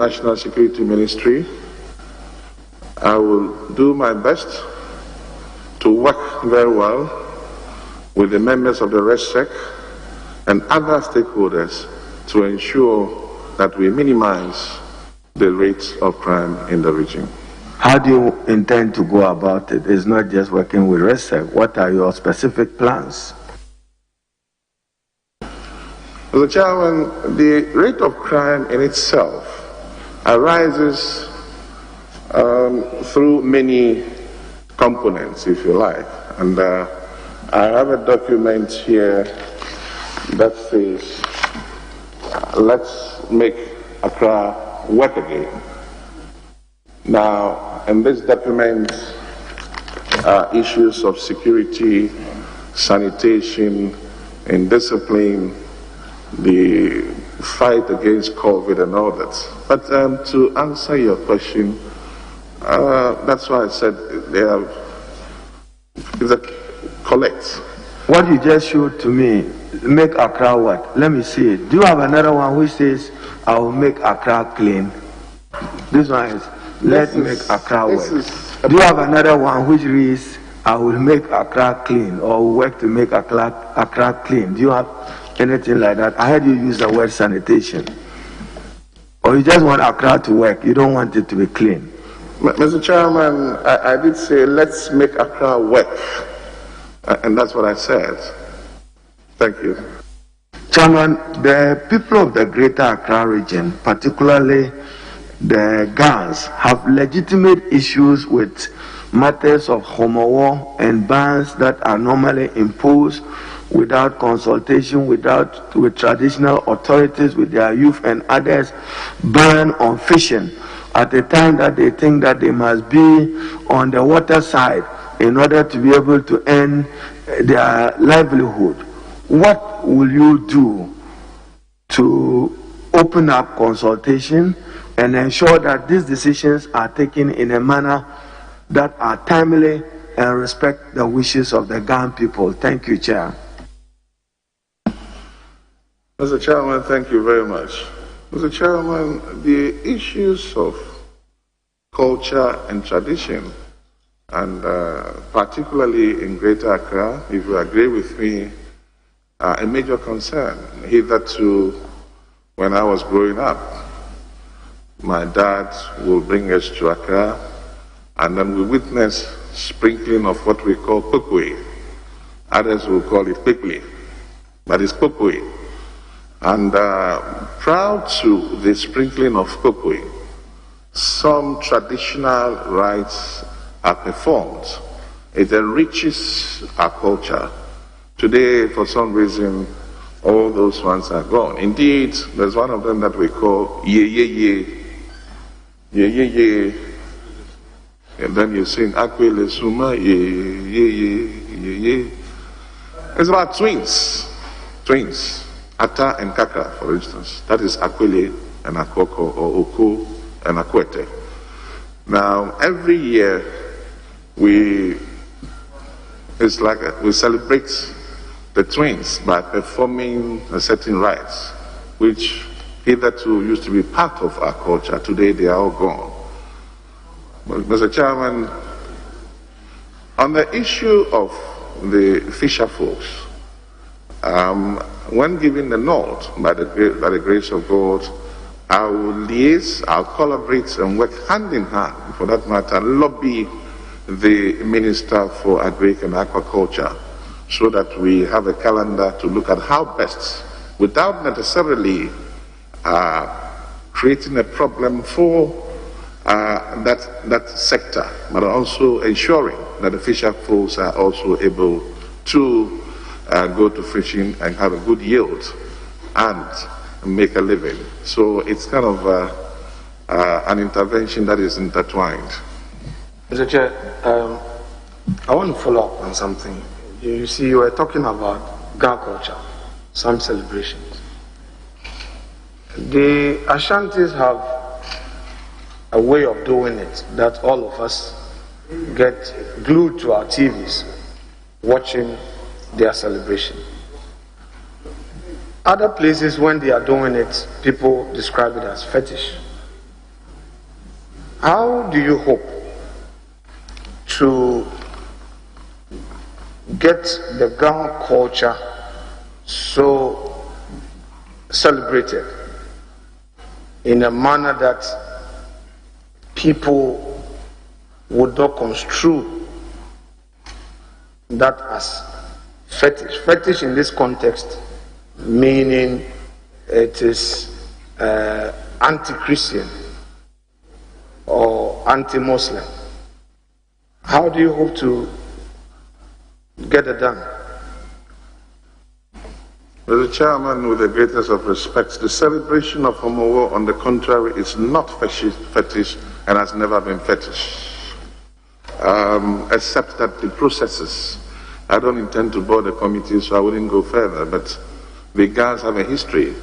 National Security Ministry, I will do my best to work very well with the members of the RESSEC and other stakeholders to ensure that we minimize the rates of crime in the region. How do you intend to go about it? It's not just working with RESSEC. What are your specific plans? Mr. Chairman, the rate of crime in itself arises through many components, if you like. And I have a document here that says, let's make Accra work again. Now, in this document are issues of security, sanitation, and discipline, the fight against COVID and all that. But to answer your question, that's why I said it's a collect. What you just showed to me, make Accra what? Let me see it. Do you have another one which says, I will make Accra clean? This one is, let's make Accra work. Do you have another one which reads, I will make Accra clean, or work to make Accra clean? Do you have anything like that? I heard you use the word sanitation. Or you just want Accra to work, you don't want it to be clean? Mr. Chairman, I did say let's make Accra work, and that's what I said. Thank you. Chairman, the people of the Greater Accra region, particularly the GANs, have legitimate issues with matters of homo and bans that are normally imposed without consultation, with traditional authorities, with their youth and others, ban on fishing at a time that they think that they must be on the water side in order to be able to earn their livelihood. What will you do to open up consultation and ensure that these decisions are taken in a manner that are timely and respect the wishes of the GAN people? Thank you, Chair. Mr. Chairman, thank you very much. Mr. Chairman, the issues of culture and tradition, and particularly in Greater Accra, if you agree with me, are a major concern. Hitherto, when I was growing up, my dad will bring us to Accra, and then we witness sprinkling of what we call Motorway. Others will call it quickly, but it's Motorway. And prior to the sprinkling of Motorway, some traditional rites are performed. It enriches our culture. Today, for some reason, all those ones are gone. Indeed, there's one of them that we call Ye Ye Ye. Ye Ye Ye. And then you sing Akwele Suma, Ye Ye Ye Ye Ye. It's about twins. Twins. Ata and Kaka, for instance. That is Akwele and Akoko, or Oko and Akwete. Now, every year, we celebrate the twins by performing a certain rites, which hitherto used to be part of our culture. Today, they are all gone. But, Mr. Chairman, on the issue of the fisher folks, when given the nod by the grace of God, I will liaise, I'll collaborate and work hand in hand, for that matter, lobby the Minister for Agric and Aquaculture so that we have a calendar to look at how best, without necessarily creating a problem for that sector, but also ensuring that the fisher folks are also able to go to fishing and have a good yield and make a living. So it's kind of an intervention that is intertwined. Mr. Chair, I want to follow up on something. You see, you were talking about Ga culture, some celebrations. The Ashantis have a way of doing it that all of us get glued to our TVs watching their celebration. Other places, when they are doing it, people describe it as fetish. How do you hope to get the Ghana culture so celebrated in a manner that people would not construe that as fetish? Fetish in this context meaning it is anti-Christian or anti-Muslim. How do you hope to get it done? Mr. Chairman, with the greatest of respect, the celebration of Homowo, on the contrary, is not fetish and has never been fetish. Except that the processes, I don't intend to bore the committee, so I wouldn't go further, but the Ghans have a history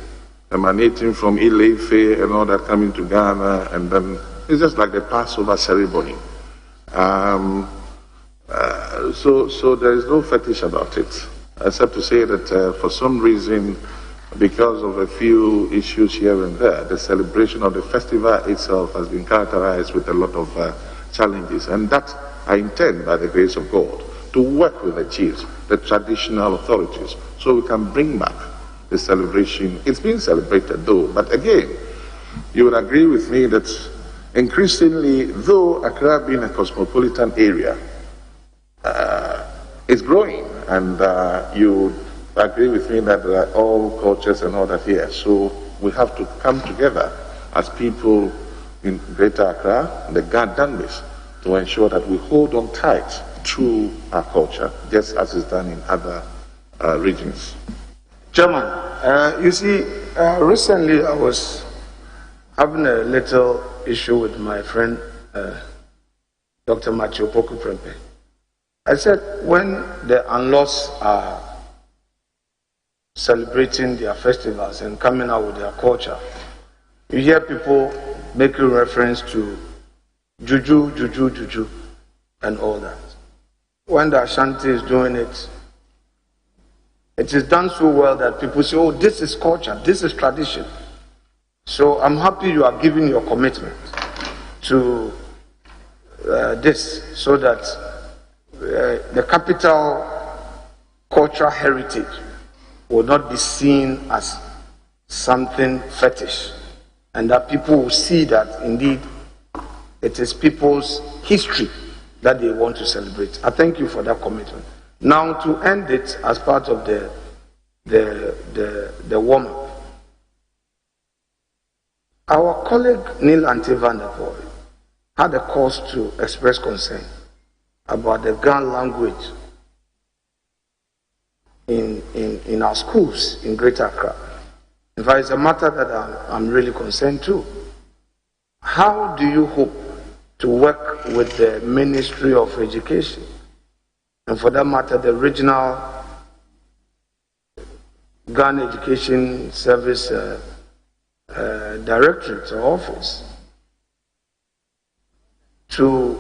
emanating from Ile-Ife and all that coming to Ghana, and then it's just like the Passover ceremony. So there is no fetish about it, except to say that for some reason, because of a few issues here and there, the celebration of the festival itself has been characterized with a lot of challenges, and that I intend, by the grace of God, to work with the chiefs, the traditional authorities, so we can bring back the celebration. It's been celebrated though, but again, you would agree with me that increasingly, though Accra being a cosmopolitan area, it's growing, and you agree with me that there are all cultures and all that here. So we have to come together as people in Greater Accra, the Ghanaians, to ensure that we hold on tight to our culture, just as is done in other regions. Chairman, you see, recently I was having a little issue with my friend, Dr. Matthew Poku Prempe. I said, when the Anlos are celebrating their festivals and coming out with their culture, you hear people making reference to juju, juju, juju, and all that. When the Ashanti is doing it, it is done so well that people say, oh, this is culture, this is tradition. So I'm happy you are giving your commitment to this, so that the capital cultural heritage will not be seen as something fetish, and that people will see that indeed it is people's history that they want to celebrate. I thank you for that commitment. Now, to end it as part of the warm-up, our colleague Neil Ante-Vanderpoel had a cause to express concern about the Ghana language in our schools in Greater Accra. In fact, it's a matter that I'm really concerned too. How do you hope to work with the Ministry of Education, and for that matter, the regional Ghana Education Service Directorate or Office, to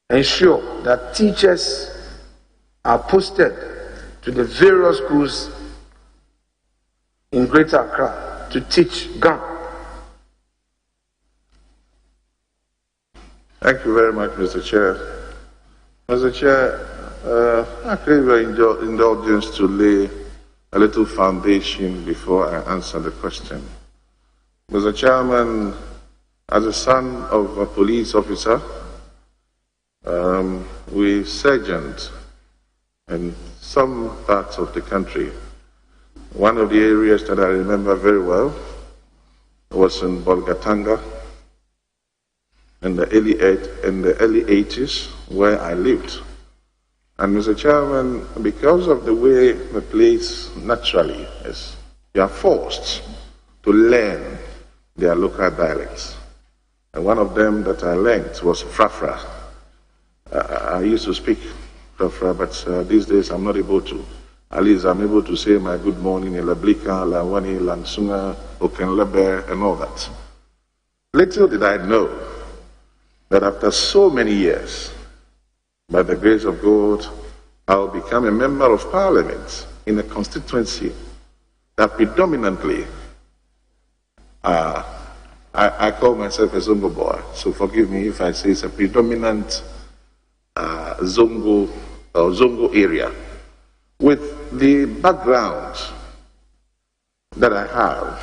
ensure that teachers are posted to the various schools in Greater Accra to teach Ghana? Thank you very much, Mr. Chair. Mr. Chair, I crave your indulgence to lay a little foundation before I answer the question. Mr. Chairman, as a son of a police officer, we sergeant in some parts of the country. One of the areas that I remember very well was in Bolgatanga in the early 80s, where I lived. And Mr. Chairman, because of the way the place naturally is, you are forced to learn their local dialects. And one of them that I learned was Frafra. I used to speak Frafra, but these days I'm not able to. At least I'm able to say my good morning in Lablika, Lawani, Lansunga, Okenlebe, and all that. Little did I know that after so many years, by the grace of God, I'll become a member of parliament in a constituency that predominantly are I call myself a Zongo boy, so forgive me if I say it's a predominant Zongo or Zongo area. With the background that I have,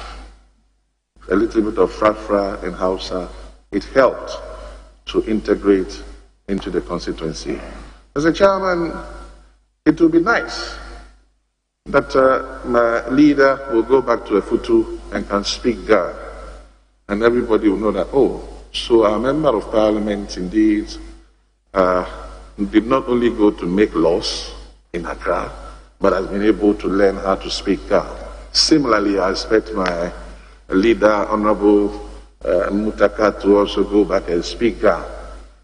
a little bit of Frafra and Hausa, it helped to integrate into the constituency. As a chairman, it would be nice that my leader will go back to Efutu and can speak Ga, and everybody will know that, oh, so our member of parliament indeed did not only go to make laws in Accra, but has been able to learn how to speak Ga. Similarly, I expect my leader, Honorable Mutaka, to also go back and speak Ga.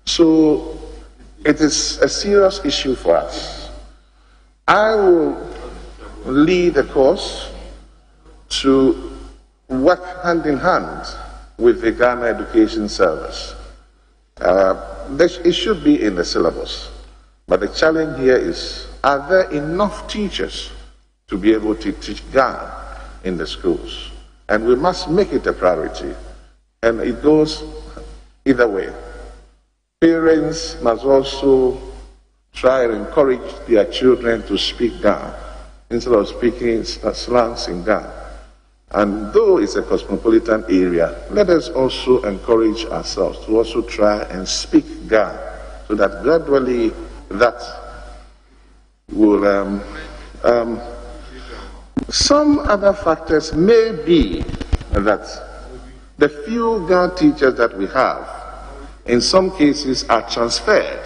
So it is a serious issue for us. I will lead a course to work hand in hand with the Ghana Education Service. It should be in the syllabus, but the challenge here is, are there enough teachers to be able to teach Ghana in the schools? And we must make it a priority, and it goes either way. Parents must also try and encourage their children to speak Ghana instead of speaking slangs in Ghana. And though it's a cosmopolitan area, let us also encourage ourselves to also try and speak Ghana, so that gradually that will some other factors may be that the few Ghana teachers that we have, in some cases, are transferred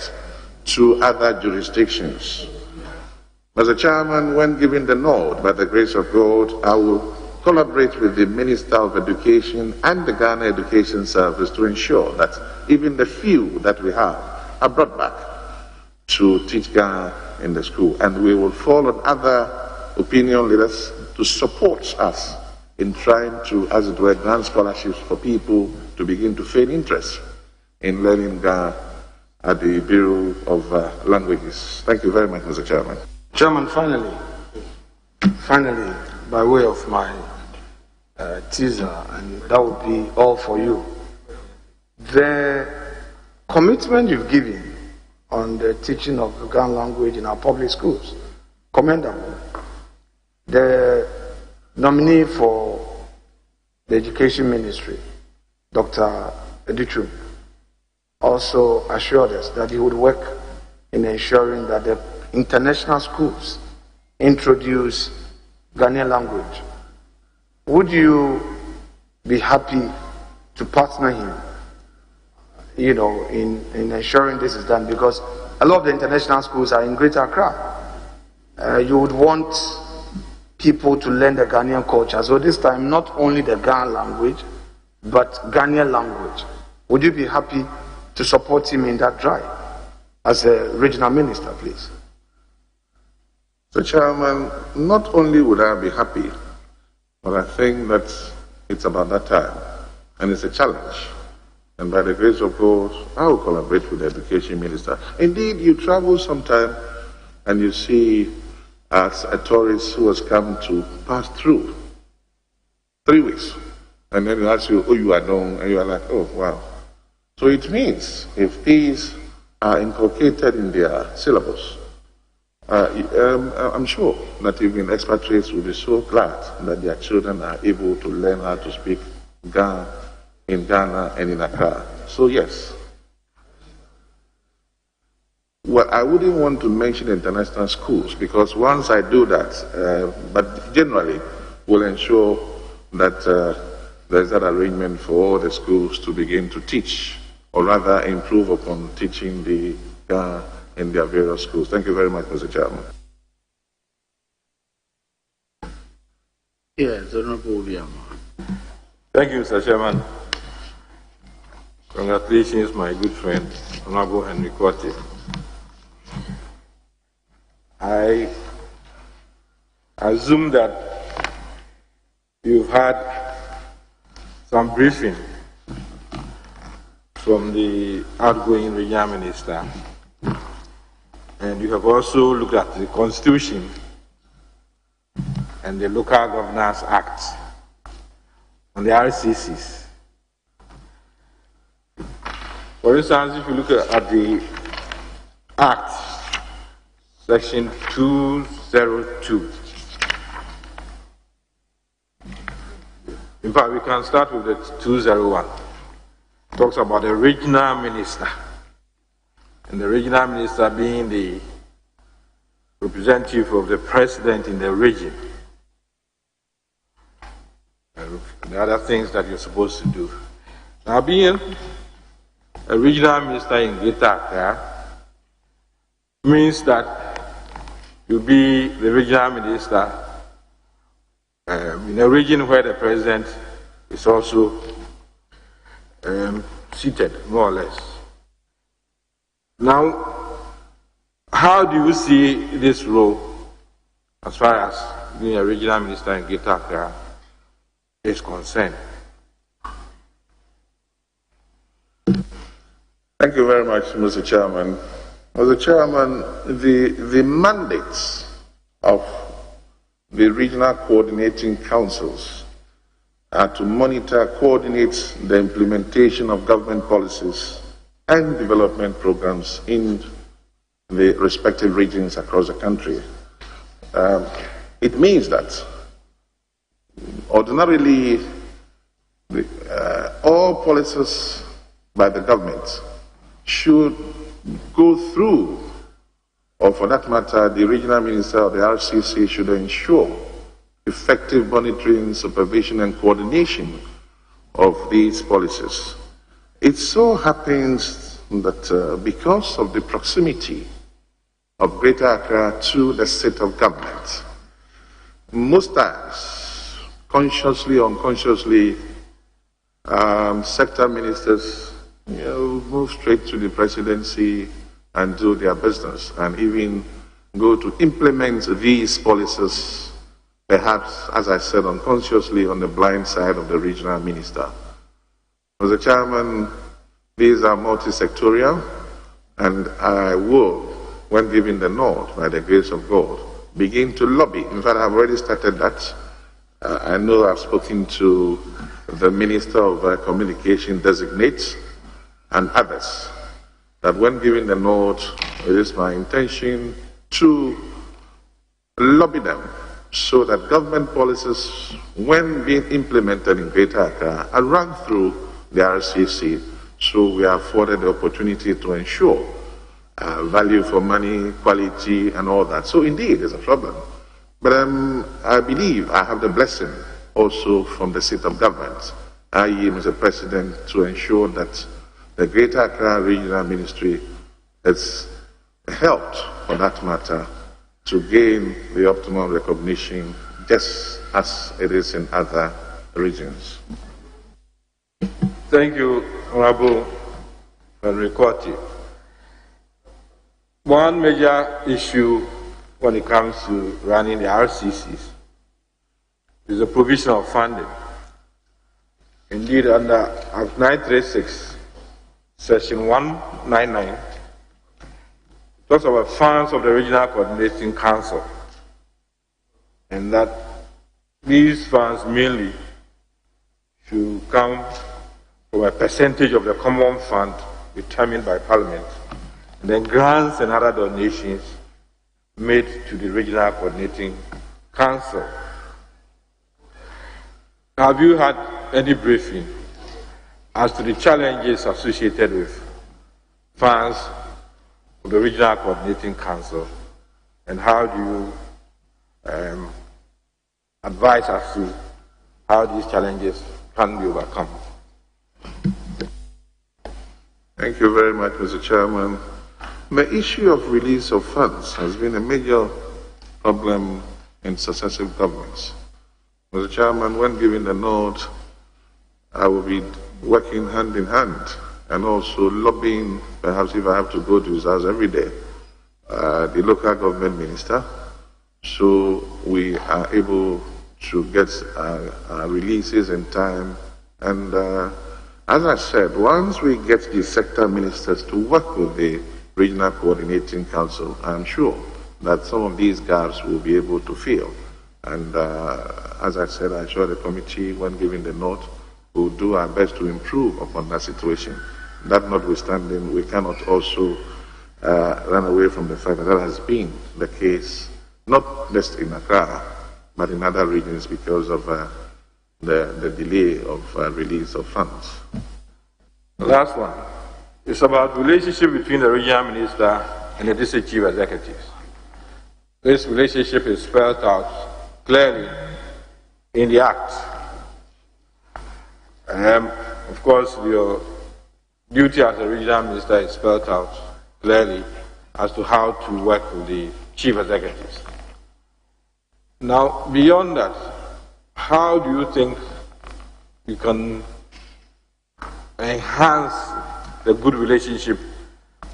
to other jurisdictions. As a chairman, when given the nod, by the grace of God, I will collaborate with the Minister of Education and the Ghana Education Service to ensure that even the few that we have are brought back to teach Ghana in the school. And we will fall on other opinion leaders to support us in trying to, as it were, grant scholarships for people to begin to feign interest in learning Ghana at the Bureau of Languages. Thank you very much, Mr. Chairman. Chairman, finally, by way of my teaser, and that would be all for you. The commitment you've given on the teaching of the Ghana language in our public schools, commendable. The nominee for the Education Ministry, Dr. Edichum, also assured us that he would work in ensuring that the international schools introduce Ghanaian language. Would you be happy to partner him, in ensuring this is done? Because a lot of the international schools are in Greater Accra. You would want people to learn the Ghanaian culture. So this time, not only the Ghana language, but Ghanaian language. Would you be happy to support him in that drive as a regional minister, please? So, Chairman, not only would I be happy, but I think that it's about that time, and it's a challenge. And by the grace of God, I will collaborate with the Education Minister. Indeed, you travel sometime and you see as a tourist who has come to pass through 3 weeks, and then you ask you, oh, you are done, and you are like, oh, wow. So it means if these are inculcated in their syllabus, I'm sure that even expatriates will be so glad that their children are able to learn how to speak Ghana in Ghana and in Accra. So yes. Well, I wouldn't want to mention international schools, because once I do that, but generally we'll ensure that there's that arrangement for all the schools to begin to teach, or rather improve upon teaching the Ghana in their various schools. Thank you very much, Mr. Chairman. Yes, Honorable Obiama. Thank you, Mr. Chairman. Congratulations, my good friend, Honorable Henry Kwate. I assume that you've had some briefing from the outgoing regional minister, and you have also looked at the Constitution and the Local Governance Act and the RCCs For instance, if you look at the Act, Section 202. In fact, we can start with the 201. It talks about the regional minister, and the regional minister being the representative of the president in the region, and the other things that you're supposed to do. Now, being a regional minister in Greater Accra means that you'll be the regional minister in a region where the president is also seated, more or less. Now, how do you see this role as far as being a regional minister in Greater Accra is concerned? Thank you very much, Mr. Chairman. Mr. Chairman, the mandates of the regional coordinating councils are to monitor, coordinate the implementation of government policies and development programs in the respective regions across the country. It means that ordinarily all policies by the government should go through, or for that matter, the regional minister or the RCC should ensure effective monitoring, supervision, and coordination of these policies. It so happens that because of the proximity of Greater Accra to the seat of government, most times, consciously or unconsciously, sector ministers move straight to the presidency and do their business, and even go to implement these policies, perhaps, as I said, unconsciously on the blind side of the regional minister. Mr. Chairman, these are multi-sectorial, and I will, when given the nod by the grace of God, begin to lobby. In fact, I've already started that. I know I've spoken to the Minister of Communication designates and others, that when given the nod, it is my intention to lobby them so that government policies, when being implemented in Greater Accra, are run through the RCC, so we are afforded the opportunity to ensure value for money, quality, and all that. So indeed, there's a problem. But I believe I have the blessing also from the seat of government, i.e., Mr. President, to ensure that the Greater Accra Regional Ministry has helped, for that matter, to gain the optimal recognition, just as it is in other regions. Thank you, Honorable Henry. One major issue when it comes to running the RCCs is the provision of funding. Indeed, under Act 936, Section 199, talks about funds of the Regional Coordinating Council, and that these funds mainly should come from a percentage of the common fund determined by Parliament, and then grants and other donations made to the Regional Coordinating Council. Have you had any briefing as to the challenges associated with funds of the Regional Coordinating Council, and how do you advise us to how these challenges can be overcome? Thank you very much, Mr. Chairman. The issue of release of funds has been a major problem in successive governments. Mr. Chairman, when given the nod, I will be working hand in hand and also lobbying, perhaps if I have to go to his house every day, the local government minister, so we are able to get releases in time. And as I said, once we get the sector ministers to work with the Regional Coordinating Council, I'm sure that some of these gaps will be able to fill. And as I said, I assure the committee, when given the nod, we'll do our best to improve upon that situation. That notwithstanding, we cannot also run away from the fact that that has been the case, not just in Accra, but in other regions because of the delay of release of funds. The last one is about relationship between the regional minister and the district chief executives. This relationship is spelled out clearly in the Act. Of course, your duty as a regional minister is spelled out clearly as to how to work with the chief executives. Now, beyond that, how do you think you can enhance the good relationship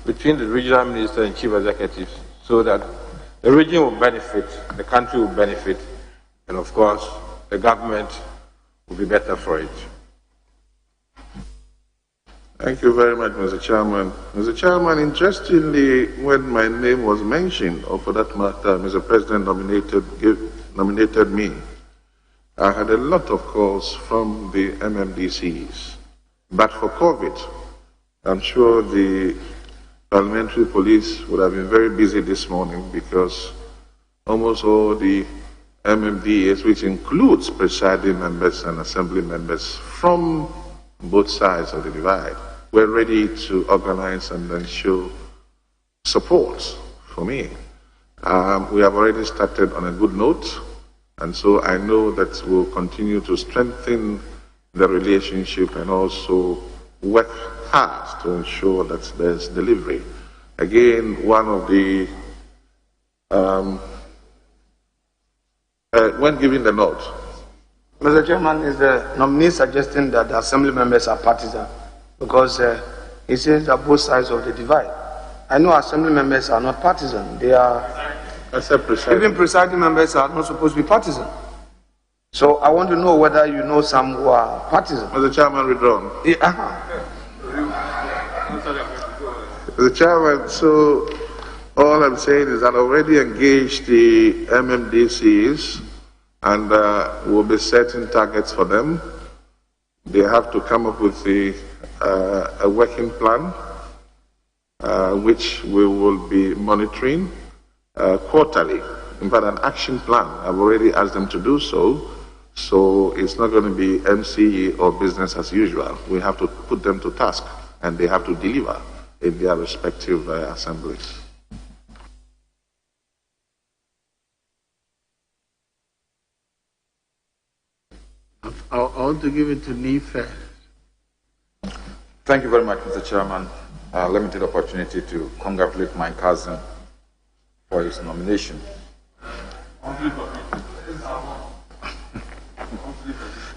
between the regional minister and chief executives so that the region will benefit, the country will benefit, and of course, the government will be better for it? Thank you very much, Mr. Chairman. Mr. Chairman, interestingly, when my name was mentioned, or for that matter, Mr. President nominated me, I had a lot of calls from the MMDCs. But for COVID, I'm sure the parliamentary police would have been very busy this morning because almost all the MMDAs, which includes presiding members and assembly members from both sides of the divide, were ready to organize and then show support for me. We have already started on a good note, and so I know that we'll continue to strengthen the relationship and also work hard to ensure that there's delivery. Again, one of the, when giving the note, Mr. Chairman, is the nominee suggesting that the assembly members are partisan? Because he says that both sides of the divide. I know assembly members are not partisan. They are, even presiding members are not supposed to be partisan. So I want to know whether you know some who are partisan. Mr. Chairman, withdrawn. Yeah. Mr. Chairman, so all I'm saying is that I already engaged the MMDCs and we'll be setting targets for them. They have to come up with a working plan, which we will be monitoring quarterly. In fact, an action plan. I've already asked them to do so. So it's not going to be MCE or business as usual. We have to put them to task, and they have to deliver in their respective assemblies. I want to give it to Nee first. Thank you very much, Mr. Chairman. Let me take the opportunity to congratulate my cousin for his nomination.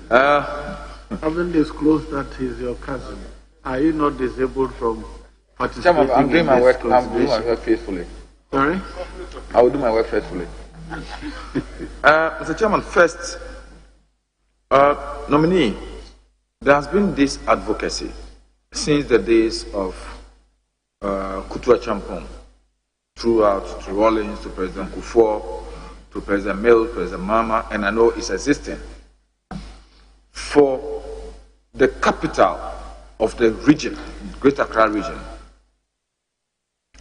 Haven't disclosed that he's your cousin. Are you not disabled from participating? Chairman, I'm doing my work. I'm doing my work faithfully. Sorry? I will do my work faithfully. Mr. Chairman, first, nominee, there has been this advocacy since the days of Kutua Champong, throughout to Rawlings, to President Kufuor, to President Mills, President Mama, and I know it's existing, for the capital of the region, Greater Accra region,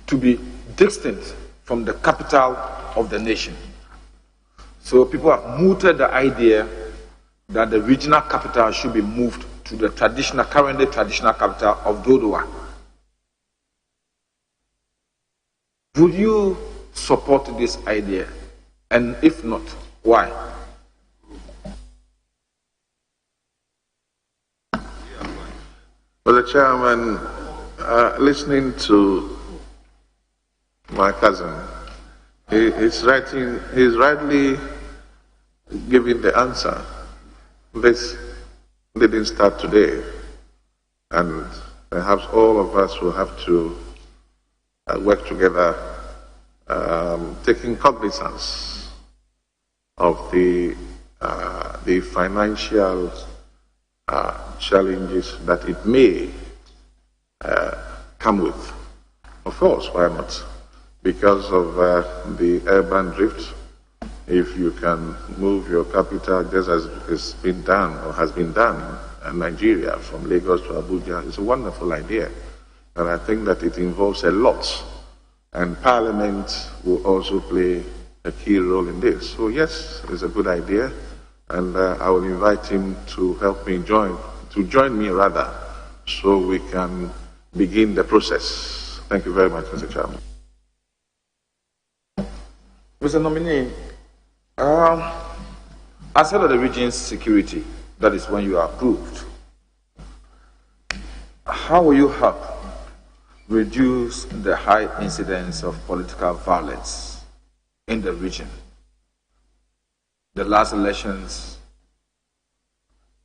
to be distant from the capital of the nation. So people have mooted the idea that the regional capital should be moved to the currently traditional capital of Dodowa. Would you support this idea? And if not, why? Well, the Chairman, listening to my cousin, he's rightly giving the answer. This didn't start today, and perhaps all of us will have to work together, taking cognizance of the financial challenges that it may come with. Of course, why not? Because of the urban drift, if you can move your capital just as it's been done or has been done in Nigeria from Lagos to Abuja, it's a wonderful idea. And I think that it involves a lot. And Parliament will also play a key role in this. So yes, it's a good idea. And I will invite him to help me join me rather, so we can begin the process. Thank you very much, Mr. Chairman. Mr. Nominee, as head of the region's security, that is when you are approved, how will you help reduce the high incidence of political violence in the region? The last elections,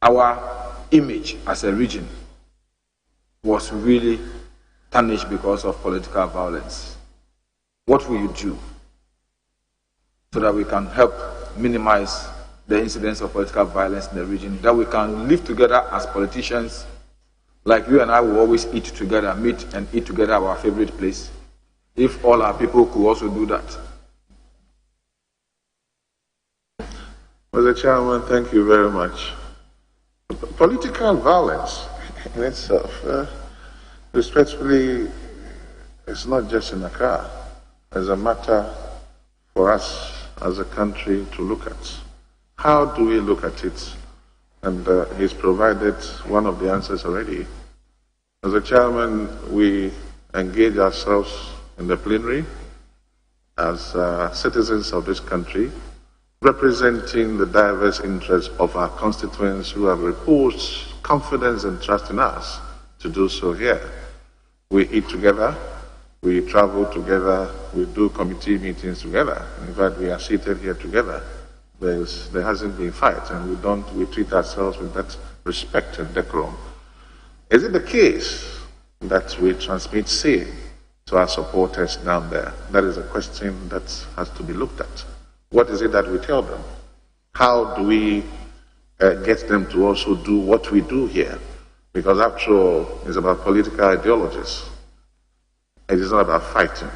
our image as a region was really tarnished because of political violence. What will you do so that we can help minimize the incidence of political violence in the region, that we can live together as politicians, like you and I will always eat together, meet and eat together our favorite place, if all our people could also do that? Mr. Chairman, thank you very much. Political violence in itself, respectfully, it's not just in Accra. It's a matter for us as a country to look at. How do we look at it? And he's provided one of the answers already. As a chairman, we engage ourselves in the plenary as citizens of this country, representing the diverse interests of our constituents who have reposed confidence and trust in us to do so here. We eat together, we travel together, we do committee meetings together. In fact, we are seated here together. There hasn't been fight, and we treat ourselves with that respect and decorum. Is it the case that we transmit same to our supporters down there? That is a question that has to be looked at. What is it that we tell them? How do we get them to also do what we do here? Because after all, it's about political ideologies. It is not about fighting.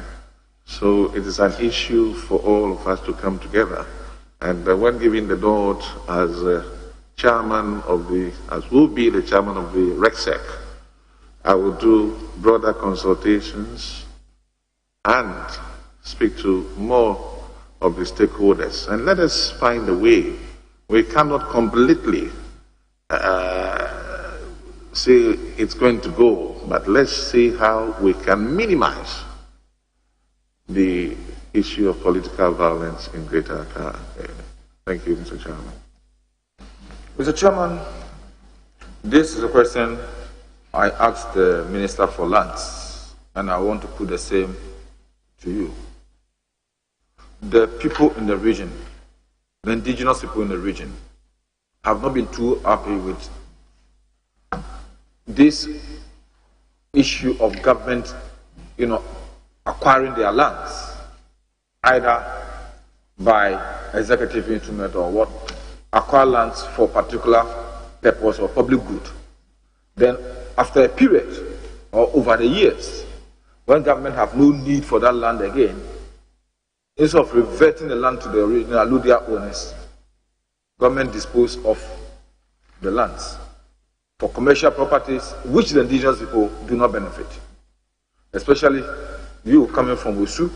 So it is an issue for all of us to come together. And when giving the nod as chairman of as will be the chairman of the RECSEC, I will do broader consultations and speak to more of the stakeholders. And let us find a way. We cannot completely say it's going to go, but let's see how we can minimize the issue of political violence in Greater Accra. Thank you, Mr. Chairman. Mr. Chairman, this is a question I asked the Minister for Lands, and I want to put the same to you. The people in the region, the indigenous people in the region, have not been too happy with this issue of government, acquiring their lands, either by executive instrument or what, acquire lands for particular purpose or public good. Then, after a period or over the years, when government have no need for that land again, instead of reverting the land to the original alluvial owners, government dispose of the lands for commercial properties which the indigenous people do not benefit. Especially you coming from Osu,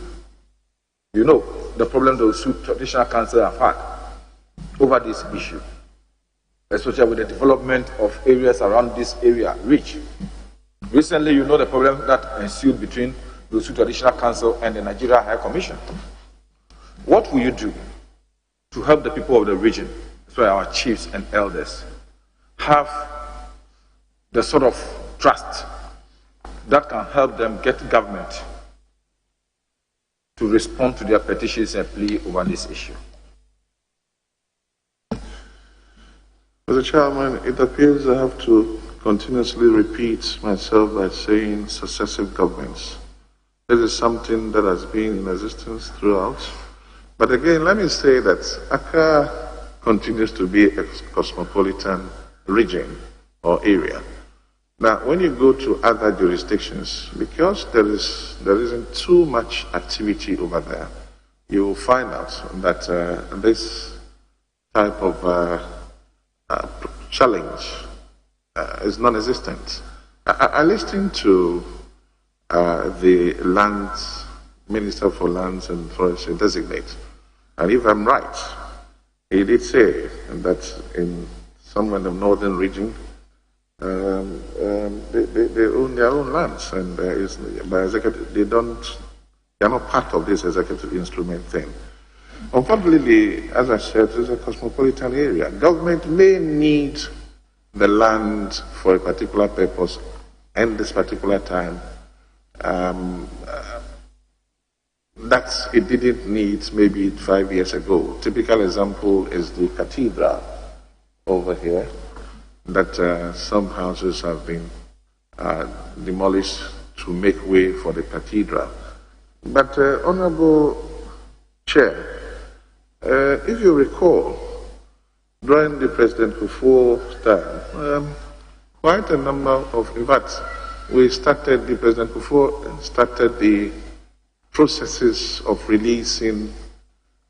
you know the problem the Osu Traditional Council have had over this issue, especially with the development of areas around this area, Reach. Recently, you know the problem that ensued between the Osu Traditional Council and the Nigeria High Commission. What will you do to help the people of the region, especially our chiefs and elders, have the sort of trust that can help them get government to respond to their petitions and plea over this issue? Mr. Chairman, it appears I have to continuously repeat myself by saying successive governments. This is something that has been in existence throughout. But again, let me say that Accra continues to be a cosmopolitan region or area. Now, when you go to other jurisdictions, because there isn't too much activity over there, you will find out that this type of challenge is non-existent. I listened to the lands Minister for Lands and Forestry designate, and if I'm right, he did say that in somewhere in the northern region, they own their own lands, and by executive, they are not part of this executive instrument thing. Unfortunately, as I said, it's a cosmopolitan area. Government may need the land for a particular purpose and this particular time that it didn't need maybe 5 years ago. Typical example is the cathedral over here, that some houses have been demolished to make way for the cathedral. But Honorable Chair, if you recall, during the President Kufuor's time, quite a number of, in fact, the President Kufuor started the processes of releasing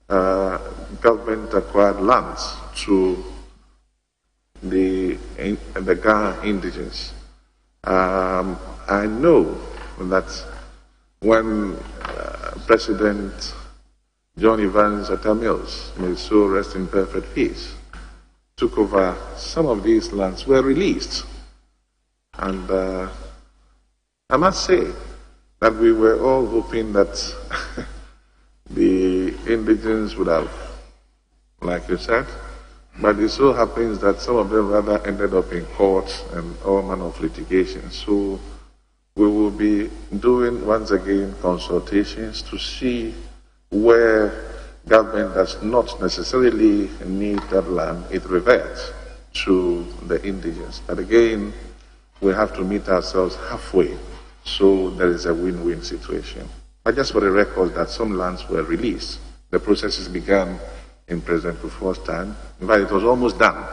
government-acquired lands to the Ga indigenes. I know that when President John Evans Atta Mills, may so rest in perfect peace, took over, some of these lands were released. And I must say that we were all hoping that the indigenes would have, like you said, but it so happens that some of them rather ended up in court and all manner of litigation. So we will be doing, once again, consultations to see where government does not necessarily need that land, it reverts to the indigenes. But again, we have to meet ourselves halfway, so there is a win-win situation. But just for the record that some lands were released. The processes began in President Kufuor's time. In fact, it was almost done.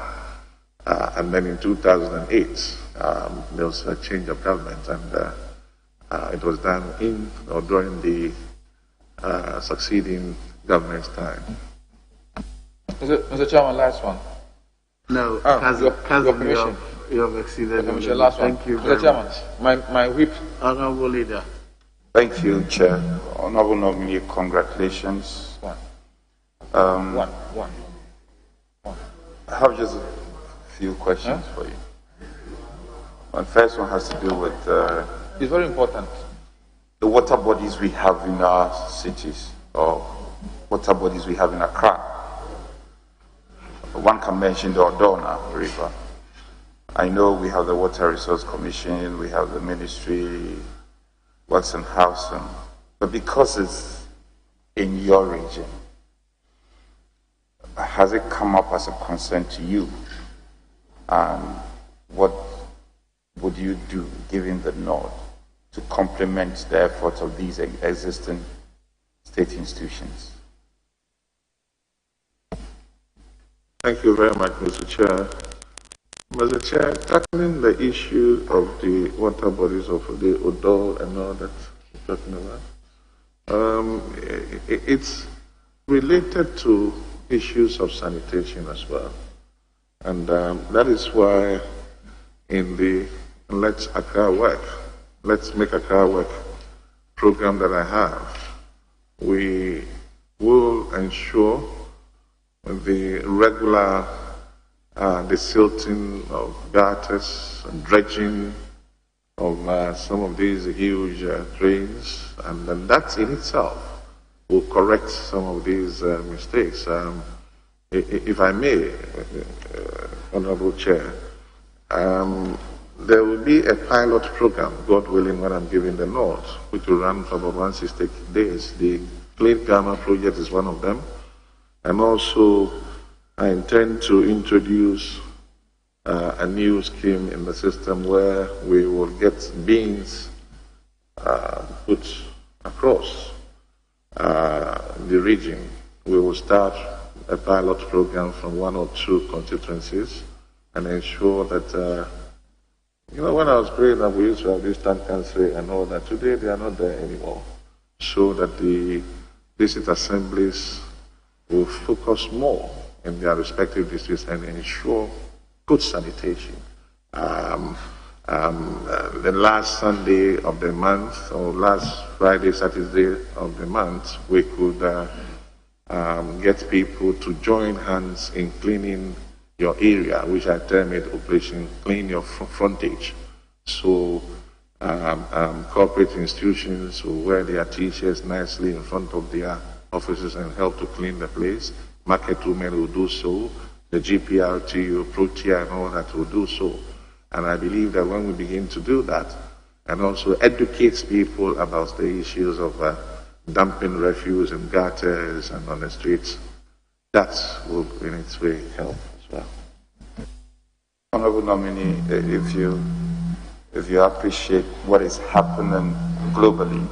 And then in 2008, there was a change of government, and it was done in or during the succeeding government's time. Mr. Chairman, last one. No, your permission. You have exceeded your limit. Last one. Thank you Mr. very Chairman, much. my whip. Honorable Leader. Thank you, Chair. Honorable nominee, congratulations. One. I have just a few questions for you. My first one has to do with It's very important. the water bodies we have in our cities, or water bodies we have in Accra. One can mention the Odona River. I know we have the Water Resource Commission, we have the Ministry, Works and Housing, but because it's in your region, has it come up as a concern to you? And what would you do, given the nod, to complement the efforts of these existing state institutions? Thank you very much, Mr. Chair. Mr. Chair, tackling the issue of the water bodies of the Odo and all that you're talking about, it's related to issues of sanitation as well. And that is why in the Let's Make Accra Work program that I have, we will ensure the regular desilting of gutters and dredging of some of these huge drains, and then that in itself will correct some of these mistakes. If I may, Honorable Chair, there will be a pilot program, God willing, when I'm giving the nod, which will run for about 160 days. The Clean Ghana project is one of them. And also, I intend to introduce a new scheme in the system where we will get beans put across the region. We will start a pilot program from 1 or 2 constituencies and ensure that, when I was growing up, we used to have this tank country and all that. Today, they are not there anymore. So that the district assemblies will focus more in their respective districts and ensure good sanitation. The last Sunday of the month, or last Friday, Saturday of the month, we could get people to join hands in cleaning your area, which I term it Operation Clean Your Frontage. So corporate institutions will wear their t-shirts nicely in front of their offices and help to clean the place. Market women will do so. The GPRT, Protea, and all that will do so. And I believe that when we begin to do that, and also educate people about the issues of dumping refuse in gutters and on the streets, that will in its way help as well. Honorable Nominee, if you appreciate what is happening globally,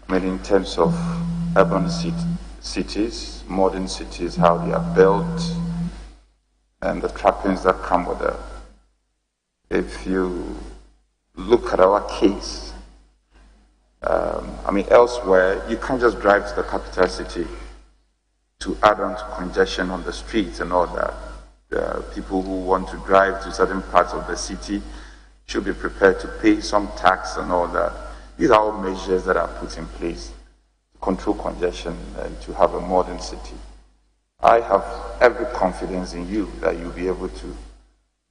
I mean in terms of urban cities, modern cities, how they are built, and the trappings that come with it. If you look at our case, I mean elsewhere, you can't just drive to the capital city to add on to congestion on the streets and all that. People who want to drive to certain parts of the city should be prepared to pay some tax and all that. These are all measures that are put in place to control congestion and to have a modern city. I have every confidence in you that you'll be able to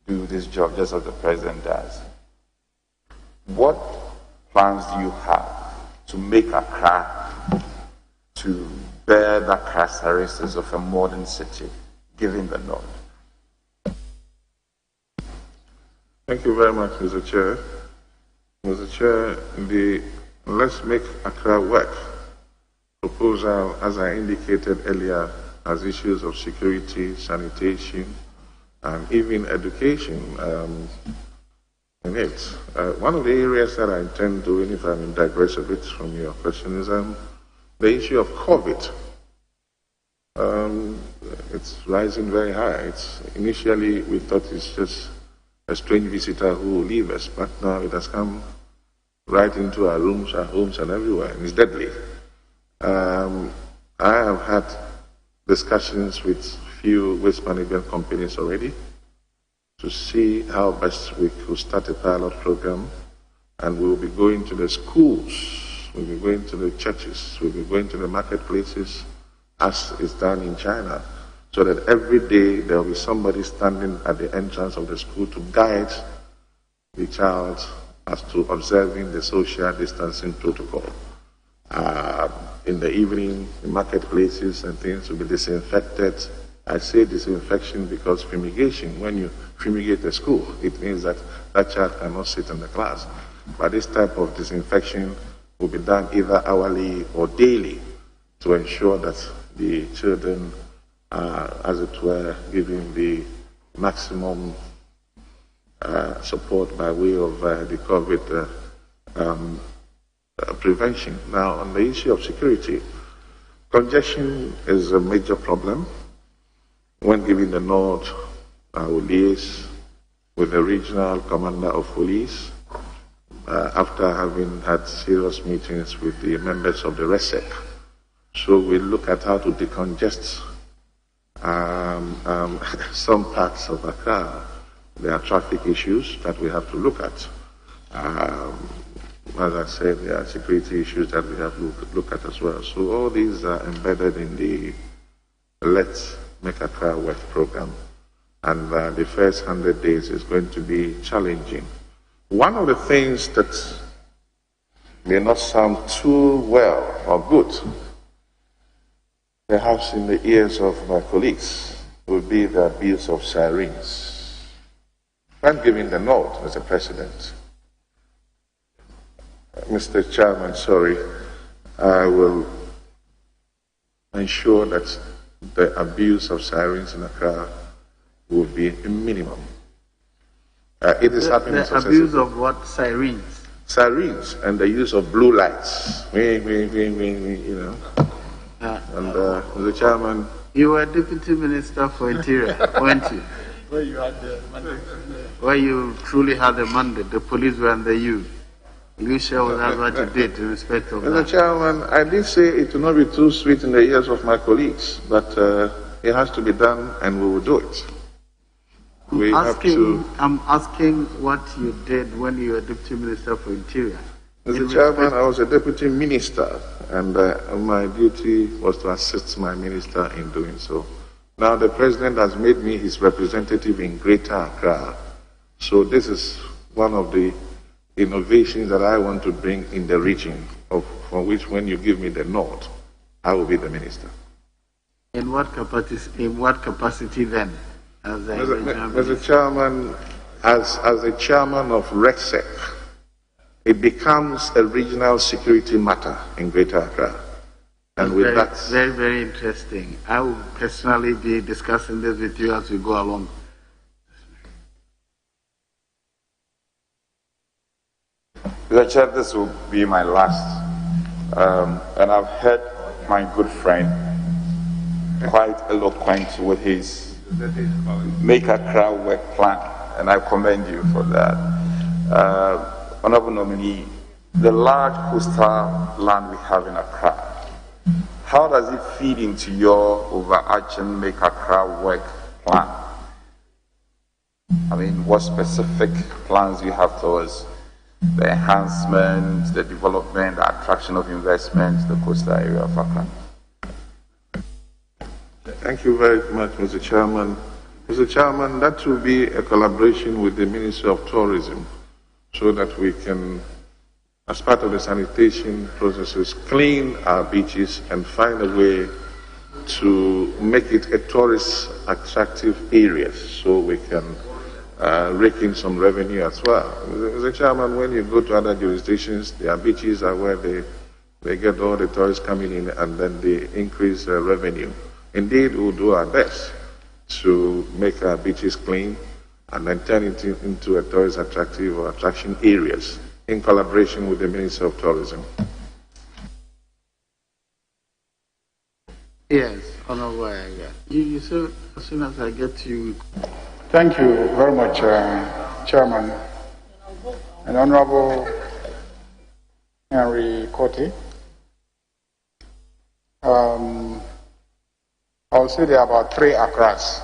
do this job just as the President does. What plans do you have to make Accra to bear that characteristics of a modern city, given the nod? Thank you very much, Mr. Chair. Mr. Chair, the Let's Make Accra Work proposal, as I indicated earlier, has issues of security, sanitation, and even education in it. One of the areas that I intend doing, if I may digress a bit from your question, is the issue of COVID. It's rising very high. Initially, we thought it's just a strange visitor who will leave us, but now it has come right into our rooms, our homes, and everywhere, and it's deadly. I have had discussions with few waste management companies already to see how best we could start a pilot program, and we will be going to the schools, we'll be going to the churches, we'll be going to the marketplaces as is done in China, so that every day there will be somebody standing at the entrance of the school to guide the child as to observing the social distancing protocol. In the evening, the marketplaces and things will be disinfected. I say disinfection because fumigation, when you fumigate a school, it means that that child cannot sit in the class. But this type of disinfection will be done either hourly or daily to ensure that the children are, as it were, given the maximum support by way of the COVID prevention. Now, on the issue of security, congestion is a major problem. When given the nod, I will liaise with the regional commander of police after having had serious meetings with the members of the RESEC. So we look at how to decongest some parts of Accra. There are traffic issues that we have to look at. As I said, there are security issues that we have to look at as well. So all these are embedded in the Let's Make Accra Work program. And the first 100 days is going to be challenging. One of the things that may not sound too well or good, perhaps in the ears of my colleagues, would be the abuse of sirens. I'm giving the nod, Mr. President. Mr. Chairman, sorry, I will ensure that the abuse of sirens in Accra will be a minimum. It is happening. The abuse of what? Sirens? Sirens and the use of blue lights. You know. And Mr. Chairman. You were Deputy Minister for Interior, weren't you? Where you had the mandate. Where you truly had the mandate. The police were under you. Will you share with us what you did in respect of Mr. that? Chairman, I did say it will not be too sweet in the ears of my colleagues, but it has to be done and we will do it. I'm asking what you did when you were Deputy Minister for Interior. Mr. Chairman, I was a Deputy Minister and my duty was to assist my minister in doing so. Now the President has made me his representative in Greater Accra, so this is one of the innovations that I want to bring in the region, for which when you give me the nod, I will be the minister. In what capacity then? Mr. Chairman, as the chairman of RECSEC, it becomes a regional security matter in Greater Accra. And with that, very, very interesting. I will personally be discussing this with you as we go along. Mr. Chair, this will be my last. And I've heard my good friend quite eloquent with his Make Accra Work plan, and I commend you for that. Honorable Nominee, the large coastal land we have in Accra, how does it feed into your overarching Make Accra Work plan? I mean, what specific plans do you have towards the enhancement, the development, the attraction of investment, the coastal area of Accra? thank you very much, Mr. Chairman. Mr. Chairman, that will be a collaboration with the Ministry of Tourism so that we can, as part of the sanitation processes, clean our beaches and find a way to make it a tourist attractive area so we can rake in some revenue as well. Mr. Chairman, when you go to other jurisdictions, their beaches are where they get all the tourists coming in and then they increase revenue. Indeed, we'll do our best to make our beaches clean and then turn it into a tourist attractive or attraction areas in collaboration with the Ministry of Tourism. Yes, Honorable. You said as soon as I get to you. Thank you very much, Chairman and Honorable Henry Cote. I would say there are about 3 Accras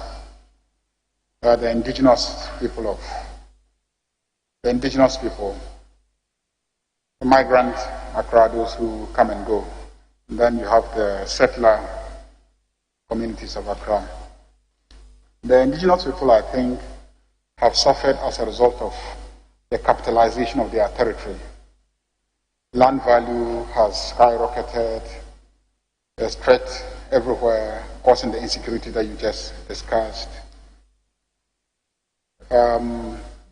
that the indigenous people, the migrant Accra, those who come and go. And then you have the settler communities of Accra. The indigenous people, I think, have suffered as a result of the capitalization of their territory. Land value has skyrocketed. There's threat everywhere, causing the insecurity that you just discussed.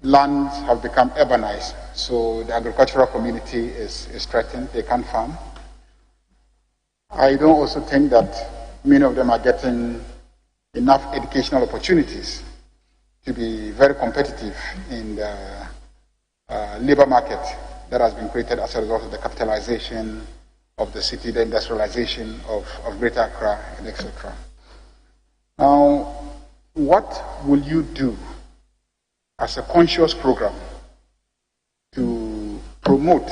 Lands have become urbanized, so the agricultural community is threatened. They can't farm. I don't also think that many of them are getting enough educational opportunities to be very competitive in the labor market that has been created as a result of the capitalization of the city, the industrialization of Greater Accra, and etc. Now, what will you do as a conscious program to promote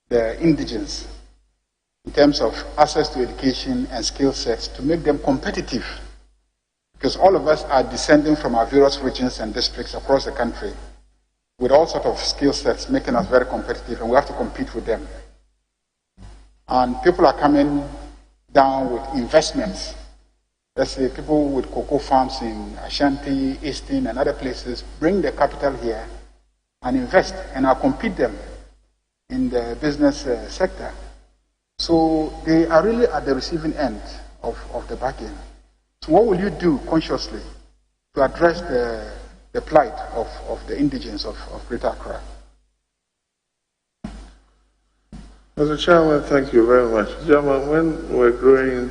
the indigents in terms of access to education and skill sets to make them competitive? Because all of us are descending from our various regions and districts across the country with all sorts of skill sets making us very competitive, and we have to compete with them. And people are coming down with investments. Let's say people with cocoa farms in Ashanti, Eastern, and other places bring their capital here and invest and outcompete them in the business sector. So they are really at the receiving end of the bargain. So what will you do consciously to address the plight of the indigents of Greater Accra? Mr. Chairman, thank you very much. Chairman, when we were growing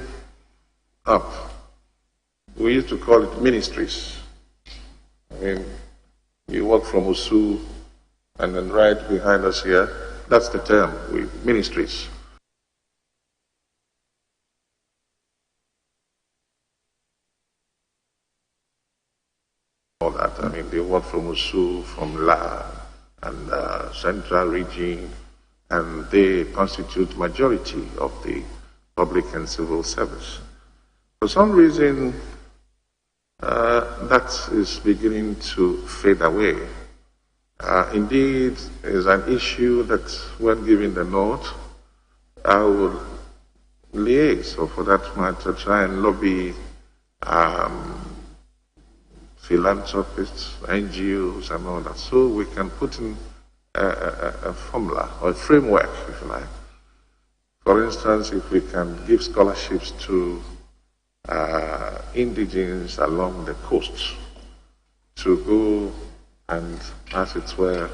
up, we used to call it ministries. I mean, you walk from Usu and then right behind us here, that's the term, ministries. All that, I mean, they walk from Usu, from La, and central region, and they constitute majority of the public and civil service. For some reason, that is beginning to fade away. Indeed, is an issue that when given the nod, I would liaise, or for that matter, try and lobby philanthropists, NGOs, and all that, so we can put in a formula or a framework, if you like. For instance, if we can give scholarships to indigenes along the coast to go and, as it were,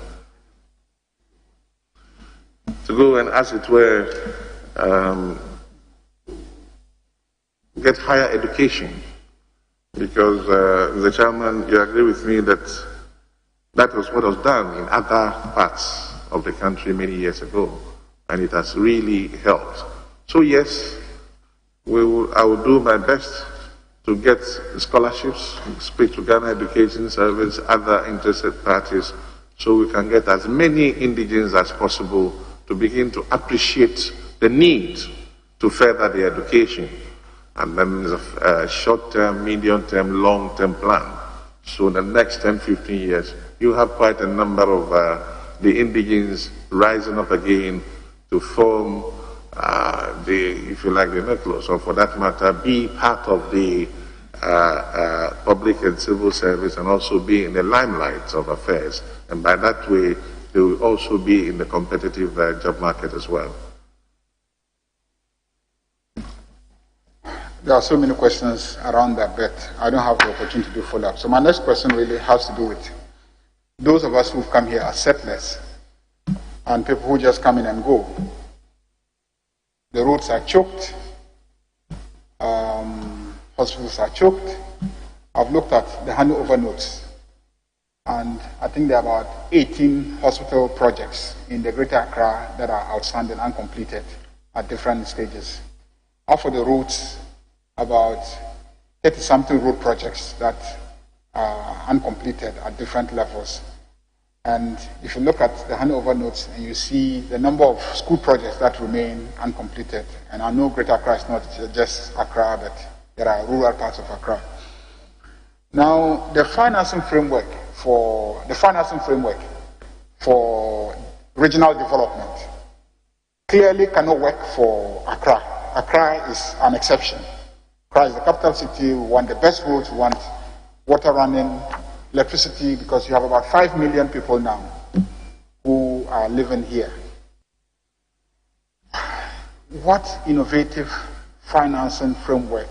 get higher education. Because, the chairman, you agree with me that that was what was done in other parts of the country many years ago, and it has really helped. So yes, I will do my best to get scholarships, speak to Ghana Education Service, other interested parties, so we can get as many indigenes as possible to begin to appreciate the need to further their education. And then there's a short-term, medium-term, long-term plan. So in the next 10, 15 years, you have quite a number of the indigenes rising up again to form if you like, the nucleus, or for that matter, be part of the public and civil service and also be in the limelight of affairs. And by that way, they will also be in the competitive job market as well. There are so many questions around that, but I don't have the opportunity to do follow-up. So my next question really has to do with those of us who've come here as settlers and people who just come in and go. The roads are choked, hospitals are choked. I've looked at the handover notes, and I think there are about 18 hospital projects in the Greater Accra that are outstanding and completed at different stages. As for the roads, about 30-something road projects that are uncompleted at different levels. And if you look at the handover notes and you see the number of school projects that remain uncompleted, and I know Greater Accra is not just Accra, but there are rural parts of Accra. Now, the financing framework for regional development clearly cannot work for Accra. Accra is an exception. Accra is the capital city. We want the best roads, we want water running, electricity, because you have about 5 million people now who are living here. What innovative financing framework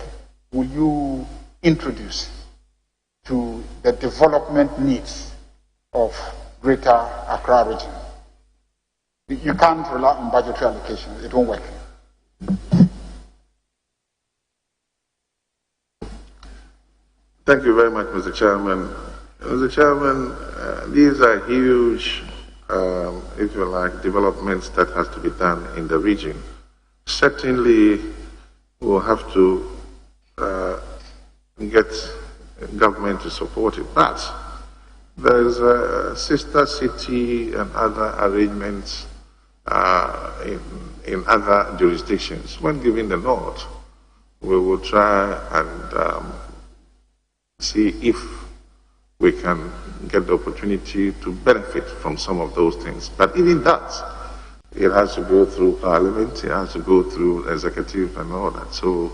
will you introduce to the development needs of Greater Accra region? You can't rely on budgetary allocation. It won't work. Thank you very much, Mr. Chairman. Mr. Chairman, these are huge, if you like, developments that has to be done in the region. Certainly, we'll have to get government to support it, but there's a sister city and other arrangements in other jurisdictions. When given the nod, we will try and see if we can get the opportunity to benefit from some of those things. But even that, it has to go through Parliament, it has to go through executive and all that. So,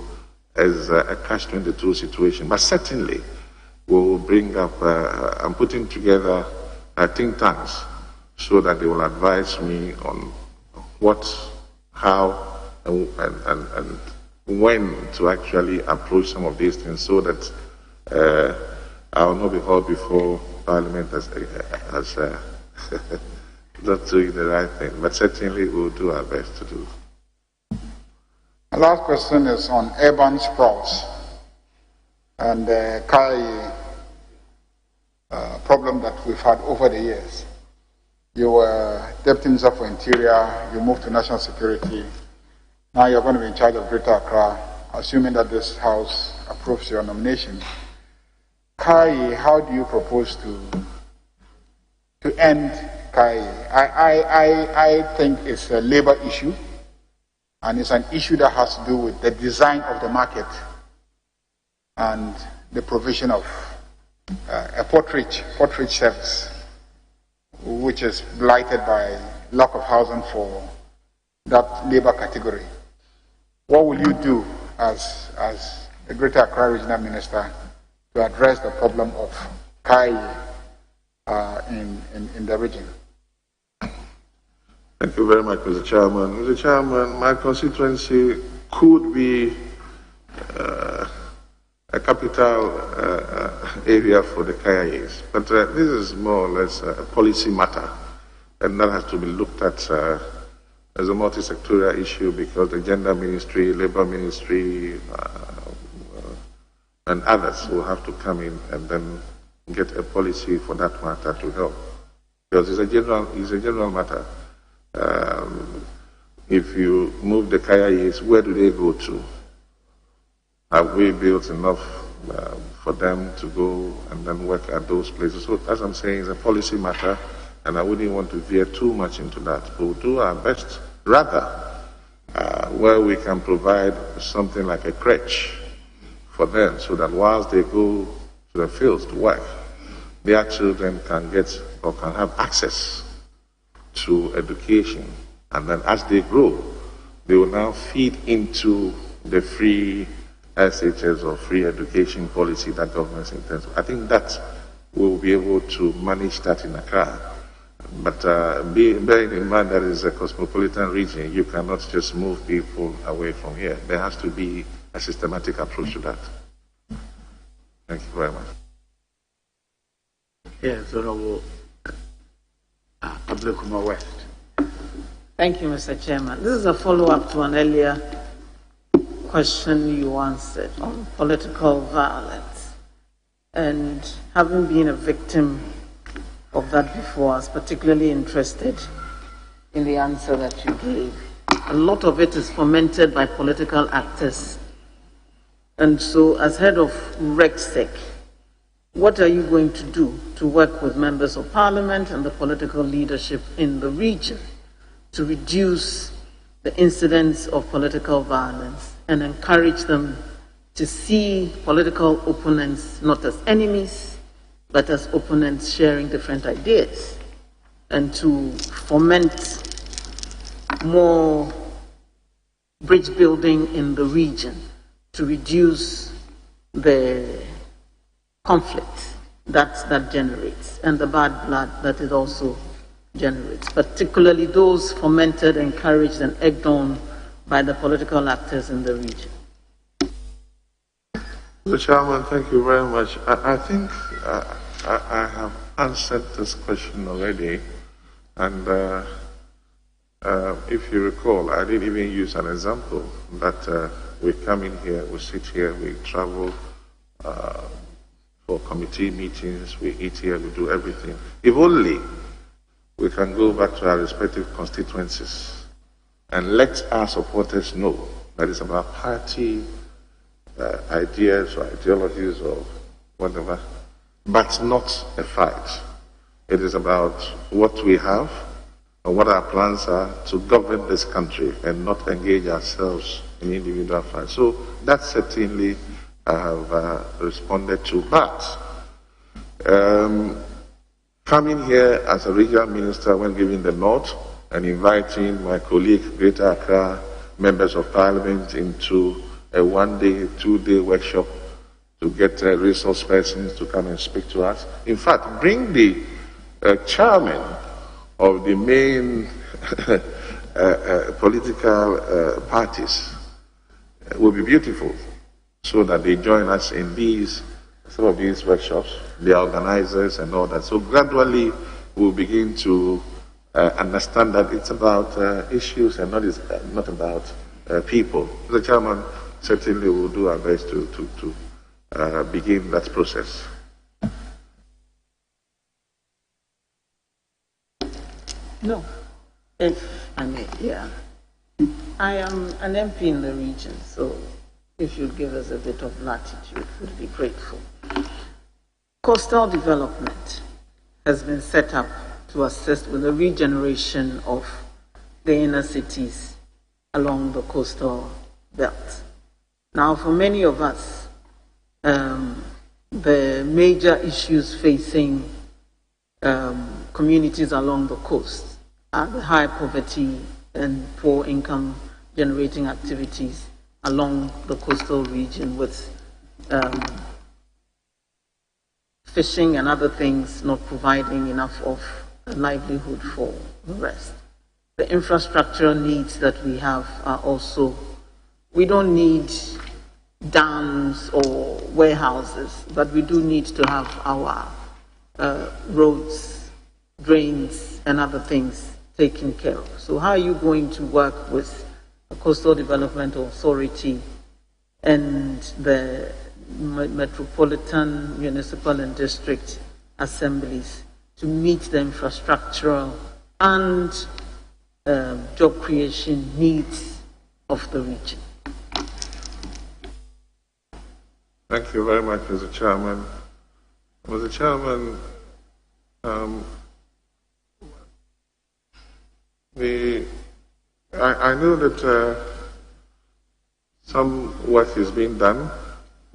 as a catch-22 situation. But certainly, we will bring up, I'm putting together think tanks so that they will advise me on what, how, and when to actually approach some of these things so that I will not be held before Parliament as not doing the right thing. But certainly, we will do our best to do. My last question is on urban sprawls and the problem that we've had over the years. You were Deputy Minister for Interior, you moved to National Security. Now you're going to be in charge of Greater Accra, assuming that this House approves your nomination. How do you propose to end I think it's a labor issue, and it's an issue that has to do with the design of the market and the provision of a portrage service, which is blighted by lack of housing for that labor category. What will you do as the Greater Accra Regional Minister to address the problem of Kai in the region? Thank you very much, Mr. Chairman. Mr. Chairman, my constituency could be a capital area for the KIAs, but this is more or less a policy matter, and that has to be looked at as a multi-sectorial issue, because the Gender Ministry, Labor Ministry, and others will have to come in and then get a policy for that matter to help, because it's a general matter. If you move the KIAs, where do they go to? Have we built enough for them to go and then work at those places? So as I'm saying, it's a policy matter, and I wouldn't want to veer too much into that. But we'll do our best, rather, where we can provide something like a crèche for them, so that whilst they go to the fields to work, their children can get or can have access to education, and then as they grow, they will now feed into the free SHS or free education policy that government intends. I think that we'll be able to manage that in Accra. But bearing in mind that it's a cosmopolitan region, you cannot just move people away from here. There has to be a systematic approach to that. Thank you very much. Yes, Honorable Ablekuma West. Thank you, Mr. Chairman. This is a follow-up to an earlier question you answered on political violence. And having been a victim of that before, I was particularly interested in the answer that you gave. A lot of it is fomented by political actors. And so, as head of RECSEC, what are you going to do to work with members of parliament and the political leadership in the region to reduce the incidence of political violence and encourage them to see political opponents not as enemies, but as opponents sharing different ideas, and to foment more bridge building in the region to reduce the conflict that generates and the bad blood that it also generates, particularly those fomented, encouraged, and egged on by the political actors in the region? Mr. Chairman, thank you very much. I think I have answered this question already, and if you recall, I didn't even use an example that we come in here, we sit here, we travel for committee meetings, we eat here, we do everything. If only we can go back to our respective constituencies and let our supporters know that it's about party ideas or ideologies or whatever, but not a fight. It is about what we have and what our plans are to govern this country and not engage ourselves in individual fights. So that certainly I have responded to. But coming here as a regional minister when giving the nod and inviting my colleague, Greater Accra members of parliament into a one-day, two-day workshop to get resource persons to come and speak to us. In fact, bring the chairman of the main political parties will be beautiful, so that they join us in some of these workshops, the organizers and all that. So gradually we'll begin to understand that it's about issues and not about people. The chairman certainly will do our best to begin that process. No, if I may, yeah. I am an MP in the region, so if you give us a bit of latitude, we'd be grateful. Coastal development has been set up to assist with the regeneration of the inner cities along the coastal belt. Now, for many of us, the major issues facing communities along the coast are the high poverty and poor income generating activities along the coastal region, with fishing and other things not providing enough of a livelihood for the rest. The infrastructural needs that we have are also, we don't need dams or warehouses, but we do need to have our roads, drains, and other things taken care of. So how are you going to work with the Coastal Development Authority and the metropolitan, municipal, and district assemblies to meet the infrastructural and job creation needs of the region? Thank you very much, Mr. Chairman. Mr. Chairman, I know that some work is being done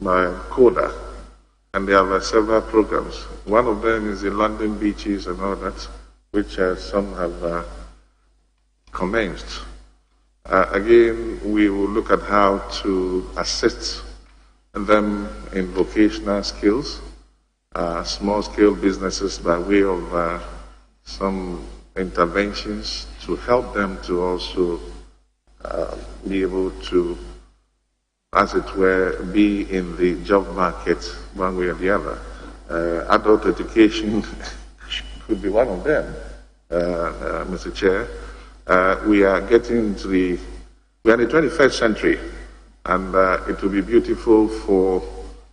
by CODA, and there are several programs. One of them is the London beaches and all that, which some have commenced. Again, we will look at how to assist them in vocational skills, small-scale businesses by way of some interventions to help them to also be able to, as it were, be in the job market one way or the other. Adult education could be one of them, Mr. Chair. We are getting to we are in the 21st century, and it will be beautiful for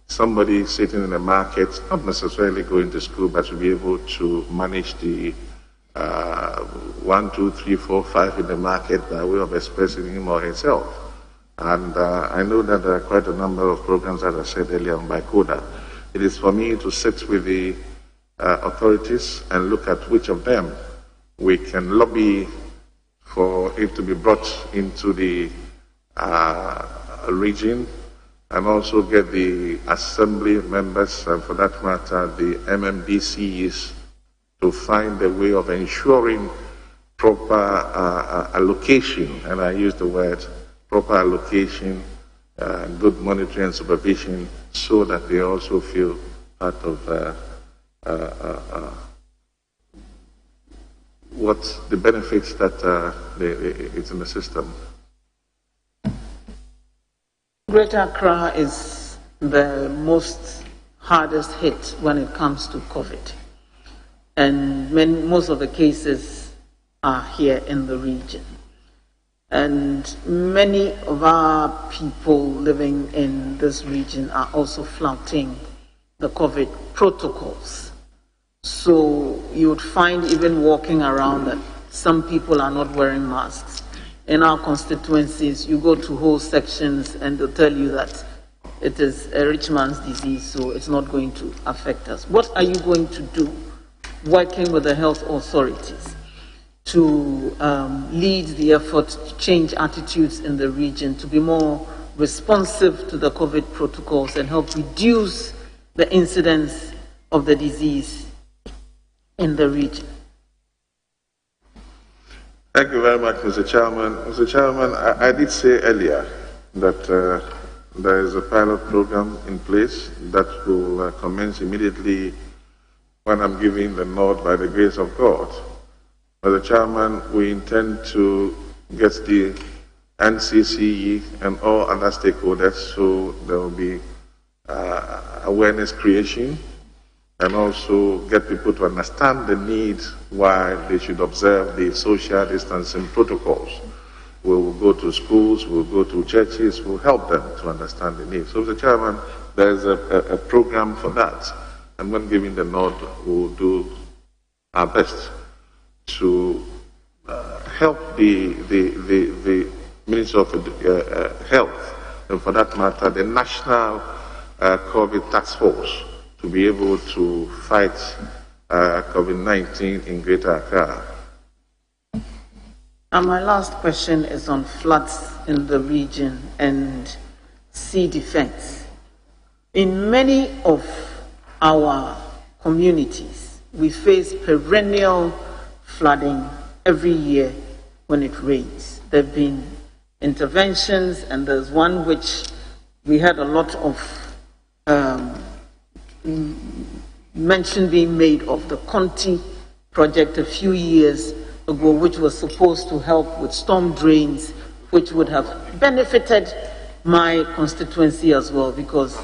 somebody sitting in the market, not necessarily going to school, but to be able to manage the 1, 2, 3, 4, 5 in the market by way of expressing him or herself. And I know that there are quite a number of programs, as I said earlier, by CODA. It is for me to sit with the authorities and look at which of them we can lobby for it to be brought into the region, and also get the assembly members, and for that matter, the MMDCs, to find a way of ensuring proper allocation, and I use the word proper allocation, good monitoring and supervision, so that they also feel part of what the benefits that it's in the system. Greater Accra is the most hardest hit when it comes to COVID. And most of the cases are here in the region. And many of our people living in this region are also flouting the COVID protocols. So you would find, even walking around, that some people are not wearing masks. In our constituencies, you go to whole sections and they'll tell you that it is a rich man's disease, so it's not going to affect us. What are you going to do, working with the health authorities, to lead the effort to change attitudes in the region, to be more responsive to the COVID protocols and help reduce the incidence of the disease in the region? Thank you very much, Mr. Chairman. Mr. Chairman, I did say earlier that there is a pilot program in place that will commence immediately when I'm giving the nod by the grace of God. Mr. Chairman, we intend to get the NCCE and all other stakeholders, so there will be awareness creation, and also get people to understand the need why they should observe the social distancing protocols. We will go to schools, we'll go to churches, we'll help them to understand the need. So, Mr. Chairman, there's a program for that. And when giving the nod, we'll do our best to help the Ministry of Health, and for that matter, the National COVID Task Force, to be able to fight COVID-19 in Greater Accra. And my last question is on floods in the region and sea defense. In many of our communities, we face perennial flooding every year when it rains. There have been interventions, and there's one which we had a lot of mention being made of, the Conti project a few years ago, which was supposed to help with storm drains, which would have benefited my constituency as well, because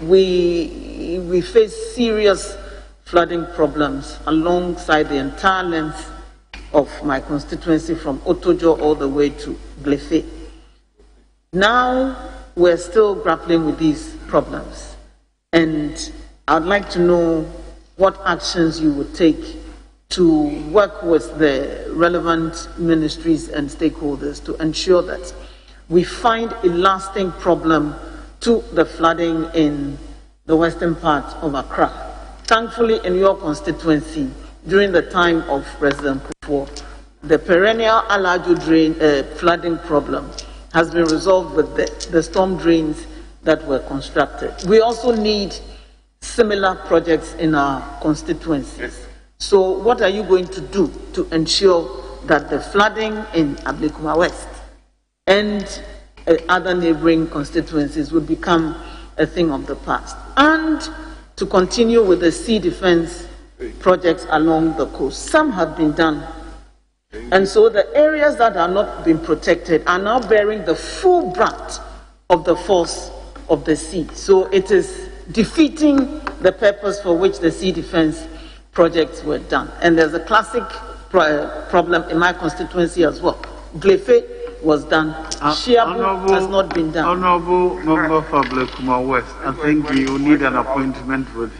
we face serious flooding problems alongside the entire length of my constituency from Otojo all the way to Glefe. Now we're still grappling with these problems, and I'd like to know what actions you would take to work with the relevant ministries and stakeholders to ensure that we find a lasting problem to the flooding in the western part of Accra. Thankfully, in your constituency, during the time of President Kufuor, the perennial Alajo drain flooding problem has been resolved with the storm drains that were constructed. We also need similar projects in our constituencies. Yes. So what are you going to do to ensure that the flooding in Ablekuma West and other neighboring constituencies will become a thing of the past? And to continue with the sea defense projects along the coast. Some have been done. And so the areas that are not being protected are now bearing the full brunt of the force of the sea. So it is defeating the purpose for which the sea defense projects were done. And there's a classic problem in my constituency as well. Glefe was done. Shiabu has not been done. Honorable Member for Ablekuma West, I think you need an appointment with.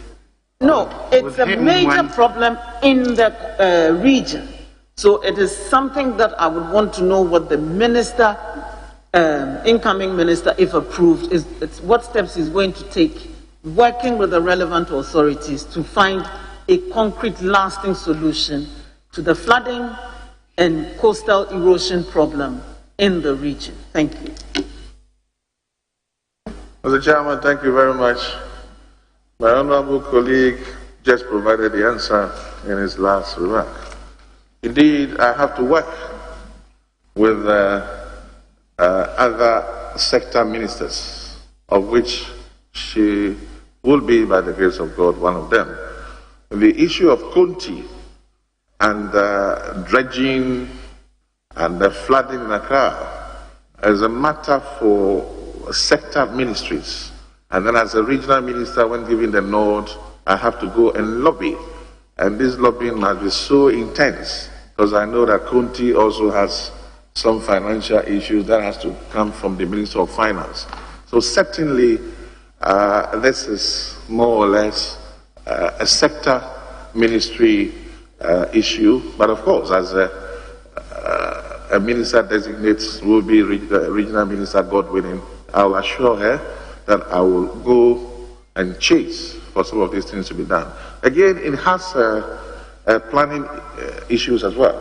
No, it's a major problem in the region. So it is something that I would want to know what the minister, incoming minister, if approved, it's what steps he's going to take, working with the relevant authorities to find a concrete, lasting solution to the flooding and coastal erosion problem in the region. Thank you. Mr. Chairman, thank you very much. My honorable colleague just provided the answer in his last remark. Indeed, I have to work with other sector ministers, of which she will be, by the grace of God, one of them. The issue of Conti and dredging and the flooding in Accra is a matter for sector ministries. And then as a regional minister, when given the nod, I have to go and lobby. And this lobbying must be so intense, because I know that Conti also has some financial issues that has to come from the Minister of Finance. So certainly, this is more or less a sector ministry issue, but of course, as a minister designates will be regional minister, God willing, I will assure her that I will go and chase for some of these things to be done. Again, it has planning issues as well.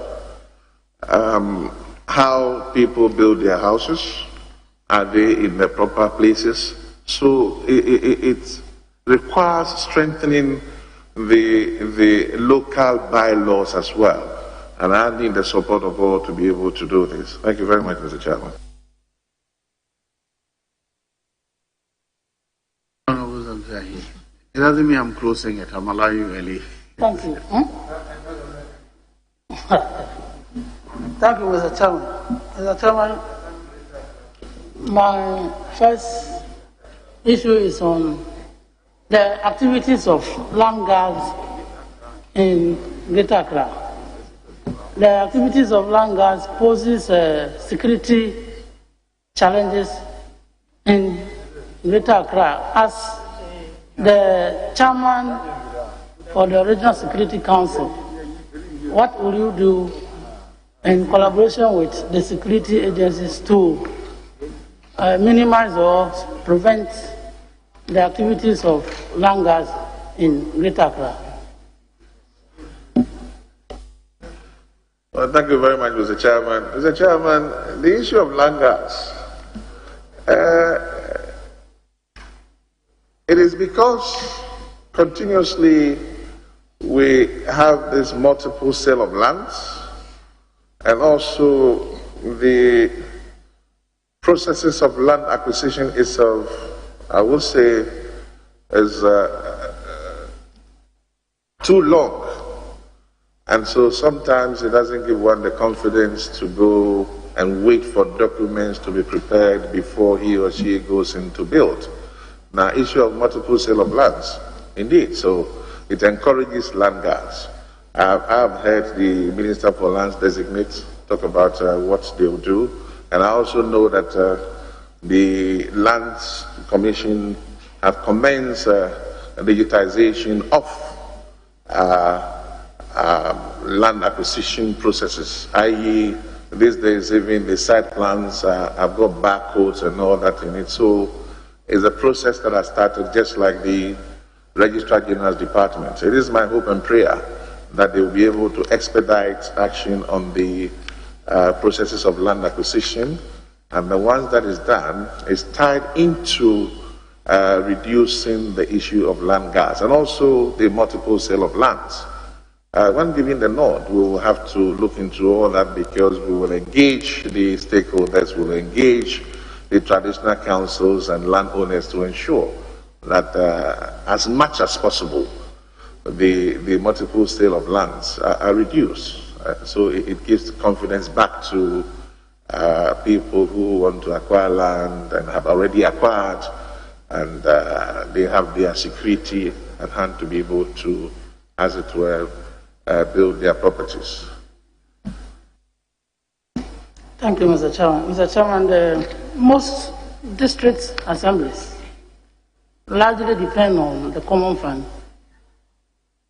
How people build their houses, are they in the proper places? So it requires strengthening the local bylaws as well. And I need the support of all to be able to do this. Thank you very much, Mr. Chairman. It doesn't mean I'm closing it. I'm allowing you early. Thank you. Thank you, Mr. Chairman. Mr. Chairman, my first issue is on the activities of land guards in Greater Accra. The activities of land guards poses security challenges in Greater Accra. As the chairman for the Regional Security Council, what will you do in collaboration with the security agencies to minimize or prevent the activities of land guards in Greater Accra? Well, thank you very much, Mr. Chairman. Mr. Chairman, the issue of land gas, it is because continuously we have this multiple sale of lands, and also the processes of land acquisition itself, I would say, is too long. And so sometimes it doesn't give one the confidence to go and wait for documents to be prepared before he or she goes in to build. Now, issue of multiple sale of lands, indeed, so it encourages land gas. I've heard the Minister for Lands designate talk about what they will do, and I also know that the Lands Commission have commenced digitization of land acquisition processes, i.e. these days even the site plans have got barcodes and all that in it. So it's a process that has started just like the Registrar General's Department. It is my hope and prayer that they will be able to expedite action on the processes of land acquisition, and the once that is done is tied into reducing the issue of land gas and also the multiple sale of lands. When giving the nod, we will have to look into all that because we will engage the stakeholders, we will engage the traditional councils and landowners to ensure that as much as possible the multiple sale of lands are reduced. So it gives confidence back to people who want to acquire land and have already acquired, and they have their security at hand to be able to, as it were, build their properties. Thank you, Mr. Chairman. Mr. Chairman, most district assemblies largely depend on the common fund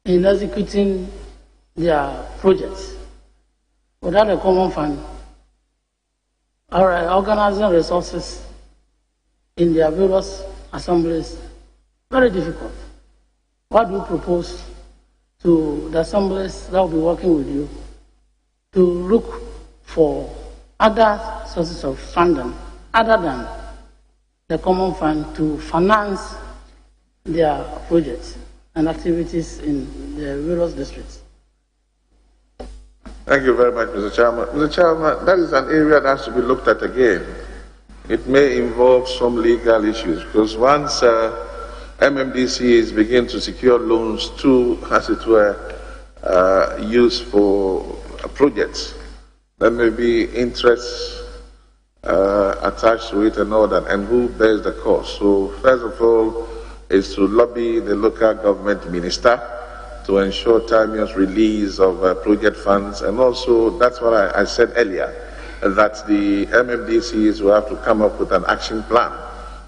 in executing their projects. Without a common fund, our organizing resources in their various assemblies very difficult. What do you propose to the assemblies that will be working with you to look for other sources of funding other than the common fund to finance their projects and activities in the various districts? Thank you very much, Mr. Chairman. Mr. Chairman, that is an area that has to be looked at again. It may involve some legal issues because once MMDCs begin to secure loans to, as it were, use for projects, there may be interests attached to it and all that, and who bears the cost. So first of all is to lobby the local government minister to ensure timely release of project funds, and also that's what I said earlier, that the MMDCs will have to come up with an action plan.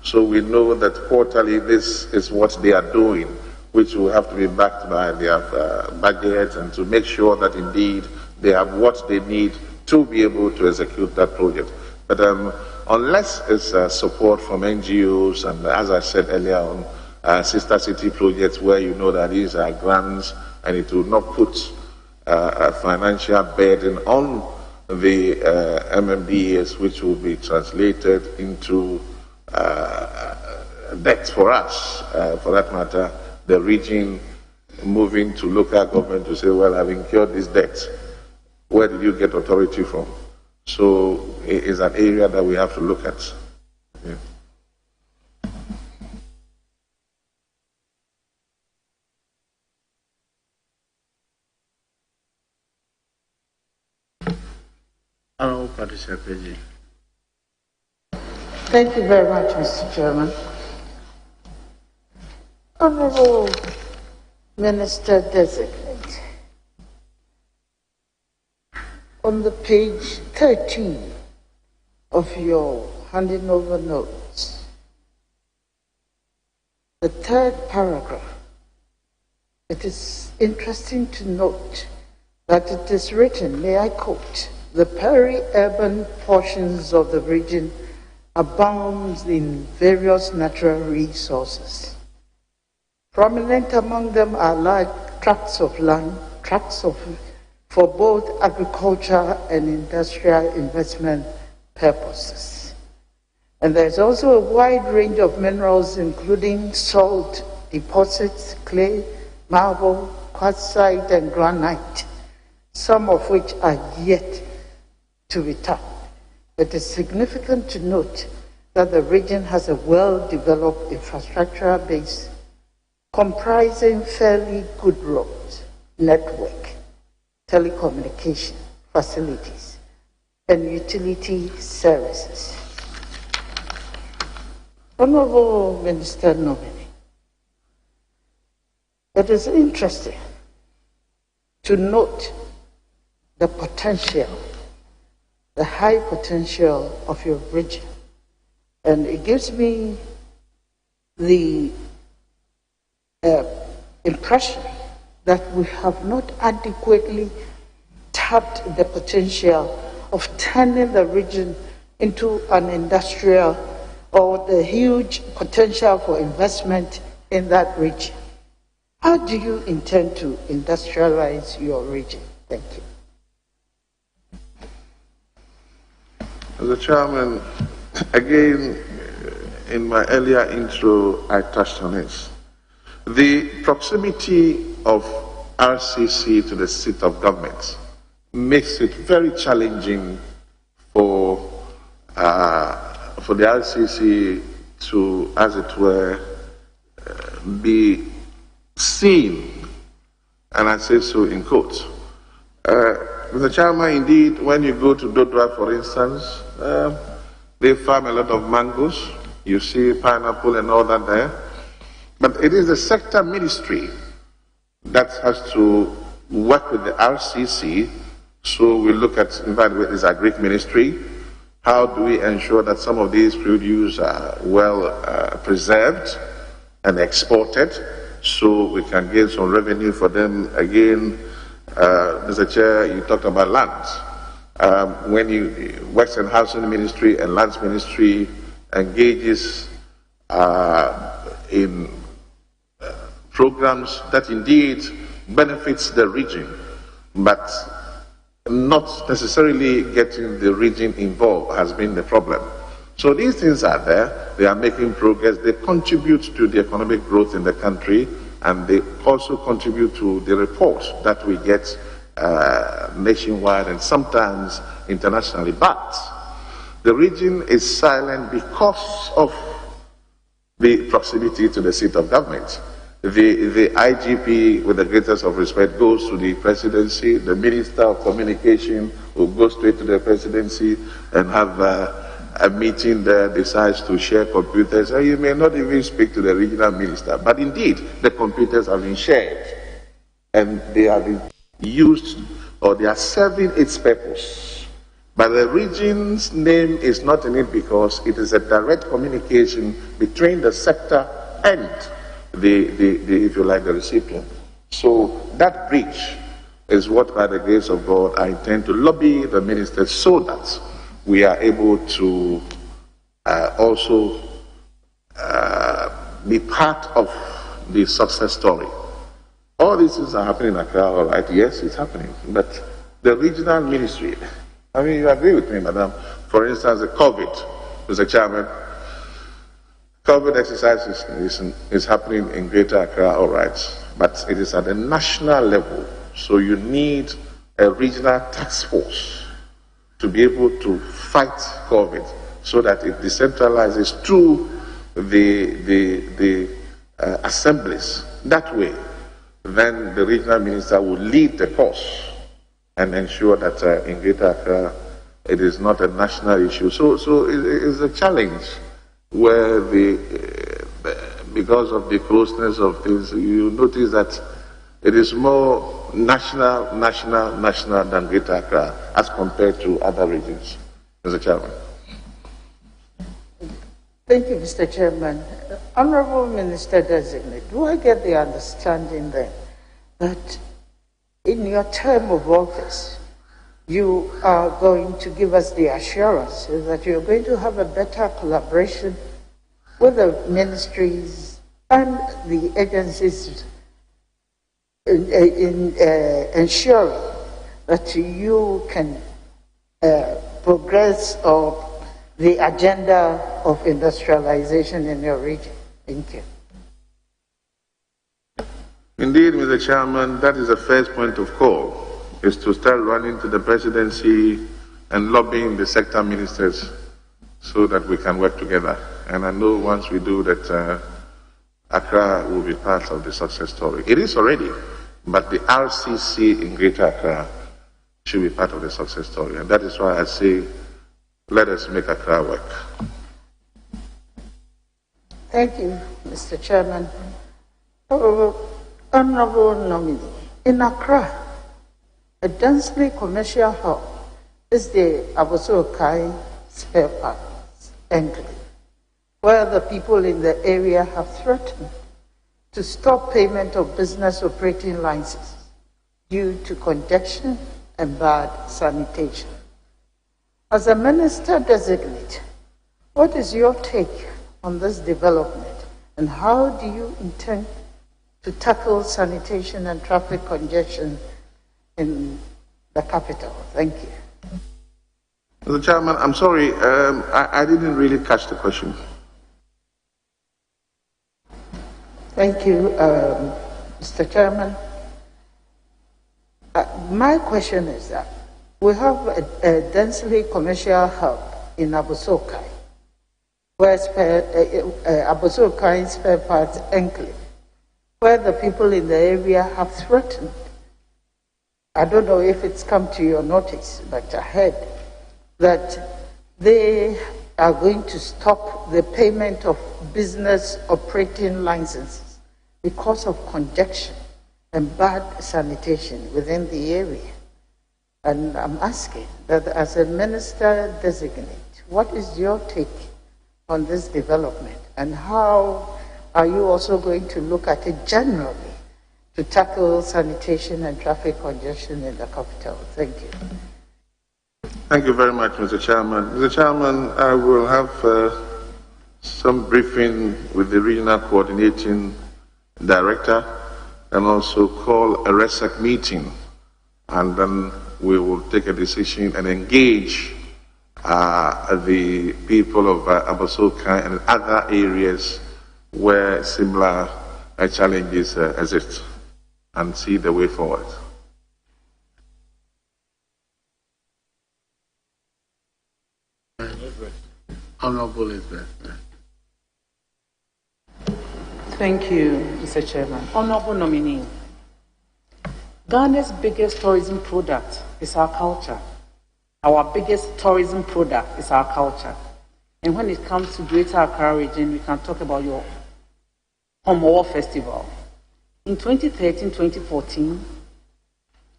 So we know that quarterly this is what they are doing, which will have to be backed by their budget, and to make sure that indeed they have what they need to be able to execute that project. But unless it's support from NGOs, and as I said earlier on, sister city projects where you know that these are grants and it will not put a financial burden on the MMDAs, which will be translated into debt for us, for that matter, the region moving to local government to say, well, I've incurred this debt. Where did you get authority from? So it is an area that we have to look at. Yeah. Thank you very much, Mr. Chairman. Honorable Minister Designate, on the page 13 of your handing over notes, the third paragraph, it is interesting to note that it is written, may I quote, the peri-urban portions of the region abound in various natural resources. Prominent among them are large tracts of land, tracts of for both agriculture and industrial investment purposes. And there's also a wide range of minerals, including salt deposits, clay, marble, quartzite, and granite, some of which are yet to be tapped. It is significant to note that the region has a well-developed infrastructural base comprising fairly good roads, network, telecommunication facilities, and utility services. Honorable Minister Nominee, it is interesting to note the potential, the high potential of your region. And it gives me the impression that we have not adequately tapped the potential of turning the region into an industrial, or the huge potential for investment in that region. How do you intend to industrialize your region? Thank you. Mr. Chairman, again, in my earlier intro, I touched on this. The proximity of RCC to the seat of government makes it very challenging for the RCC to, as it were, be seen, and I say so in quotes. Mr. Chairman, indeed, when you go to Dodua, for instance, they farm a lot of mangoes. You see pineapple and all that there. But it is the sector ministry that has to work with the RCC. So we look at, in fact, with this agric ministry, how do we ensure that some of these produce are well preserved and exported so we can get some revenue for them? Again, Mr. Chair, you talked about lands. When Western Housing Ministry and Lands Ministry engages in programs that indeed benefits the region, but not necessarily getting the region involved has been the problem. So these things are there, they are making progress, they contribute to the economic growth in the country, and they also contribute to the reports that we get nationwide and sometimes internationally. But the region is silent because of the proximity to the seat of government. The IGP, with the greatest of respect, goes to the presidency. The Minister of Communication will go straight to the presidency and have a meeting there, decides to share computers. And you may not even speak to the regional minister, but indeed, the computers have been shared and they are being used, or they are serving its purpose. But the region's name is not in it because it is a direct communication between the sector and the if you like, the recipient. So that bridge is what, by the grace of God, I intend to lobby the ministers so that we are able to also be part of the success story. All these things are happening in Accra, all right? Yes, it's happening. But the regional ministry, I mean, you agree with me, madam. For instance, the COVID, Mr. Chairman, COVID exercise is happening in Greater Accra, all right, but it is at the national level. So you need a regional task force to be able to fight COVID so that it decentralizes to the assemblies. That way, then the regional minister will lead the course and ensure that in Greater Accra it is not a national issue. So it is a challenge where because of the closeness of things, you notice that it is more national than Greater Accra as compared to other regions. Mr. Chairman. Thank you, Mr. Chairman. Honorable Minister Designate, do I get the understanding then that in your term of office, you are going to give us the assurance that you're going to have a better collaboration with the ministries and the agencies in ensuring that you can progress or the agenda of industrialization in your region? Thank you. Indeed, Mr. Chairman, that is the first point of call, is to start running to the presidency and lobbying the sector ministers so that we can work together. And I know once we do that, Accra will be part of the success story. It is already, but the RCC in Greater Accra should be part of the success story. And that is why I say, let us make Accra work. Thank you, Mr. Chairman. Honorable nominee, in Accra, a densely commercial hub is the Abosokai spare parts enclave, where the people in the area have threatened to stop payment of business operating licenses due to congestion and bad sanitation. As a minister designate, what is your take on this development, and how do you intend to tackle sanitation and traffic congestion in the capital? Thank you. Mr. Chairman, I'm sorry, I didn't really catch the question. Thank you, Mr. Chairman. My question is that we have a densely commercial hub in Abosokai, where Abosokai spare parts enclave, where the people in the area have threatened, I don't know if it's come to your notice, but I heard that they are going to stop the payment of business operating licenses because of congestion and bad sanitation within the area. And I'm asking that as a minister designate, what is your take on this development, and how are you also going to look at it generally to tackle sanitation and traffic congestion in the capital? Thank you. Thank you very much, Mr. Chairman. Mr. Chairman, I will have some briefing with the regional coordinating director and also call a RESEC meeting, and then we will take a decision and engage the people of Abosokai and other areas where similar challenges exist, and see the way forward. Honorable Elizabeth. Thank you, Mr. Chairman. Honorable nominee, Ghana's biggest tourism product is our culture. Our biggest tourism product is our culture. And when it comes to Greater Accra region, we can talk about your Motorway Festival. In 2013-2014,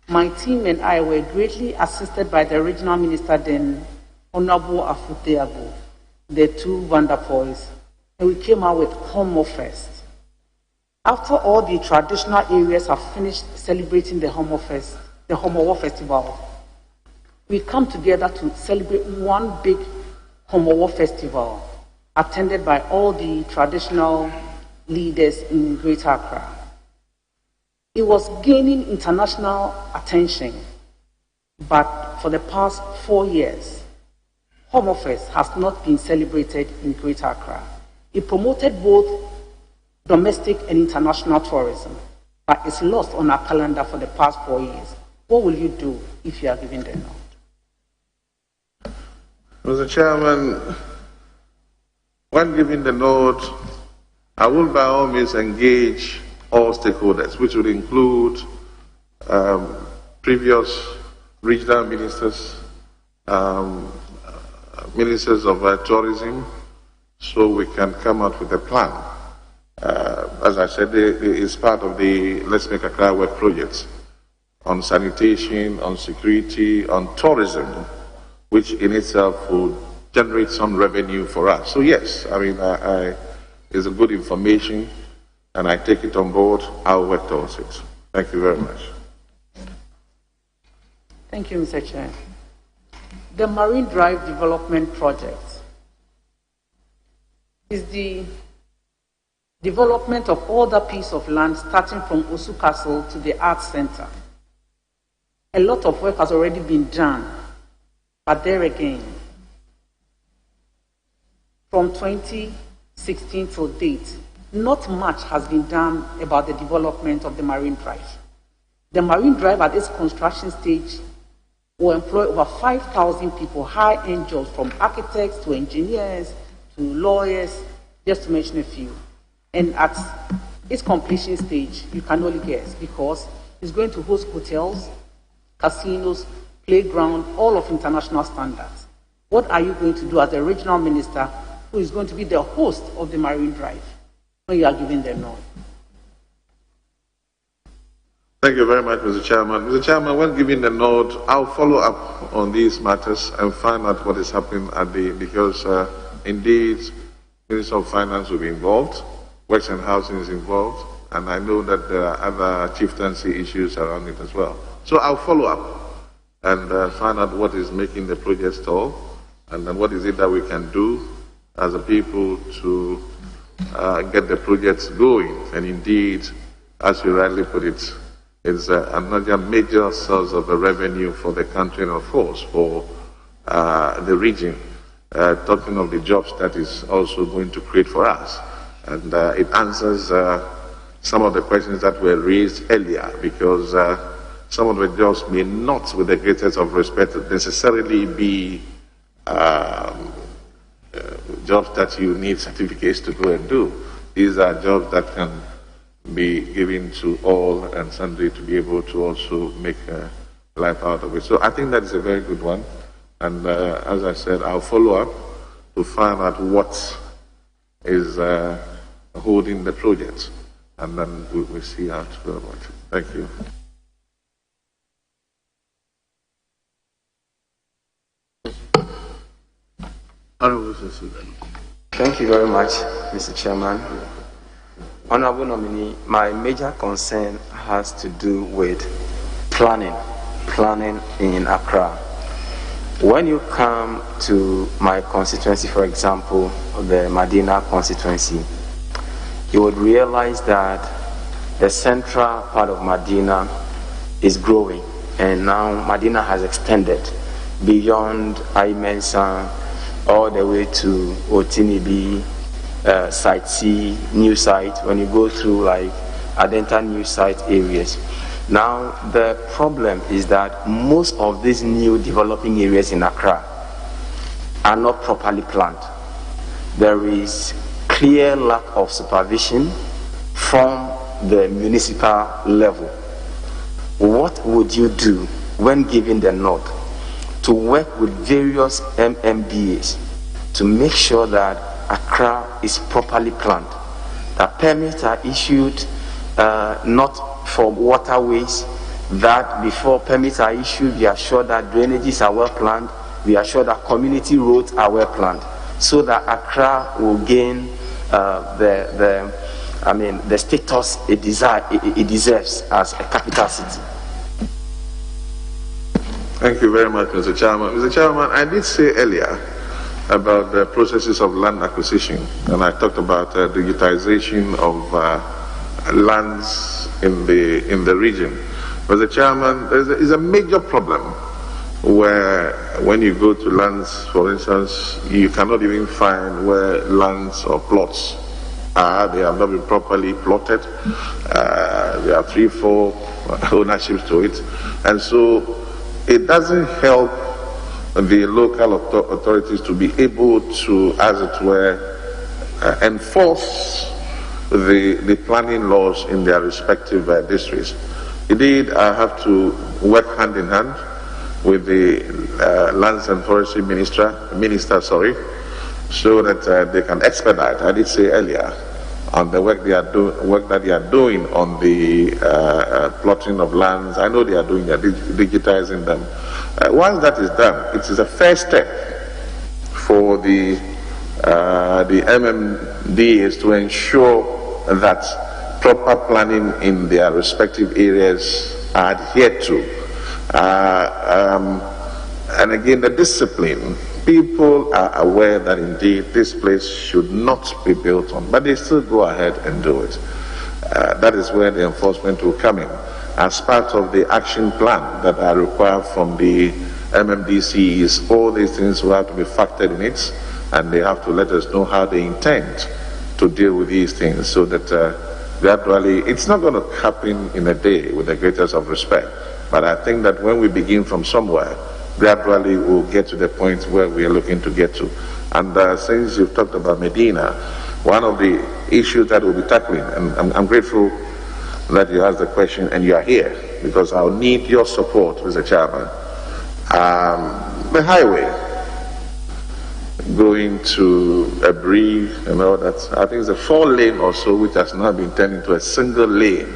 my team and I were greatly assisted by the regional minister then, Honorable Afuteago, the two Vanderpoys, and we came out with Homo Fest. After all the traditional areas have finished celebrating the Homo Festival, we come together to celebrate one big Homo Festival, attended by all the traditional leaders in Greater Accra. It was gaining international attention, but for the past 4 years, Homo Fest has not been celebrated in Greater Accra. It promoted both domestic and international tourism, but it's lost on our calendar for the past 4 years. What will you do if you are given the nod? Mr. Chairman, when giving the nod, I will by all means engage all stakeholders, which would include previous regional ministers, ministers of tourism, so we can come out with a plan. As I said, it's part of the Let's Make Accra Work project on sanitation, on security, on tourism, which in itself will generate some revenue for us. So yes, I mean, it's a good information, and I take it on board. I'll work towards it. Thank you very much. Thank you, Mr. Chair. The Marine Drive Development Project is the development of all the piece of land starting from Osu Castle to the Arts Center. A lot of work has already been done, but there again, from 2016 till date, not much has been done about the development of the Marine Drive. The Marine Drive at its construction stage will employ over 5,000 people, high-end jobs, from architects to engineers to lawyers, just to mention a few. And at its completion stage, you can only guess, because it's going to host hotels, casinos, playground, all of international standards. What are you going to do as the regional minister who is going to be the host of the Marine Drive when you are giving them nod? Thank you very much, Mr. Chairman. Mr. Chairman, when giving the nod, I'll follow up on these matters and find out what is happening at because indeed, Minister of Finance will be involved, Works and Housing is involved, and I know that there are other chieftaincy issues around it as well. So I'll follow up and find out what is making the project stall, and then what is it that we can do as a people to get the projects going. And indeed, as you rightly put it, it's another major source of revenue for the country and, of course, for the region. Talking of the jobs that is also going to create for us. And it answers some of the questions that were raised earlier, because some of the jobs may not, with the greatest of respect, necessarily be jobs that you need certificates to go and do. These are jobs that can be given to all and sundry to be able to also make life out of it. So I think that is a very good one. And as I said, I'll follow up to find out what is holding the project. And then we'll see how to go about it. Thank you. Thank you very much, Mr. Chairman. Honorable nominee, my major concern has to do with planning in Accra. When you come to my constituency, for example, the Medina constituency, you would realize that the central part of Medina is growing, and now Medina has extended beyond Imensa all the way to Otinibi, Site C, new site, when you go through like Adenta new site areas. Now, the problem is that most of these new developing areas in Accra are not properly planned. There is clear lack of supervision from the municipal level. What would you do when given the nod to work with various MMBAs to make sure that Accra is properly planned, that permits are issued not for waterways, that before permits are issued, we are sure that drainages are well planned, we are sure that community roads are well planned, so that Accra will gain the status it deserves as a capital city. Thank you very much, Mr. Chairman. Mr. Chairman, I did say earlier about the processes of land acquisition, and I talked about the utilization of lands in the region. Mr. Chairman, there is a major problem where when you go to lands, for instance, you cannot even find where lands or plots are. They have not been properly plotted. There are 3-4 ownerships to it, and so it doesn't help the local authorities to be able to, as it were, enforce the planning laws in their respective districts. Indeed, I have to work hand in hand with the Lands and Forestry Minister, so that they can expedite. I did say earlier on the work that they are doing on the plotting of lands. I know they are doing that, digitizing them. Once that is done, it is a first step for the MMDAs to ensure that proper planning in their respective areas are adhered to. And again, the discipline. People are aware that indeed this place should not be built on, but they still go ahead and do it. That is where the enforcement will come in. as part of the action plan that are required from the MMDCs, all these things will have to be factored in it, and they have to let us know how they intend to deal with these things, so that gradually, it's not going to happen in a day with the greatest of respect, but I think that when we begin from somewhere, gradually we'll get to the point where we are looking to get to. And since you've talked about Medina, one of the issues that we'll be tackling, and I'm grateful that you asked the question and you are here, because I'll need your support, Mr. Chairman. The highway going to a brief and all that, I think it's a 4-lane or so, which has now been turned into a single lane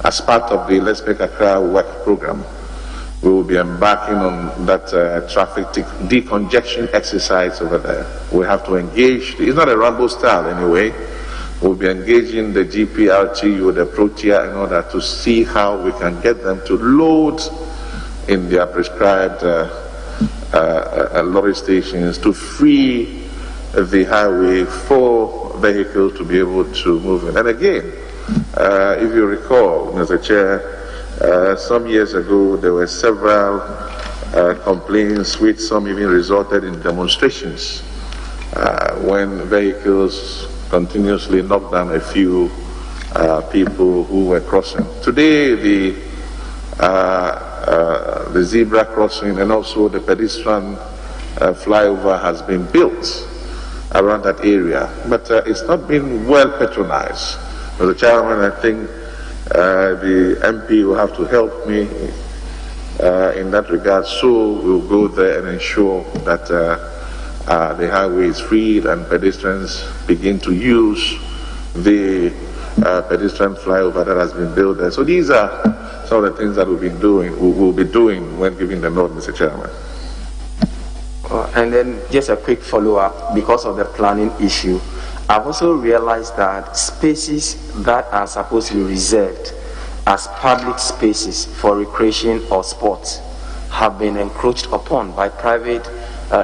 as part of the Let's Make Accra Work program. We will be embarking on that traffic decongestion exercise over there. We have to engage, it's not a Rambo style anyway, we'll be engaging the GPRTU, the Protea and all that, to see how we can get them to load in their prescribed lorry stations to free the highway for vehicles to be able to move in. And again, if you recall, Mr. Chair, some years ago there were several complaints, which some even resulted in demonstrations when vehicles continuously knocked down a few people who were crossing. Today, the zebra crossing and also the pedestrian flyover has been built around that area, but it's not been well patronized. Mr. Chairman, I think the MP will have to help me in that regard, so we'll go there and ensure that the highway is freed and pedestrians begin to use the pedestrian flyover that has been built there. So these are some of the things that we'll be doing when giving the nod, Mr. Chairman. And then just a quick follow-up, because of the planning issue, I've also realized that spaces that are supposed to be reserved as public spaces for recreation or sports have been encroached upon by private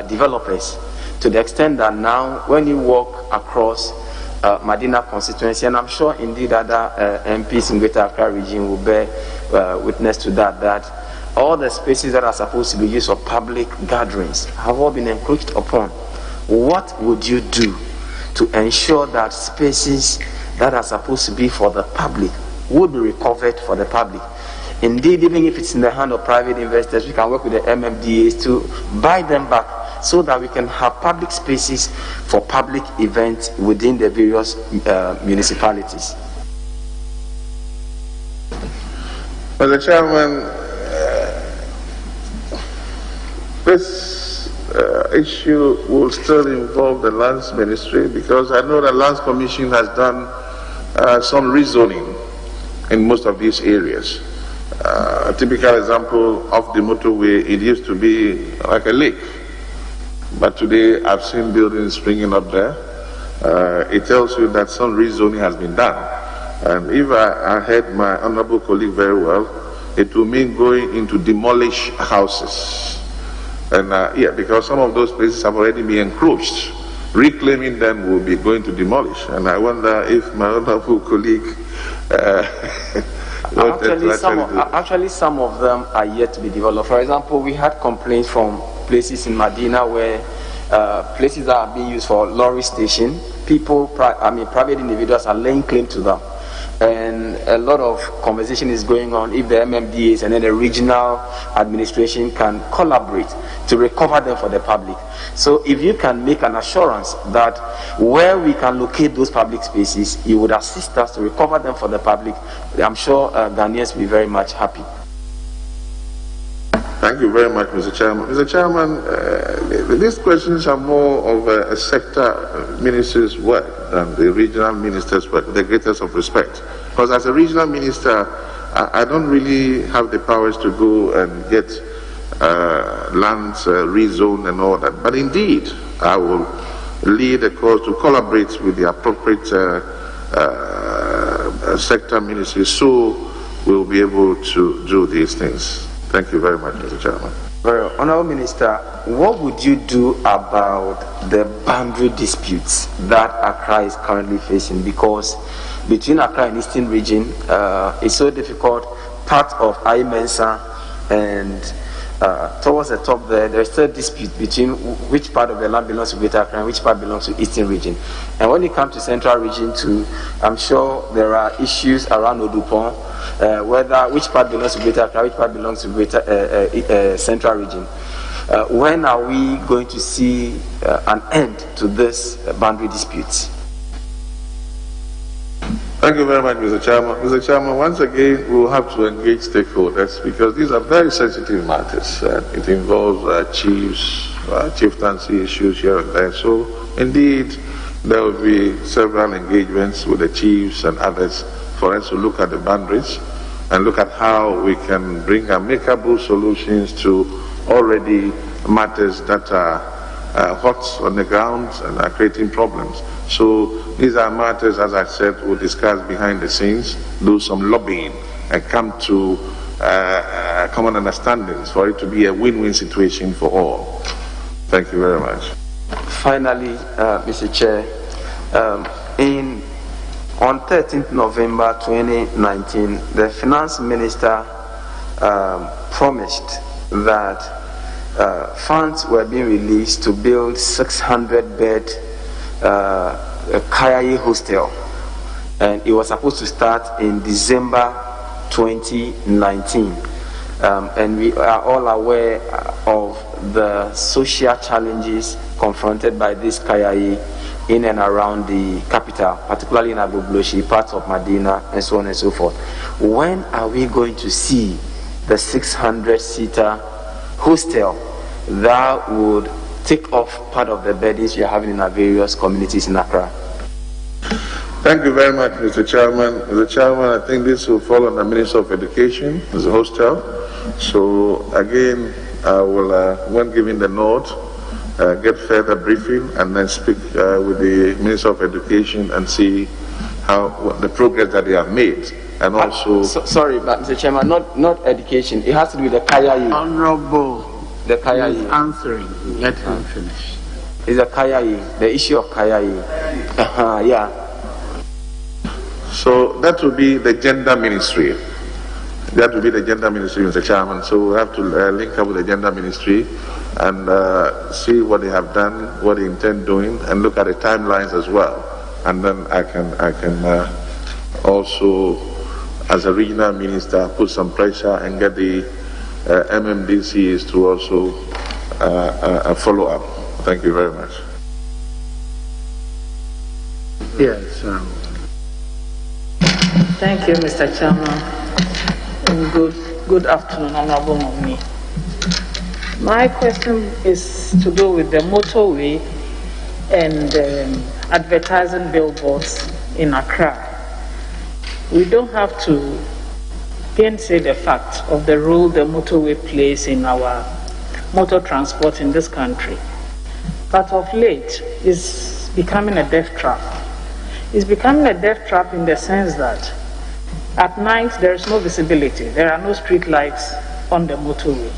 developers, to the extent that now when you walk across Medina constituency, and I'm sure indeed other MPs in Greater Accra region will bear witness to that, that all the spaces that are supposed to be used for public gatherings have all been encroached upon. What would you do to ensure that spaces that are supposed to be for the public would be recovered for the public? Indeed, even if it's in the hand of private investors, we can work with the MMDAs to buy them back, so that we can have public spaces for public events within the various municipalities. Mr. Chairman, this issue will still involve the Lands Ministry, because I know the Lands Commission has done some rezoning in most of these areas. A typical example of the motorway, it used to be like a lake, but today I've seen buildings springing up there. It tells you that some rezoning has been done. And if I heard my honorable colleague very well, it will mean going into demolished houses. And yeah, because some of those places have already been encroached. Reclaiming them will be going to demolish. And I wonder if my honorable colleague Actually, some of them are yet to be developed. For example, we had complaints from places in Medina where places that are being used for lorry station, private individuals are laying claim to them. And a lot of conversation is going on if the MMDAs and then the regional administration can collaborate to recover them for the public. So if you can make an assurance that where we can locate those public spaces, you would assist us to recover them for the public, I'm sure Ghanaians will be very much happy. Thank you very much, Mr. Chairman. Mr. Chairman, these questions are more of a sector minister's work than the regional minister's work, with the greatest of respect. Because as a regional minister, I don't really have the powers to go and get lands rezoned and all that. But indeed, I will lead a cause to collaborate with the appropriate sector ministry, so we'll be able to do these things. Thank you very much, Mr. Chairman. Well, Honourable Minister, what would you do about the boundary disputes that Accra is currently facing? Because between Accra and Eastern region, it's so difficult part of Mensa, and towards the top there's still a dispute between which part of the land belongs to Greater Accra and which part belongs to Eastern Region. And when it comes to Central Region too, I'm sure there are issues around Odupon, whether which part belongs to Greater Accra, which part belongs to Greater Central Region. When are we going to see an end to this boundary disputes? Thank you very much, Mr. Chairman. Mr. Chairman, once again, we will have to engage stakeholders because these are very sensitive matters. It involves chiefs, chieftaincy issues here and there. So, indeed, there will be several engagements with the chiefs and others for us to look at the boundaries and look at how we can bring amicable solutions to already matters that are hot on the ground and are creating problems. So these are matters, as I said, we'll discuss behind the scenes, do some lobbying, and come to common understandings for it to be a win-win situation for all. Thank you very much. Finally, Mr. Chair, on 13th November 2019, the Finance Minister promised that funds were being released to build 600-bed Kayayi hostel, and it was supposed to start in December 2019. And we are all aware of the social challenges confronted by this Kayayi in and around the capital, particularly in Agbogbloshie, parts of Medina, and so on and so forth. When are we going to see the 600-seater hostel that would take off part of the burdens we are having in our various communities in Accra? Thank you very much, Mr. Chairman. Mr. Chairman, I think this will fall on the Minister of Education as a hostel. So again, I will, when given the nod, get further briefing and then speak with the Minister of Education and see what the progress that they have made. And also... sorry, but Mr. Chairman, not education. It has to do with the Kayayi. Honorable. The Kayayi. He's answering. Let him finish. It's the Kayayi, the issue of Kayayi. Yeah. So that will be the Gender Ministry. That will be the Gender Ministry, Mr. Chairman. So we have to link up with the Gender Ministry and see what they have done, what they intend doing, and look at the timelines as well. And then I can also, as a regional minister, put some pressure and get the MMDCs to also follow up. Thank you very much. Yes. Thank you, Mr. Chairman. And good afternoon, Honorable Nominee. My question is to do with the motorway and advertising billboards in Accra. We don't have to gainsay the fact of the role the motorway plays in our motor transport in this country. But of late, it's becoming a death trap. It's becoming a death trap in the sense that at night there is no visibility. There are no street lights on the motorway.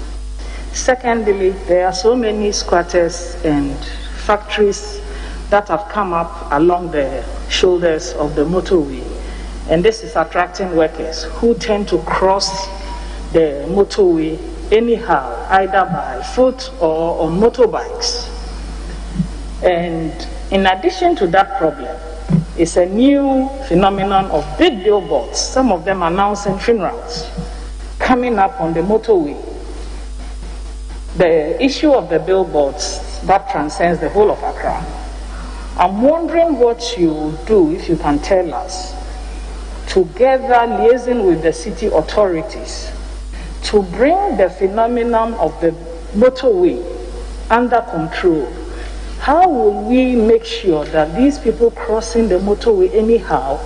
Secondly, there are so many squatters and factories that have come up along the shoulders of the motorway. And this is attracting workers who tend to cross the motorway anyhow, either by foot or on motorbikes. And in addition to that problem, it's a new phenomenon of big billboards, some of them announcing funerals, coming up on the motorway. The issue of the billboards, that transcends the whole of Accra. I'm wondering what you will do, if you can tell us, together liaising with the city authorities, to bring the phenomenon of the motorway under control. How will we make sure that these people crossing the motorway anyhow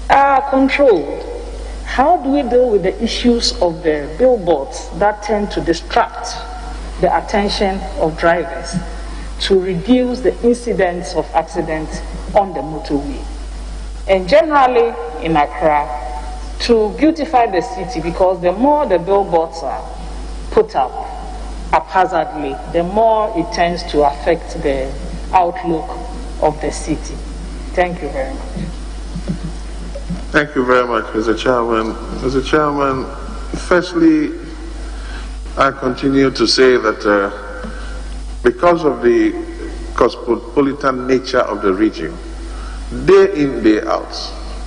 are controlled? How do we deal with the issues of the billboards that tend to distract the attention of drivers to reduce the incidence of accidents on the motorway? And generally in Accra, to beautify the city, because the more the billboards are put up haphazardly, the more it tends to affect the outlook of the city. Thank you very much. Thank you very much, Mr. Chairman. Mr. Chairman, firstly, I continue to say that because of the cosmopolitan nature of the region, day in, day out,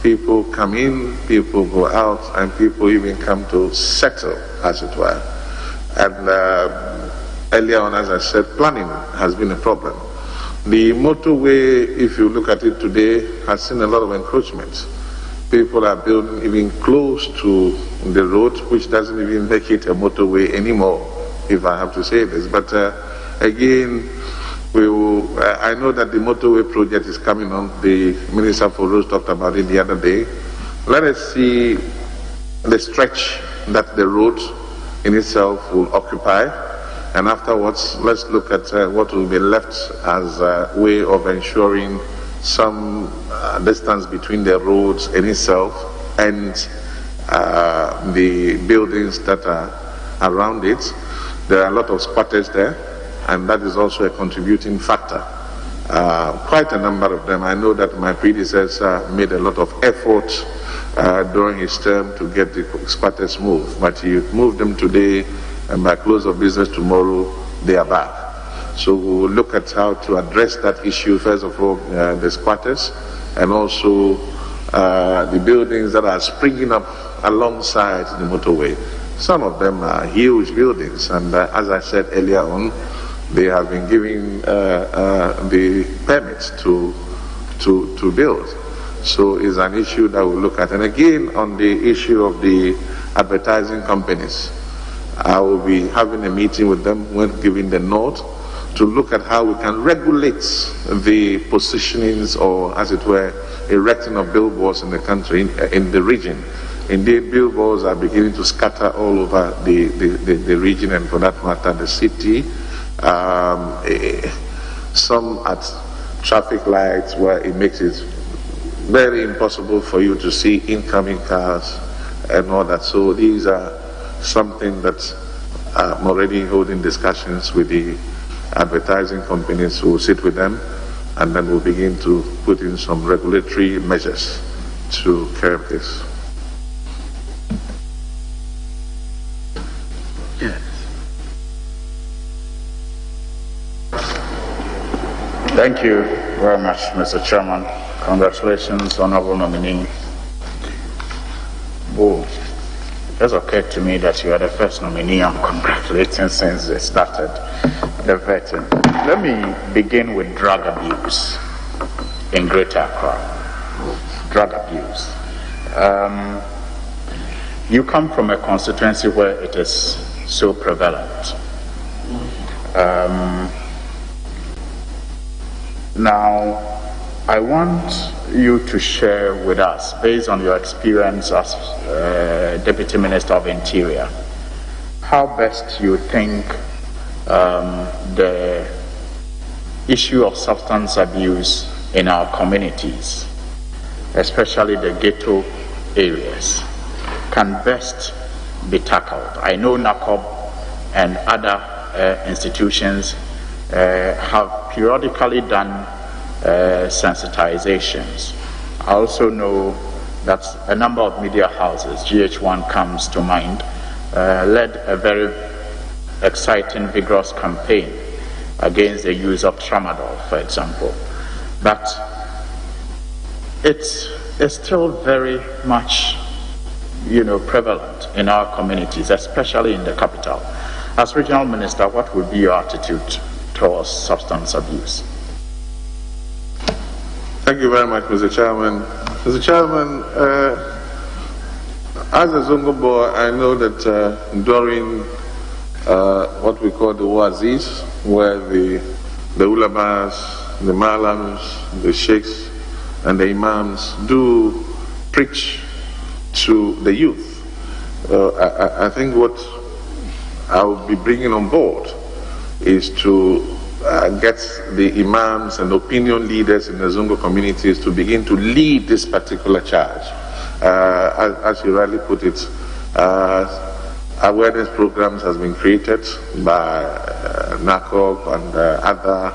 people come in, people go out, and people even come to settle, as it were. And earlier on, as I said, planning has been a problem. The motorway, if you look at it today, has seen a lot of encroachment. People are building even close to the road, which doesn't even make it a motorway anymore, if I have to say this. But again, I know that the motorway project is coming on. The Minister for Roads talked about it the other day. Let us see the stretch that the road in itself will occupy, and afterwards, let's look at what will be left as a way of ensuring some distance between the roads in itself and the buildings that are around it. There are a lot of squatters there, and that is also a contributing factor. Quite a number of them. I know that my predecessor made a lot of effort during his term to get the squatters moved, but he moved them today, and by close of business tomorrow, they are back. So we will look at how to address that issue, first of all, the squatters, and also the buildings that are springing up alongside the motorway. Some of them are huge buildings, and as I said earlier on, they have been given the permits to build. So it's an issue that we'll look at. And again, on the issue of the advertising companies, I will be having a meeting with them when giving the nod to look at how we can regulate the positionings, or as it were, erecting of billboards in the country, in the region. Indeed, billboards are beginning to scatter all over the region, and for that matter, the city. Some at traffic lights where it makes it very impossible for you to see incoming cars and all that. So these are something that I'm already holding discussions with the advertising companies, who will sit with them, and then we'll begin to put in some regulatory measures to curb this. Yes. Thank you very much, Mr. Chairman. Congratulations, Honorable Nominee. Bull. It just occurred to me that you are the first nominee I'm congratulating since they started the vetting. Let me begin with drug abuse in Greater Accra. Drug abuse. You come from a constituency where it is so prevalent. Now, I want you to share with us, based on your experience as Deputy Minister of Interior, how best you think the issue of substance abuse in our communities, especially the ghetto areas, can best be tackled. I know NACOB and other institutions have periodically done sensitizations. I also know that a number of media houses, GH1 comes to mind, led a very exciting, vigorous campaign against the use of tramadol, for example. But it's still very much, prevalent in our communities, especially in the capital. As Regional Minister, what would be your attitude towards substance abuse? Thank you very much, Mr. Chairman. Mr. Chairman, as a Zongo boy, I know that during what we call the Oasis, where the ulamas, the malams, the sheikhs, and the imams do preach to the youth, I think what I will be bringing on board is to get the imams and opinion leaders in the Zongo communities to begin to lead this particular charge. As you rightly put it, awareness programs has been created by NACOB and other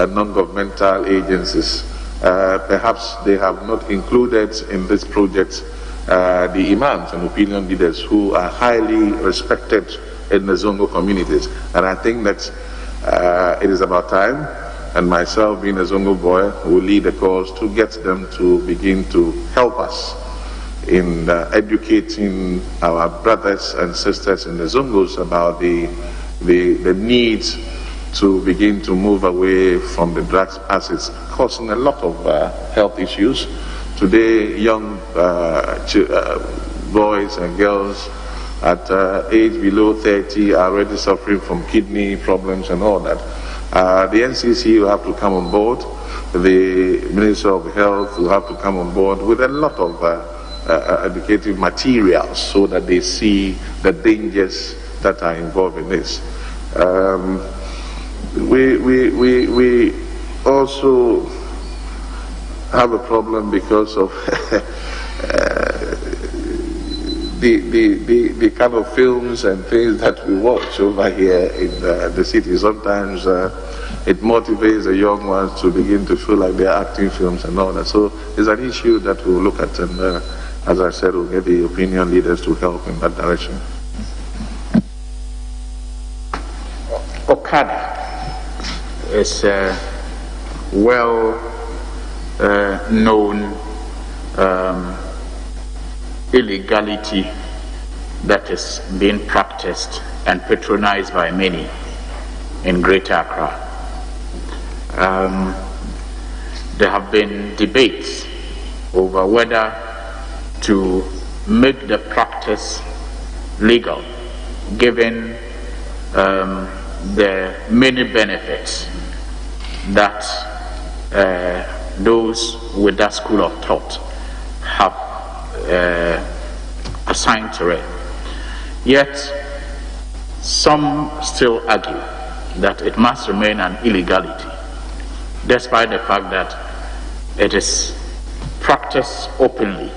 non-governmental agencies Perhaps they have not included in this project the imams and opinion leaders who are highly respected in the Zongo communities. And I think that it is about time, and myself being a Zongo boy will lead the cause to get them to begin to help us in educating our brothers and sisters in the Zongos about the needs to begin to move away from the drugs, as it's causing a lot of health issues. Today, young boys and girls at age below 30 are already suffering from kidney problems and all that. The NCC will have to come on board. The Minister of Health will have to come on board with a lot of educative materials so that they see the dangers that are involved in this. We also have a problem because of the kind of films and things that we watch over here in the city. Sometimes it motivates the young ones to begin to feel like they're acting films and all that. So it's an issue that we'll look at, and as I said, we'll get the opinion leaders to help in that direction. Okada is a well-known illegality that is being practiced and patronized by many in Greater Accra. There have been debates over whether to make the practice legal, given the many benefits that those with that school of thought have assigned to it. Yet, some still argue that it must remain an illegality, despite the fact that it is practiced openly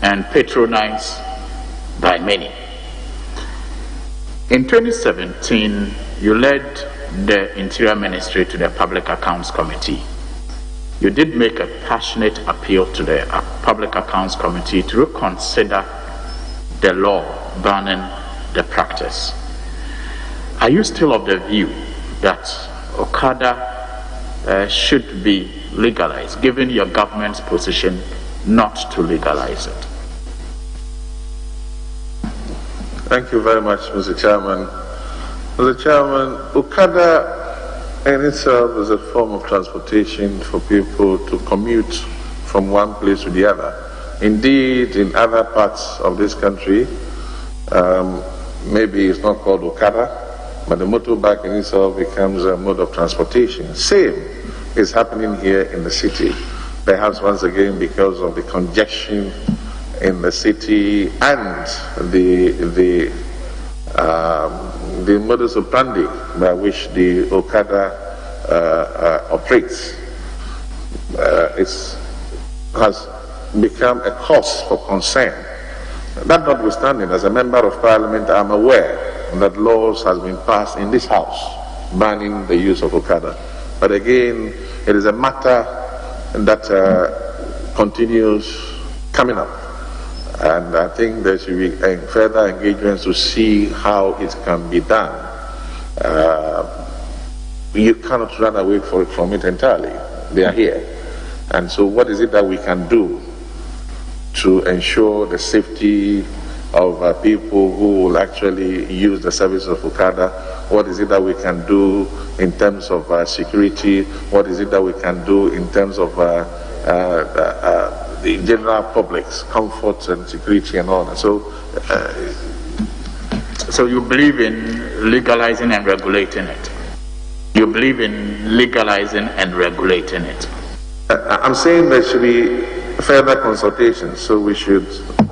and patronized by many. In 2017, you led the Interior Ministry to the Public Accounts Committee. You did make a passionate appeal to the Public Accounts Committee to reconsider the law banning the practice. Are you still of the view that Okada should be legalized, given your government's position not to legalize it? Thank you very much, Mr. Chairman. Mr. Chairman, Okada in itself is a form of transportation for people to commute from one place to the other. Indeed, in other parts of this country, maybe it's not called Okada, but the motorbike in itself becomes a mode of transportation. Same is happening here in the city. Perhaps once again because of the congestion in the city and the modus operandi by which the Okada operates has become a cause for concern. That notwithstanding, as a member of parliament, I'm aware that laws has been passed in this house banning the use of Okada. But again, it is a matter that continues coming up. And I think there should be further engagements to see how it can be done. You cannot run away from it entirely. They are here. And so what is it that we can do to ensure the safety of people who will actually use the service of Okada? What is it that we can do in terms of security? What is it that we can do in terms of the general public's comfort and security and all that? So you believe in legalizing and regulating it? You believe in legalizing and regulating it? I'm saying there should be further consultation, so we should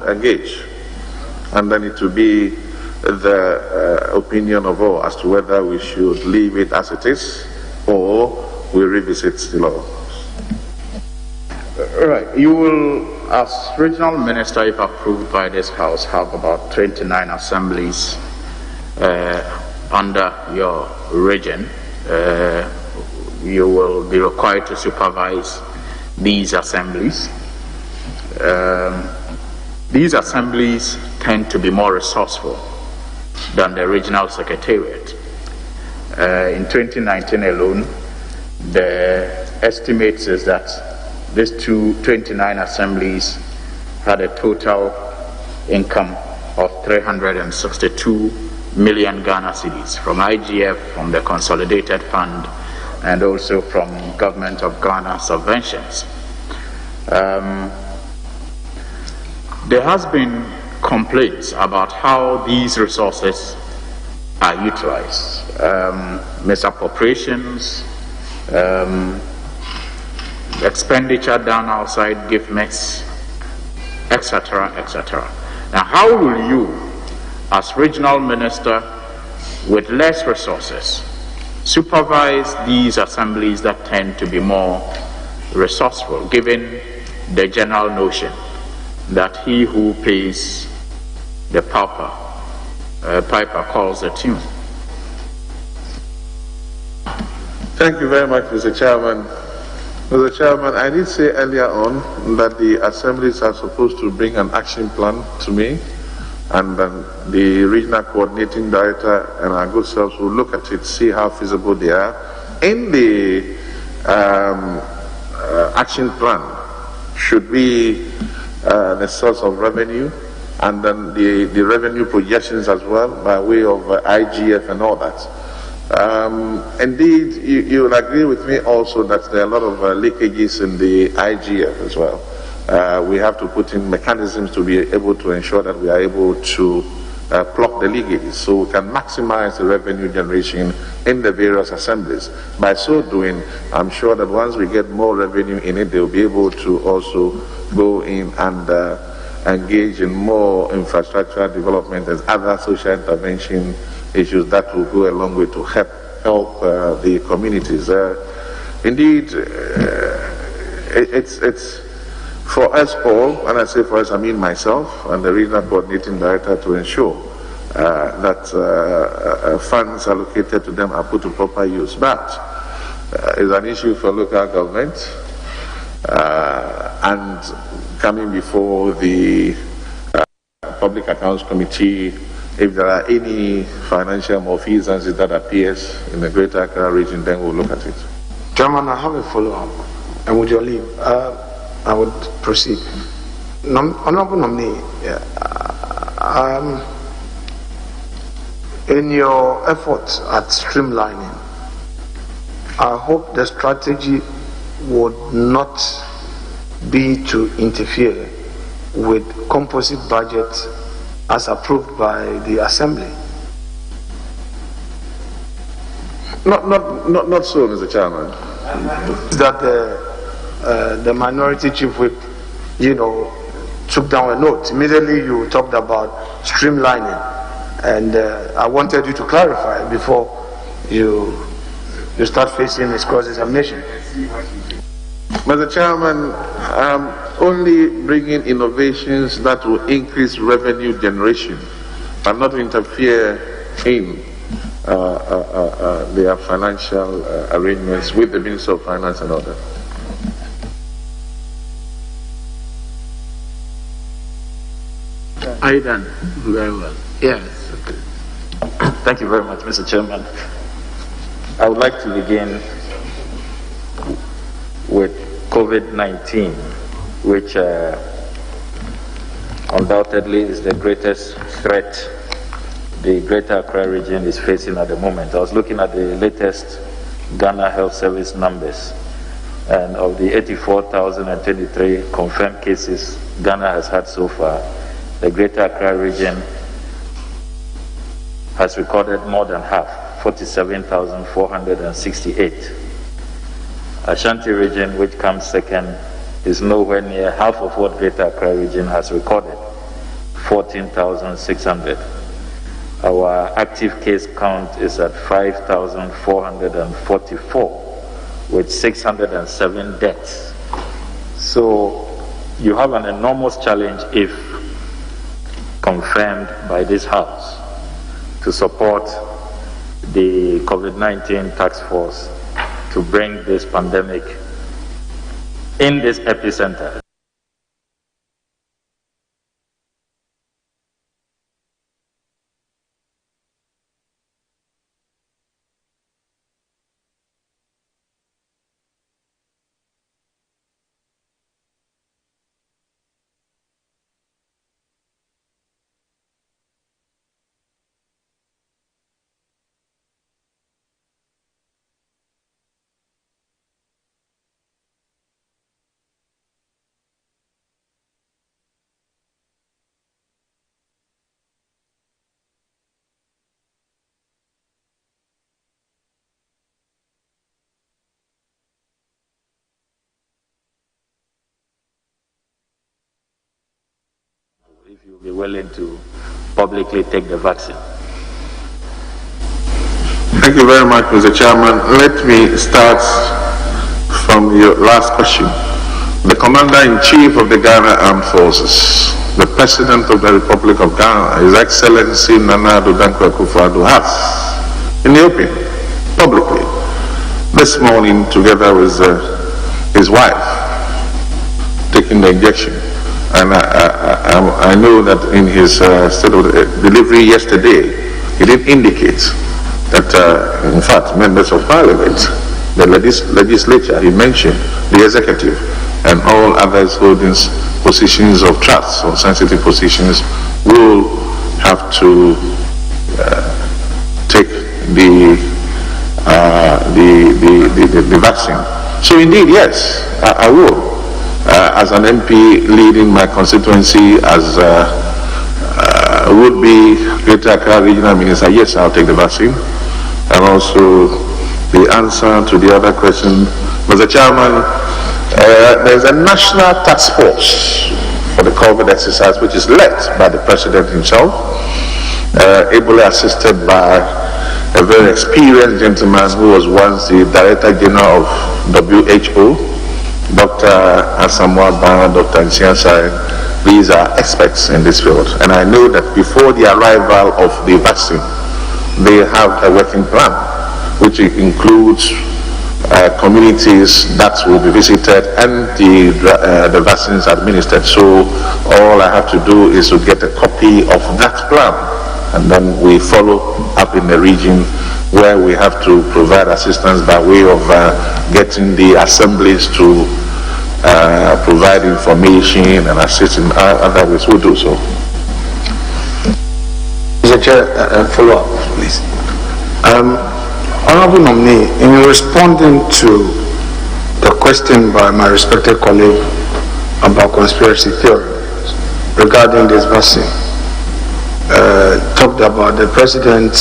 engage. And then it will be the opinion of all as to whether we should leave it as it is or we revisit the law. Right. You will, as regional minister, if approved by this house, have about 29 assemblies under your region. You will be required to supervise these assemblies. These assemblies tend to be more resourceful than the regional secretariat. In 2019 alone, the estimates is that these 29 assemblies had a total income of 362 million Ghana cedis from IGF, from the Consolidated Fund, and also from Government of Ghana subventions. There has been complaints about how these resources are utilized. Misappropriations, expenditure done outside gift mix, etc., etc. Now, how will you, as regional minister with less resources, supervise these assemblies that tend to be more resourceful, given the general notion that he who pays the piper calls the tune? Thank you very much, Mr. Chairman. Mr. Chairman, I did say earlier on that the assemblies are supposed to bring an action plan to me, and then the regional coordinating director and our good selves will look at it, see how feasible they are. In the action plan should be the source of revenue, and then the revenue projections as well by way of IGF and all that. Indeed, you will agree with me also that there are a lot of leakages in the IGF as well. We have to put in mechanisms to be able to ensure that we are able to plug the leakages so we can maximize the revenue generation in the various assemblies. By so doing, I'm sure that once we get more revenue in it, they'll be able to also go in and engage in more infrastructure development and other social intervention issues that will go a long way to help the communities. Indeed, it's for us all, and I say for us, I mean myself and the regional coordinating director, to ensure that funds allocated to them are put to proper use. But it's an issue for local government, and coming before the Public Accounts Committee, if there are any financial malfeasances that appears in the Greater Accra region, then we'll look at it. Chairman, I have a follow-up, and with your leave, I would proceed. Honorable nominee, in your efforts at streamlining, I hope the strategy would not be to interfere with composite budget as approved by the Assembly. Not so, Mr. Chairman. That the minority chief whip, took down a note. Immediately you talked about streamlining, and I wanted you to clarify before you start facing his cross-examination. Mr. Chairman, only bringing innovations that will increase revenue generation and not interfere in their financial arrangements with the Minister of Finance and others. Are you done? Very well. Yes. Okay. Thank you very much, Mr. Chairman. I would like to begin with COVID-19, which undoubtedly is the greatest threat the Greater Accra region is facing at the moment. I was looking at the latest Ghana Health Service numbers, and of the 84,023 confirmed cases Ghana has had so far, the Greater Accra region has recorded more than half, 47,468. Ashanti region, which comes second, is nowhere near half of what Greater Accra region has recorded, 14,600. Our active case count is at 5,444 with 607 deaths. So you have an enormous challenge, if confirmed by this House, to support the COVID-19 task force to bring this pandemic in this epicenter. If you'll be willing to publicly take the vaccine. Thank you very much, Mr. Chairman. Let me start from your last question. The Commander-in-Chief of the Ghana Armed Forces, the President of the Republic of Ghana, His Excellency Nana Addo Dankwa Akufo-Addo, has, in the open, publicly, this morning, together with his wife, taking the injection. And I know that in his state of delivery yesterday, he did indicate that, in fact, members of parliament, the legislature, he mentioned the executive, and all others holding positions of trust or sensitive positions will have to take the vaccine. So indeed, yes, I will. As an MP leading my constituency as would-be Greater Accra Regional Minister, yes, I'll take the vaccine. And also the answer to the other question, Mr. Chairman, there's a national task force for the COVID exercise which is led by the President himself, ably assisted by a very experienced gentleman who was once the Director General of WHO, Dr. Asamoah Ban, Dr. Nsiansai. These are experts in this field. And I know that before the arrival of the vaccine, they have a working plan, which includes communities that will be visited and the vaccines administered. So all I have to do is to get a copy of that plan, and then we follow up in the region where we have to provide assistance by way of getting the assemblies to provide information and assist in other ways. We'll do so. Mr. Chair, follow up, please. Honorable nominee, in responding to the question by my respected colleague about conspiracy theory regarding this vaccine, talked about the president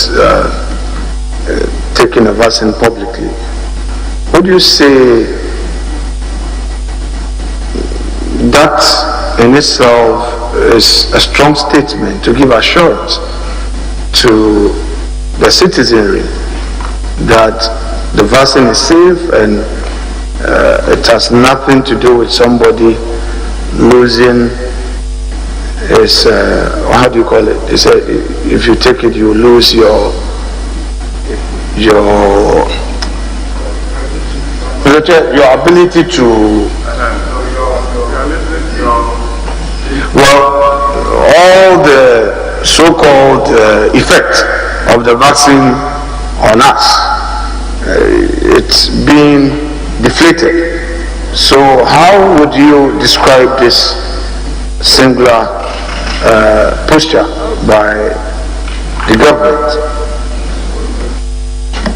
taking a vaccine publicly. Would you say that in itself is a strong statement to give assurance to the citizenry that the vaccine is safe and it has nothing to do with somebody losing his, how do you call it? They say if you take it, you lose your ability to, well, all the so-called effect of the vaccine on us, it's being deflated. So how would you describe this singular posture by the government?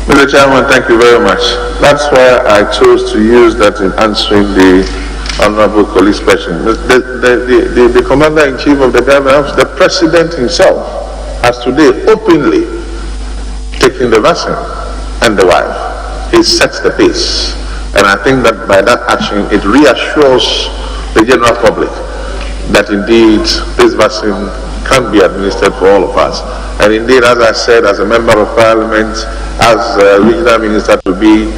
Mr. Chairman, thank you very much. That's why I chose to use that in answering the Honorable colleague's question. The Commander-in-Chief of the government, the President himself, has today openly taken the vaccine, and the wife. He sets the pace. And I think that by that action, it reassures the general public that indeed this vaccine can be administered for all of us. And indeed, as I said, as a member of parliament, as a regional minister to be,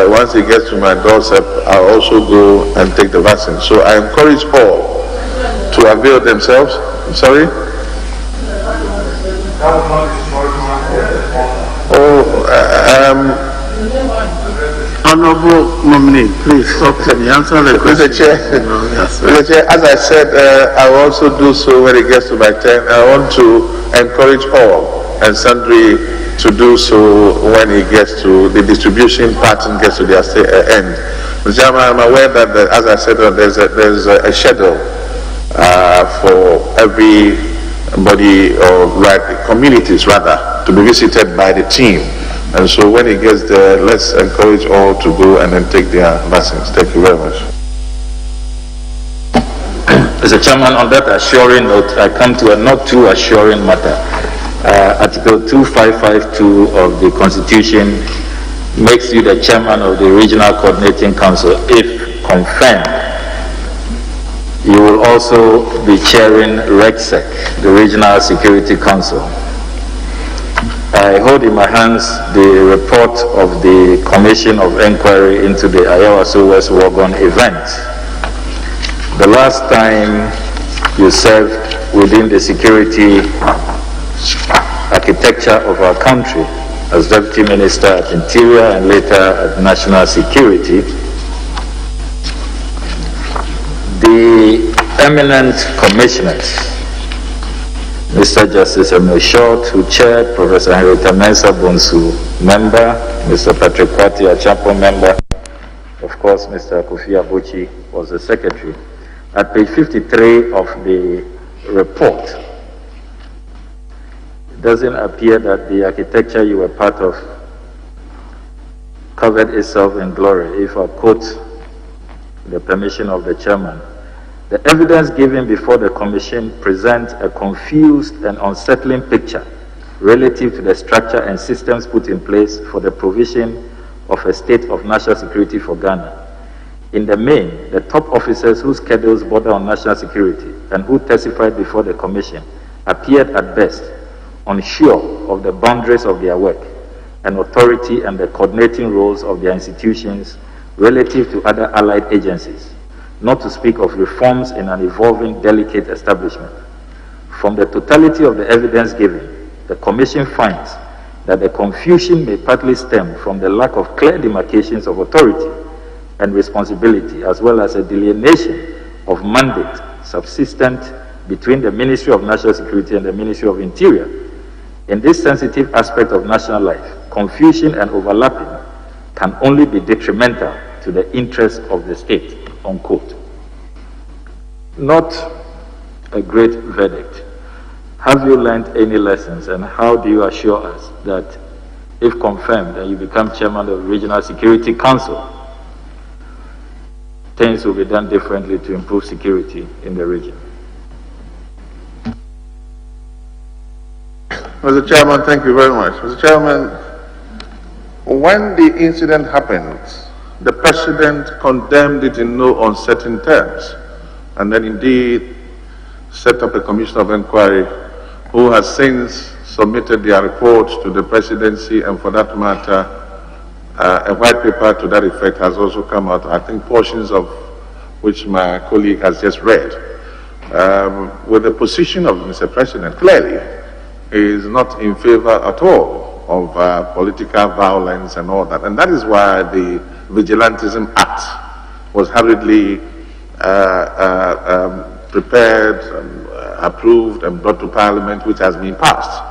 once he gets to my doorstep, I'll also go and take the vaccine. So I encourage all to avail themselves. I'm sorry? Honorable nominee, please stop and answer the question. Mr. Chair, Mr. Chair, as I said, I will also do so when it gets to my turn. I want to encourage all and sundry to do so when it gets to the distribution pattern gets to their end. Mr. Chairman, I'm aware that, as I said, there's a schedule for everybody, or communities rather, to be visited by the team. And so when it gets there, let's encourage all to go and then take their vaccines. Thank you very much. Mr. Chairman, on that assuring note, I come to a not too assuring matter. Article 2552 of the Constitution makes you the chairman of the Regional Coordinating Council. If confirmed, you will also be chairing REGSEC, the Regional Security Council. I hold in my hands the report of the Commission of Inquiry into the Ayawaso West Wagon event. The last time you served within the security architecture of our country as Deputy Minister at Interior and later at National Security, the eminent commissioners, Mr. Justice Emil Short, who chaired, Professor Henrietta Mensah Bonsu, member, Mr. Patrick Kwati Achapo, member, of course, Mr. Kofi Abuchi was the secretary. At page 53 of the report, it doesn't appear that the architecture you were part of covered itself in glory. If I quote the permission of the chairman, the evidence given before the commission presents a confused and unsettling picture relative to the structure and systems put in place for the provision of a state of national security for Ghana. In the main, the top officers whose schedules border on national security and who testified before the commission appeared at best unsure of the boundaries of their work and authority and the coordinating roles of their institutions relative to other allied agencies, not to speak of reforms in an evolving, delicate establishment. From the totality of the evidence given, the Commission finds that the confusion may partly stem from the lack of clear demarcations of authority and responsibility, as well as a delineation of mandate subsistent between the Ministry of National Security and the Ministry of Interior. In this sensitive aspect of national life, confusion and overlapping can only be detrimental to the interests of the state, unquote. Not a great verdict. Have you learned any lessons, and how do you assure us that if confirmed and you become chairman of the Regional Security Council, things will be done differently to improve security in the region? Mr. Chairman, thank you very much. Mr. Chairman, when the incident happened, the President condemned it in no uncertain terms, and then indeed set up a commission of inquiry who has since submitted their report to the Presidency, and for that matter, a white paper to that effect has also come out, I think portions of which my colleague has just read, with the position of Mr. President clearly is not in favor at all of political violence and all that. And that is why the Vigilantism Act was hurriedly prepared, and, approved and brought to Parliament, which has been passed.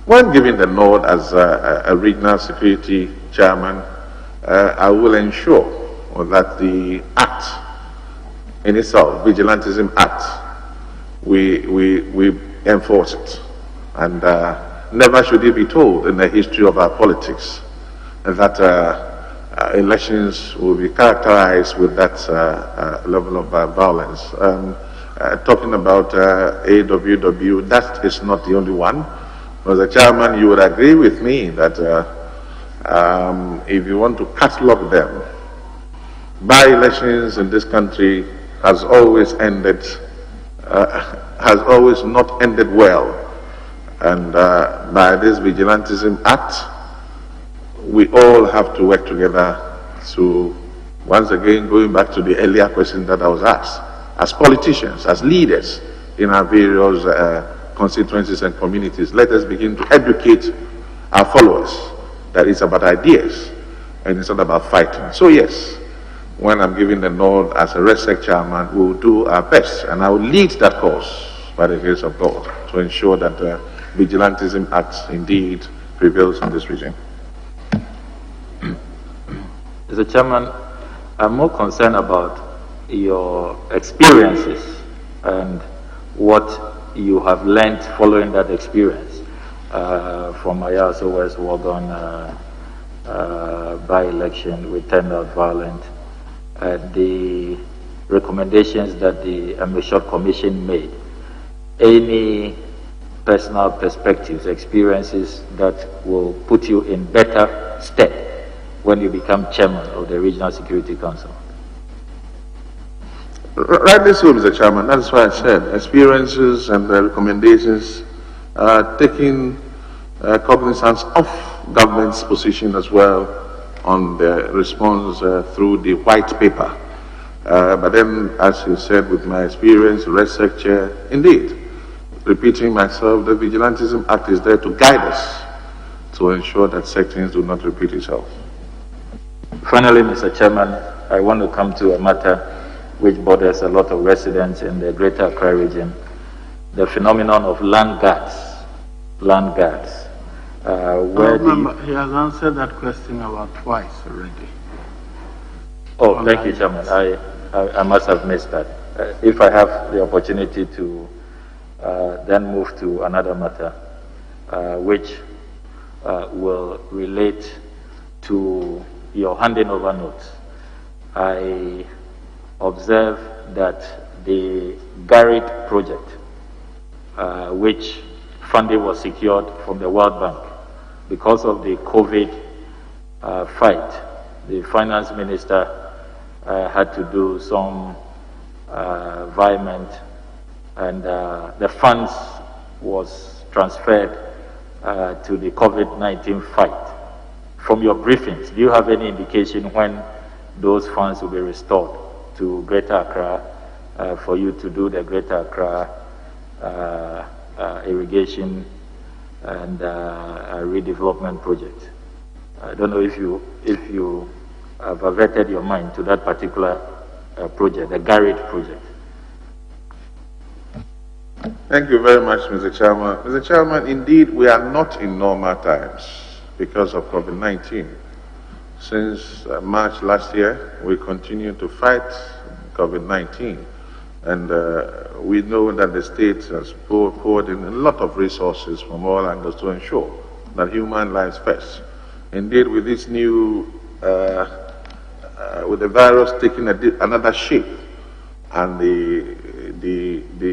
When given the nod as a regional security chairman, I will ensure that the act in itself, Vigilantism Act, we enforce it. And never should it be told in the history of our politics that elections will be characterized with that level of violence. Talking about AWW, that is not the only one. As a chairman, you would agree with me that if you want to catalog them, by-elections in this country has always ended, has always not ended well. And by this Vigilantism Act, we all have to work together to, once again, going back to the earlier question that I was asked, as politicians, as leaders in our various constituencies and communities, let us begin to educate our followers that it's about ideas and it's not about fighting. So yes, when I'm giving the nod as a RESEC chairman, we'll do our best, and I will lead that cause by the grace of God to ensure that the Vigilantism Act indeed prevails in this region. Mr. Chairman, I'm more concerned about your experiences and what you have learned following that experience from Ayaso West Wagon by-election, we turned out violent, the recommendations that the Ambitious Commission made. Any personal perspectives, experiences that will put you in better stead when you become chairman of the Regional Security Council? Rightly so, Mr. Chairman. That's why I said experiences and the recommendations taking cognizance of government's position as well on the response through the white paper. But then, as you said, with my experience, RESEC chair, indeed, repeating myself, the Vigilantism Act is there to guide us to ensure that such things do not repeat itself. Finally, Mr. Chairman, I want to come to a matter which borders a lot of residents in the Greater Accra region, the phenomenon of land guards. Land guards. He has answered that question about twice already. Oh, thank you, Chairman. I must have missed that. If I have the opportunity to then move to another matter, which will relate to your handing over notes. I observe that the Garrett project, which funding was secured from the World Bank, because of the COVID fight, the finance minister had to do some vehement, and the funds was transferred to the COVID-19 fight. From your briefings, do you have any indication when those funds will be restored to Greater Accra for you to do the Greater Accra irrigation and redevelopment project? I don't know if you have averted your mind to that particular project, the Garrett project. Thank you very much, Mr. Chairman. Mr. Chairman, indeed, we are not in normal times because of COVID-19. Since March last year, we continue to fight COVID-19. And we know that the state has poured in a lot of resources from all angles to ensure that human lives first. Indeed, with this new, with the virus taking another shape and the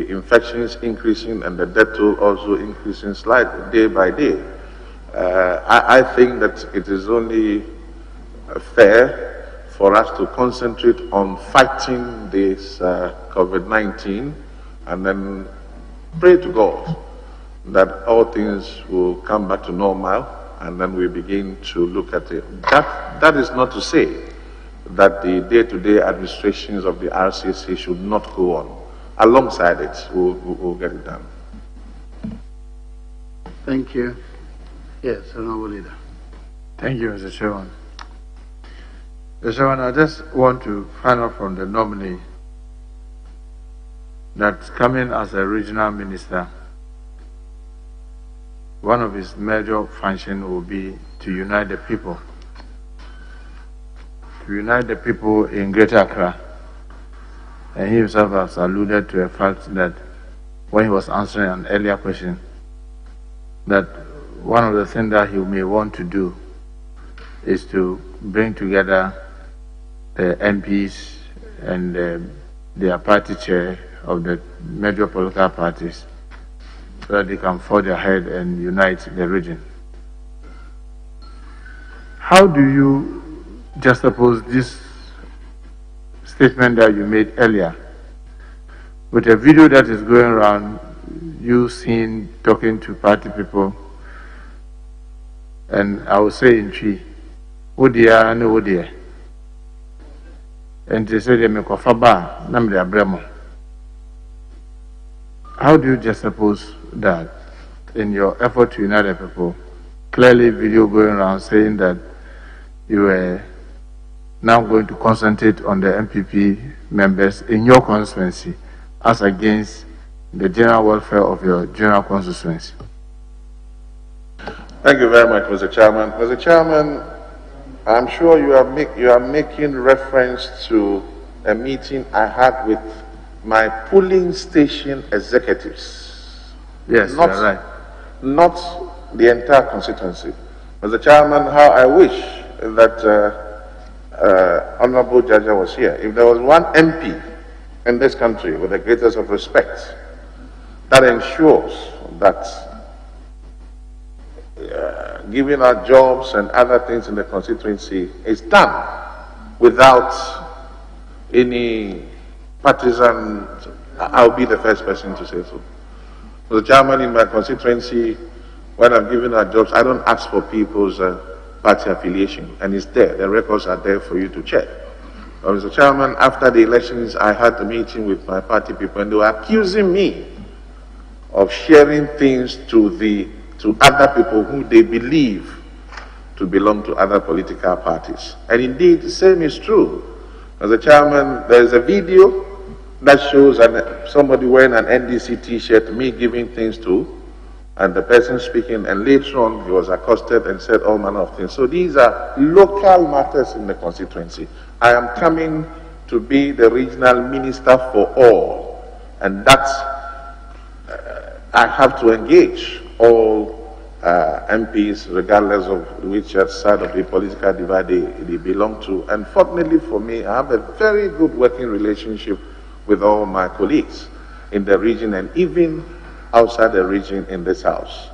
infections increasing and the death toll also increasing slightly day by day, I think that it is only fair for us to concentrate on fighting this COVID-19 and then pray to God that all things will come back to normal and then we begin to look at it. That is not to say that the day-to-day administrations of the RCC should not go on. Alongside it, we'll get it done. Thank you. Yes, Honorable Leader. Thank you, Mr. Chairman. Mr. Chairman, I just want to find out from the nominee that coming as a regional minister, one of his major functions will be to unite the people. To unite the people in Greater Accra. And he himself has alluded to the fact that when he was answering an earlier question, that one of the things that he may want to do is to bring together the MPs and their party chair of the major political parties so that they can forge ahead and unite the region. How do you juxtapose this statement that you made earlier with a video that is going around, you seen talking to party people, and I will say in tree, oh dear, no, oh dear. And they say they make a faba, namely Bremo. How do you juxtapose that in your effort to unite the people? Clearly, video going around saying that you were now going to concentrate on the MPP members in your constituency as against the general welfare of your general constituency? Thank you very much, Mr. Chairman. Mr. Chairman, I'm sure you are making reference to a meeting I had with my polling station executives. Yes, you're right. Not the entire constituency. Mr. Chairman, how I wish that Honorable Jaja was here. If there was one MP in this country with the greatest of respect that ensures that giving out jobs and other things in the constituency is done without any partisan, I'll be the first person to say so. Mr. Chairman, in my constituency, when I'm giving out jobs, I don't ask for people's party affiliation, and it's there. The records are there for you to check. Mr. Chairman, after the elections, I had a meeting with my party people, and they were accusing me of sharing things to other people who they believe to belong to other political parties. And indeed, the same is true. Mr. Chairman, there is a video that shows somebody wearing an NDC t-shirt, me giving things to, and the person speaking, and later on he was accosted and said all manner of things. So these are local matters in the constituency. I am coming to be the regional minister for all, and that's, I have to engage all MPs, regardless of which side of the political divide they belong to. And fortunately for me, I have a very good working relationship with all my colleagues in the region and even outside the region in this house.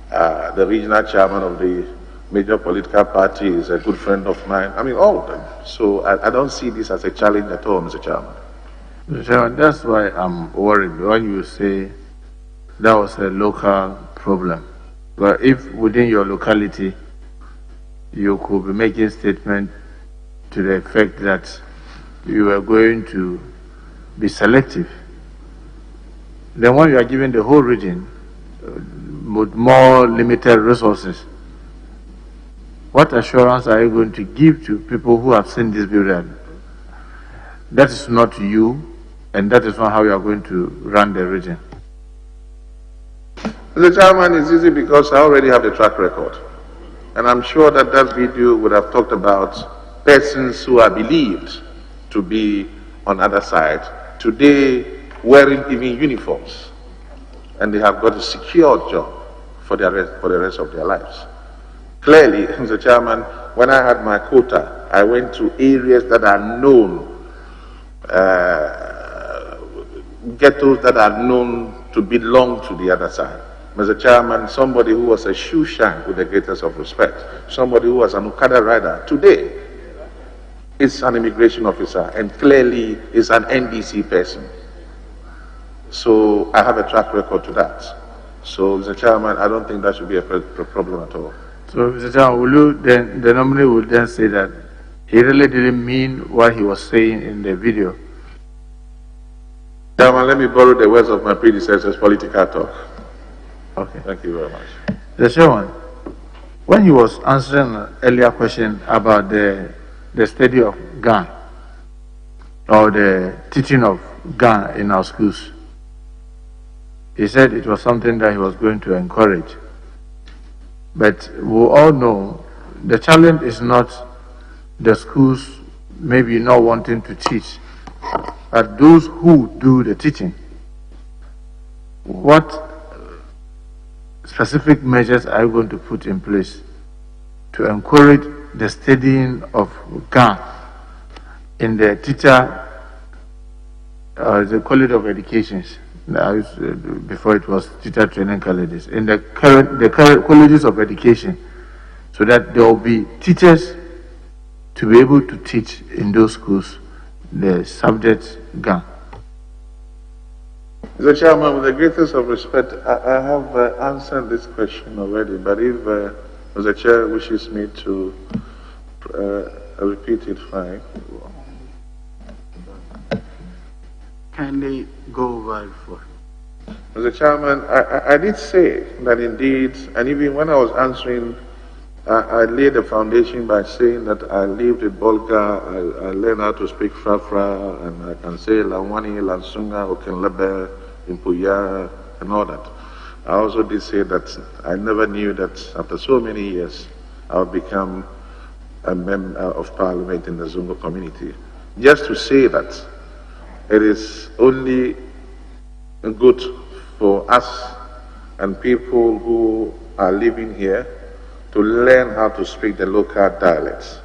The regional chairman of the major political party is a good friend of mine. I mean, all of them. So I don't see this as a challenge at all, Mr. Chairman. Mr. Chairman, that's why I'm worried when you say that was a local problem. But if within your locality, you could be making statement to the effect that you are going to be selective, then when you are given the whole region with more limited resources, what assurance are you going to give to people who have seen this video? That is not you, and that is not how you are going to run the region. Mr. Chairman, it's easy because I already have the track record. And I'm sure that that video would have talked about persons who are believed to be on other side, today wearing even uniforms, and they have got a secure job for the rest of their lives. Clearly, Mr. Chairman, when I had my quota, I went to areas that are known, ghettos that are known to belong to the other side. Mr. Chairman, somebody who was a shoe shine with the greatest of respect, somebody who was an Okada rider, today is an immigration officer and clearly is an NDC person. So I have a track record to that. So, Mr. Chairman, I don't think that should be a problem at all. So, Mr. Chairman, will you then, the nominee would then say that he really didn't mean what he was saying in the video? Chairman, let me borrow the words of my predecessor's political talk. Okay. Thank you very much. The Chairman, when he was answering an earlier question about the study of gun or the teaching of gun in our schools, he said it was something that he was going to encourage. But we all know the challenge is not the schools maybe not wanting to teach, but those who do the teaching. What specific measures are you going to put in place to encourage the studying of gun in the teacher, the College of Educations? Before it was teacher training colleges, in the current colleges of education, so that there will be teachers to be able to teach in those schools the subject gun. Mr. Chairman, with the greatest of respect, I have answered this question already, but if Mr. Chair wishes me to repeat it, fine. Kindly go over it for. Mr. Chairman, I did say that indeed, and even when I was answering I laid the foundation by saying that I lived in Bolga, I learned how to speak Frafra, and I can say Lawani, Lansunga, Okenlebe, Impuya, and all that. I also did say that I never knew that after so many years, I would become a member of parliament in the Zungo community. Just to say that it is only good for us and people who are living here to learn how to speak the local dialects,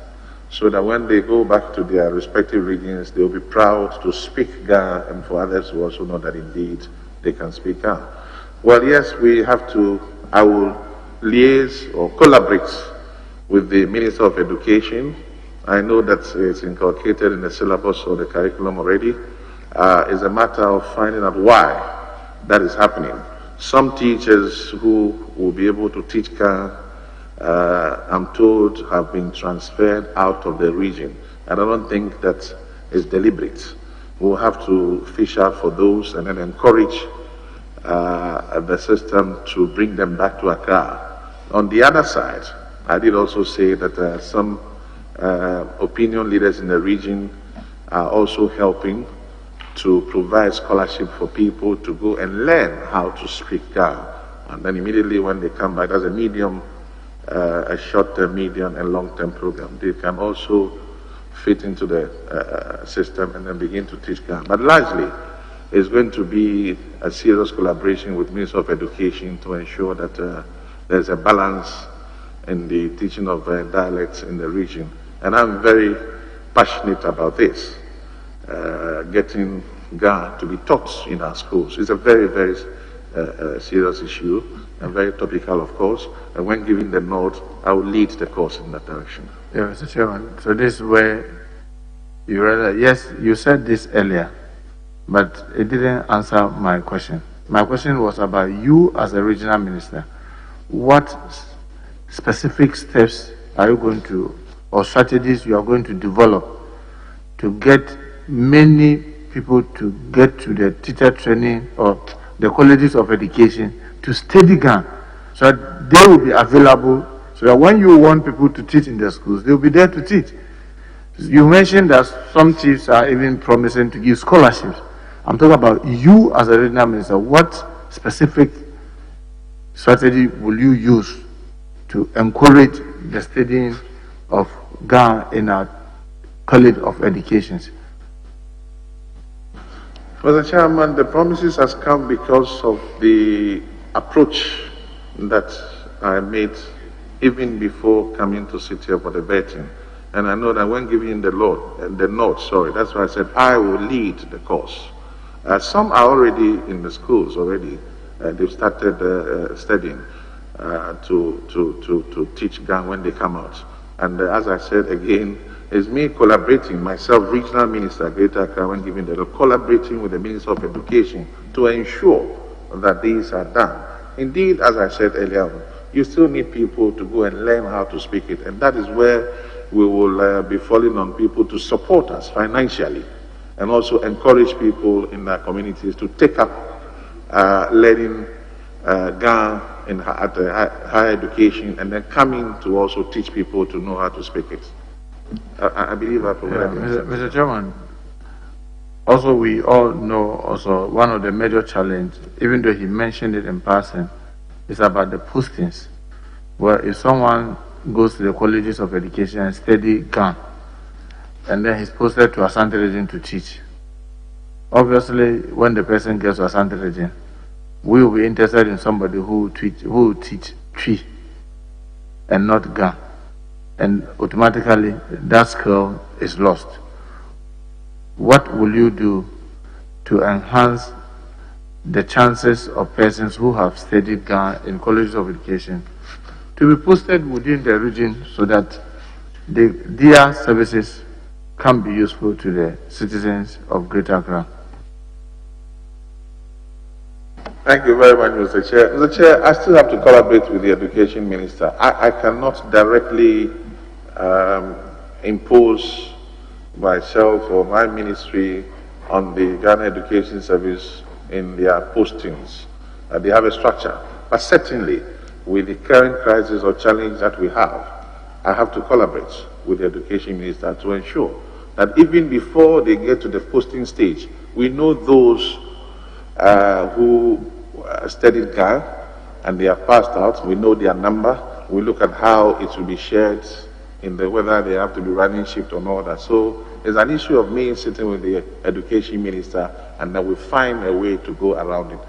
so that when they go back to their respective regions, they will be proud to speak Ga, and for others to also know that indeed they can speak Ga. Well, yes, we have to, I will liaise or collaborate with the Minister of Education. I know that it's inculcated in the syllabus or the curriculum already. It's a matter of finding out why that is happening. Some teachers who will be able to teach Ga, I'm told, have been transferred out of the region. And I don't think that is deliberate. We'll have to fish out for those and then encourage the system to bring them back to Accra. On the other side, I did also say that some opinion leaders in the region are also helping to provide scholarship for people to go and learn how to speak Ga. And then immediately when they come back, as a medium, a short-term, medium, and long-term program, they can also fit into the system and then begin to teach Ga. But largely, it's going to be a serious collaboration with Minister of Education to ensure that there's a balance in the teaching of dialects in the region. And I'm very passionate about this, getting Ga to be taught in our schools. It's a very, very serious issue and very topical, of course. And when given the nod, I will lead the course in that direction. Yeah, Mr. Chairman. So this is where you rather, yes, you said this earlier, but it didn't answer my question. My question was about you as a regional minister. What specific steps are you going to, or strategies you are going to develop to get many people to get to the teacher training or the colleges of education to study Ga, so that they will be available, so that when you want people to teach in the schools, they will be there to teach. You mentioned that some chiefs are even promising to give scholarships. I'm talking about you as a regional minister. What specific strategy will you use to encourage the studying of Ga in our College of Education? Mr. Chairman, the promises has come because of the approach that I made even before coming to sit here for the vetting. And I know that when giving the note, that's why I said I will lead the course. Some are already in the schools already. They've started studying to teach Ga when they come out. And as I said again, it's me collaborating, myself, regional minister, Greater Accra, when giving the note, collaborating with the Minister of Education to ensure that these are done. Indeed, as I said earlier, you still need people to go and learn how to speak it. And that is where we will be falling on people to support us financially and also encourage people in our communities to take up learning Ga at higher education and then coming to also teach people to know how to speak it. I believe I provided. Mr. Chairman, also we all know also one of the major challenges, even though he mentioned it in passing, is about the postings. Where if someone goes to the colleges of education and study Ga, and then he's posted to Asante region to teach. Obviously, when the person gets to Asante region, we will be interested in somebody who will teach Twi and not Ga. And automatically that skill is lost. What will you do to enhance the chances of persons who have studied Ga in colleges of education to be posted within the region so that their services can be useful to the citizens of Greater Accra? Thank you very much, Mr. Chair. Mr. Chair, I still have to collaborate with the Education Minister. I cannot directly impose myself or my ministry on the Ghana Education Service in their postings. They have a structure. But certainly, with the current crisis or challenge that we have, I have to collaborate with the education minister to ensure that even before they get to the posting stage, we know those who studied GAN and they have passed out, we know their number, we look at how it will be shared in the whether they have to be running shift or not. So it's an issue of me sitting with the education minister and that we find a way to go around it.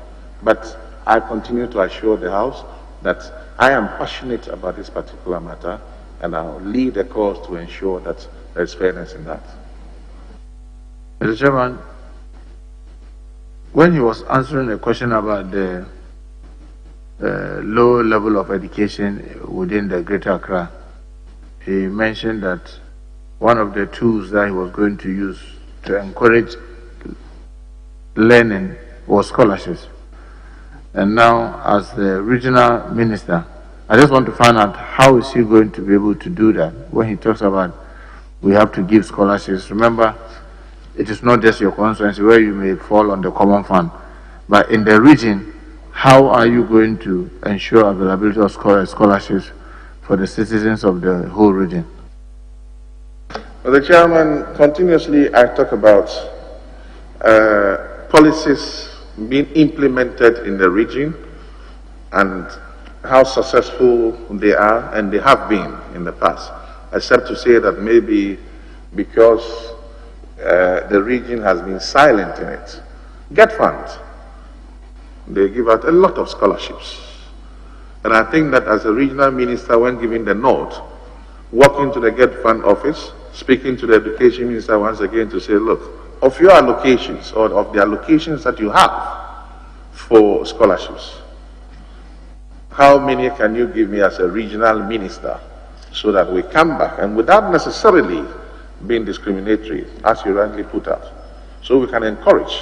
But I continue to assure the House that I am passionate about this particular matter and I'll lead the cause to ensure that there is fairness in that. Mr. Chairman, when he was answering a question about the low level of education within the Greater Accra, he mentioned that one of the tools that he was going to use to encourage learning was scholarships. And now, as the regional minister, I just want to find out how is he going to be able to do that when he talks about we have to give scholarships. Remember, it is not just your constituency where you may fall on the common fund, but in the region, how are you going to ensure availability of scholarships for the citizens of the whole region? Well, the chairman, continuously I talk about policies being implemented in the region and how successful they are, and they have been in the past, except to say that maybe because the region has been silent in it. Get funds. They give out a lot of scholarships. And I think that as a regional minister, when giving the nod, walking to the Get Fund office, speaking to the education minister once again to say, look, of your allocations or of the allocations that you have for scholarships, how many can you give me as a regional minister so that we come back and without necessarily being discriminatory, as you rightly put out, so we can encourage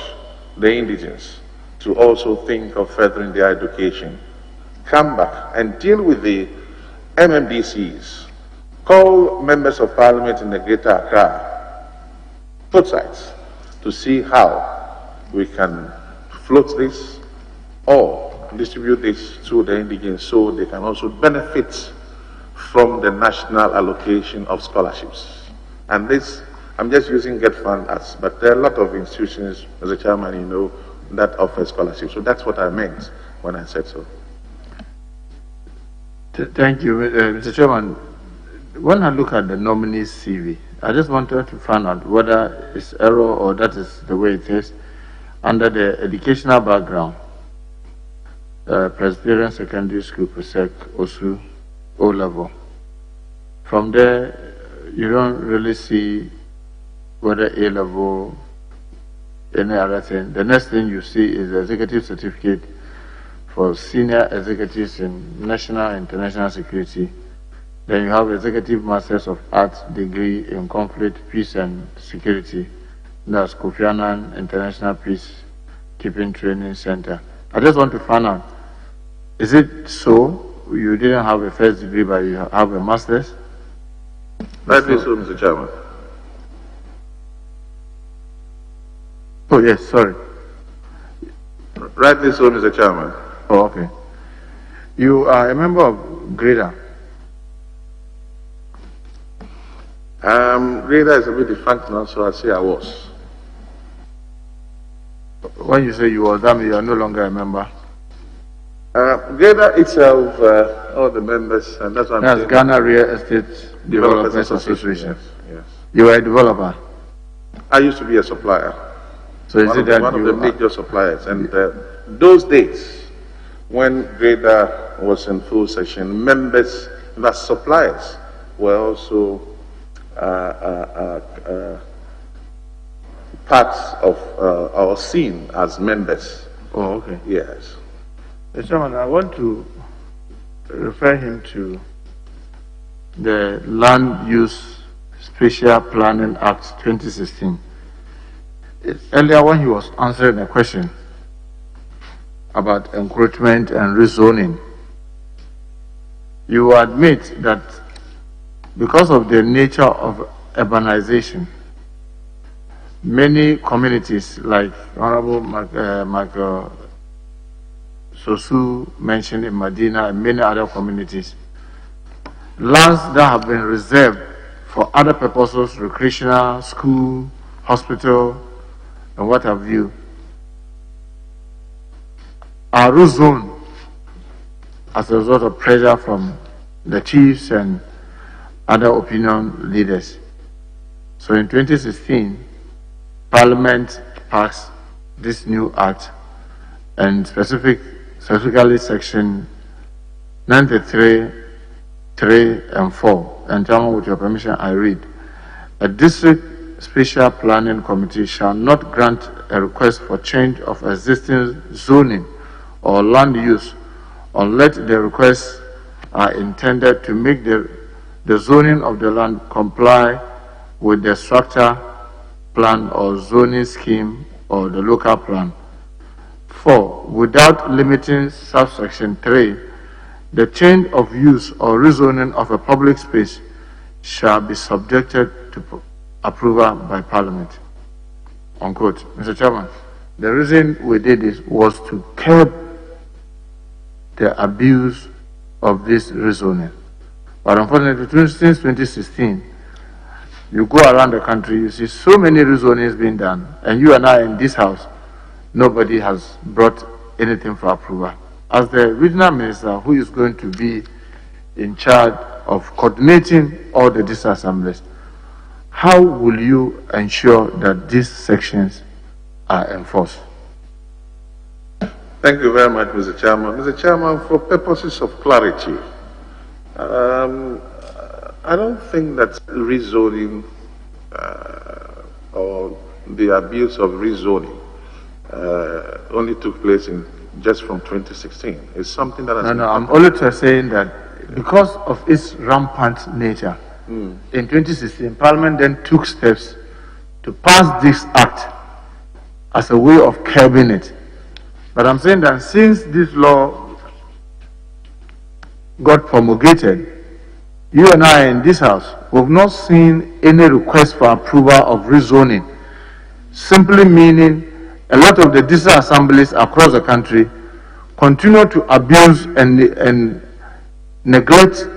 the indigents to also think of furthering their education, come back and deal with the MMDCs, call members of parliament in the Greater Accra, both sides, to see how we can float this or distribute this to the indigents so they can also benefit from the national allocation of scholarships. And this, I'm just using Get Fund as, but there are a lot of institutions, as a chairman, you know, that offer scholarships. So that's what I meant when I said so. Thank you, Mr. Chairman. When I look at the nominees' CV, I just wanted to find out whether it's error or that is the way it is. Under the educational background, Presbyterian Secondary School, PSEC, OSU, O-level. From there, you don't really see whether A-level, any other thing. The next thing you see is the executive certificate for senior executives in national and international security. Then you have executive masters of arts degree in conflict, peace and security. That's Kofi Annan International Peacekeeping Training Center. I just want to find out, is it so you didn't have a first degree but you have a master's? Rightly so, Mr. Chairman. Oh, yes, sorry. Rightly so, Mr. Chairman. Oh, okay. You are a member of GREDA. GREDA is a bit defunct now, so I say I was. When you say you were, that means you are no longer a member. GREDA itself, all the members, and that's what I'm saying. Ghana Real Estate Developers Association. Yes. You were a developer? I used to be a supplier. So is it that one of the major suppliers? And those days, when GREDA was in full session, members, the suppliers, were also parts of or seen as members. Oh, okay. Yes. Mr. Chairman, I want to refer him to the Land Use Spatial Planning Act 2016. Earlier, when he was answering a question about encroachment and rezoning, you admit that because of the nature of urbanization, many communities like Honorable Sosu mentioned in Medina and many other communities, lands that have been reserved for other purposes, recreational, school, hospital, and what have you, are rezoned as a result of pressure from the chiefs and other opinion leaders. So in 2016, Parliament passed this new act, and specifically section 93, 3 and 4. And Chairman, with your permission, I read: a district special planning committee shall not grant a request for change of existing zoning or land use unless the requests are intended to make the zoning of the land comply with the structure plan or zoning scheme or the local plan. 4. Without limiting subsection 3, the change of use or rezoning of a public space shall be subjected to approval by Parliament. Unquote. Mr. Chairman, the reason we did this was to curb the abuse of this rezoning. But unfortunately, since 2016, you go around the country, you see so many rezonings being done, and you and I in this house, nobody has brought anything for approval. As the regional minister who is going to be in charge of coordinating all the district assemblies, how will you ensure that these sections are enforced? Thank you very much, Mr. Chairman. Mr. Chairman, for purposes of clarity, I don't think that rezoning or the abuse of rezoning only took place just from 2016. It's something that has No, I'm only saying that because of its rampant nature, in 2016, Parliament then took steps to pass this act as a way of curbing it. But I'm saying that since this law got promulgated, you and I in this house, we've not seen any request for approval of rezoning, simply meaning a lot of the district assemblies across the country continue to abuse and neglect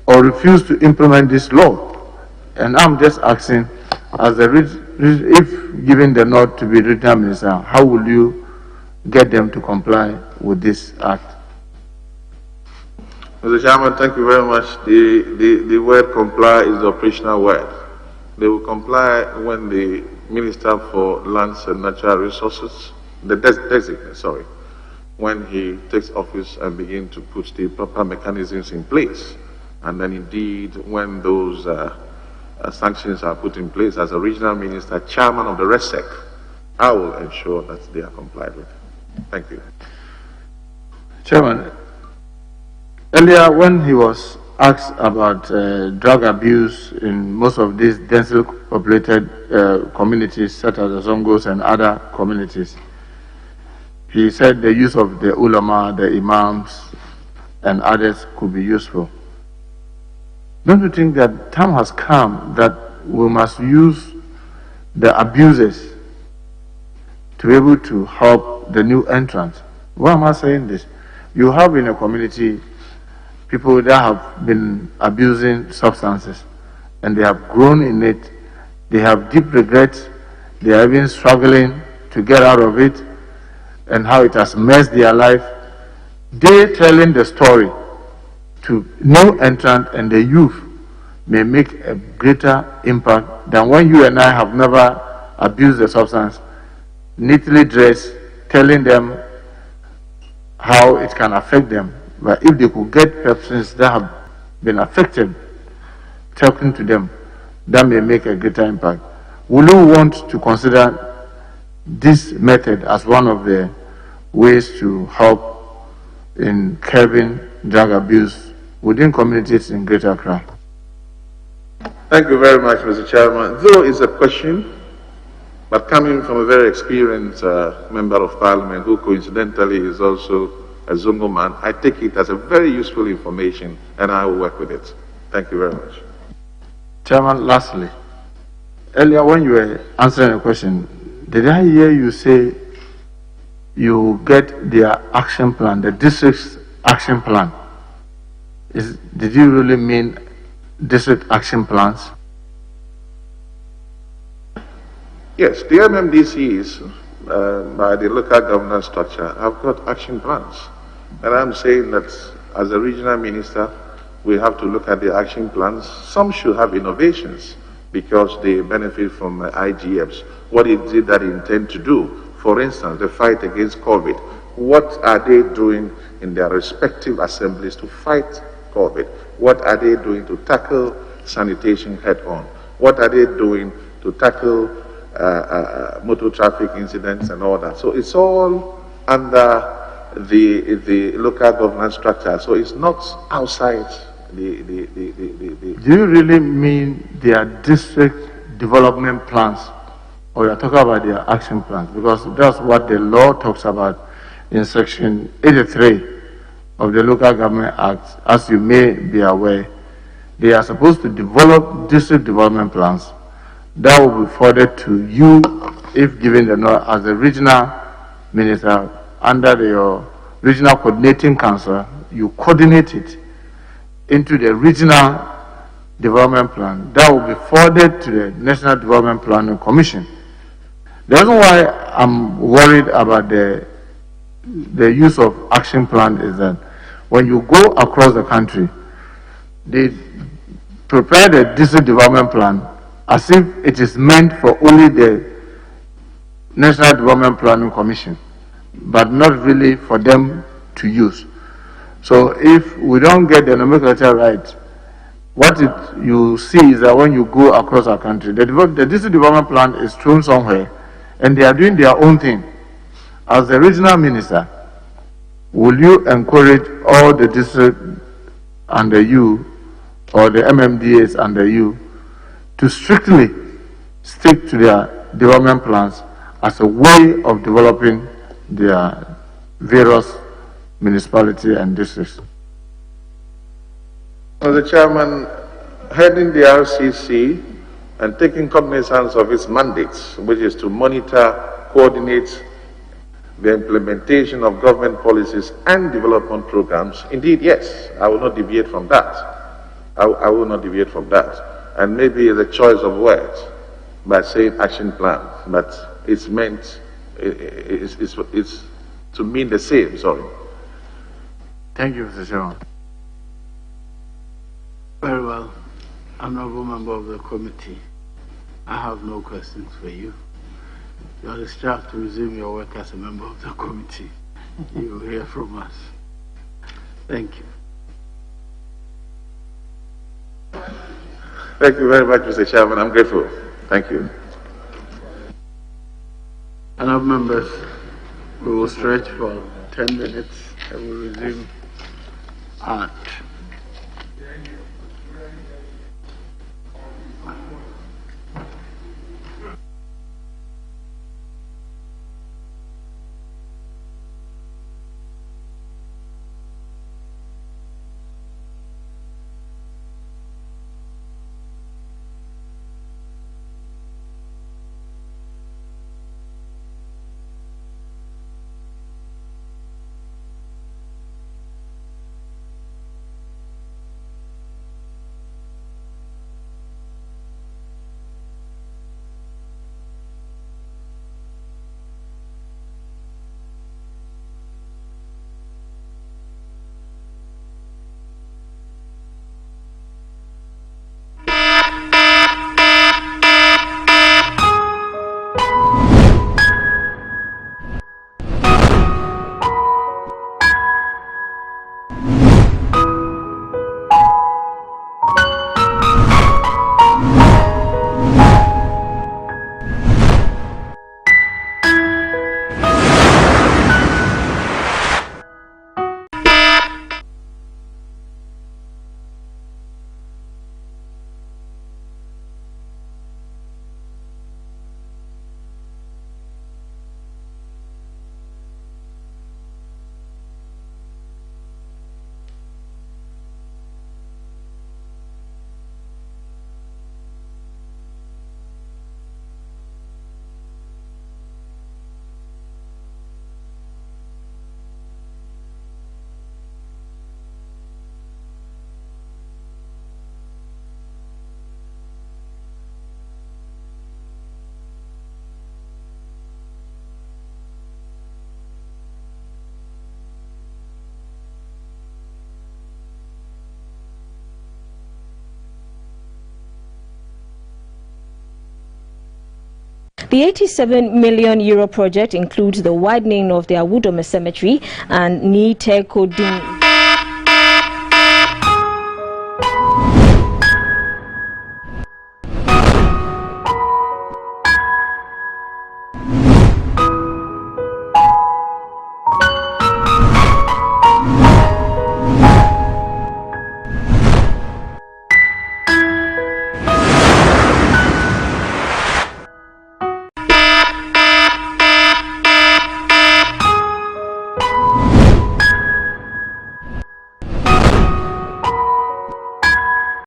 or refuse to implement this law. And I'm just asking, as if given the nod to be regional minister, how will you get them to comply with this act? Mr. Chairman, thank you very much. The word comply is the operational word. They will comply when the Minister for Lands and Natural Resources, the designate, sorry, when he takes office and begin to put the proper mechanisms in place. And then indeed, when those sanctions are put in place, as a regional minister, chairman of the RESEC, I will ensure that they are complied with. Thank you. Chairman, earlier when he was asked about drug abuse in most of these densely populated communities, such as the Zongos and other communities, he said the use of the ulama, the imams, and others could be useful. Don't you think that time has come that we must use the abusers to be able to help the new entrants? Why am I saying this? You have in a community people that have been abusing substances and they have grown in it, they have deep regrets, they are even struggling to get out of it, and how it has messed their life. They telling the story to new entrant and the youth may make a greater impact than when you and I have never abused the substance, neatly dressed, telling them how it can affect them. But if they could get persons that have been affected, talking to them, that may make a greater impact. Will you want to consider this method as one of the ways to help in curbing drug abuse within communities in Greater Accra? Thank you very much, Mr. Chairman. Though it's a question, but coming from a very experienced member of parliament who coincidentally is also a Zongo man, I take it as a very useful information and I will work with it. Thank you very much. Chairman, lastly, earlier when you were answering a question, did I hear you say you get their action plan, the district's action plan. Did you really mean district action plans? Yes, the MMDCs by the local governance structure have got action plans. And I'm saying that as a regional minister, we have to look at the action plans. Some should have innovations because they benefit from IGFs. What is it that they intend to do? For instance, the fight against COVID. What are they doing in their respective assemblies to fight COVID? What are they doing to tackle sanitation head-on? What are they doing to tackle motor traffic incidents and all that? So it's all under the local governance structure. So it's not outside the. Do you really mean their district development plans, or you're talking about their action plans? Because that's what the law talks about in Section 83 of the Local Government Act. As you may be aware, they are supposed to develop district development plans that will be forwarded to you if given the nod as a regional minister under your regional coordinating council. You coordinate it into the regional development plan that will be forwarded to the National Development Planning Commission. The reason why I'm worried about the use of action plan is that when you go across the country, they prepare the district development plan as if it is meant for only the National Development Planning Commission, but not really for them to use. So if we don't get the nomenclature right, what you see is that when you go across our country, the district development plan is thrown somewhere, and they are doing their own thing. As the regional minister, will you encourage all the districts under you, or the MMDAs under you, to strictly stick to their development plans as a way of developing their various municipalities and districts? Mr. Chairman, heading the RCC and taking cognizance of its mandates, which is to monitor, coordinate the implementation of government policies and development programs, indeed, yes, I will not deviate from that. I will not deviate from that. And maybe the choice of words by saying action plan, but it's meant, it's to mean the same, sorry. Thank you, Mr. Chairman. Very well. Honorable member of the committee, I have no questions for you. You are discharged to resume your work as a member of the committee. You will hear from us. Thank you. Thank you very much, Mr. Chairman. I'm grateful. Thank you. Honorable members, we will stretch for 10 minutes and we'll resume at The 87 million euro project includes the widening of the Awudome Cemetery and Nite Kodin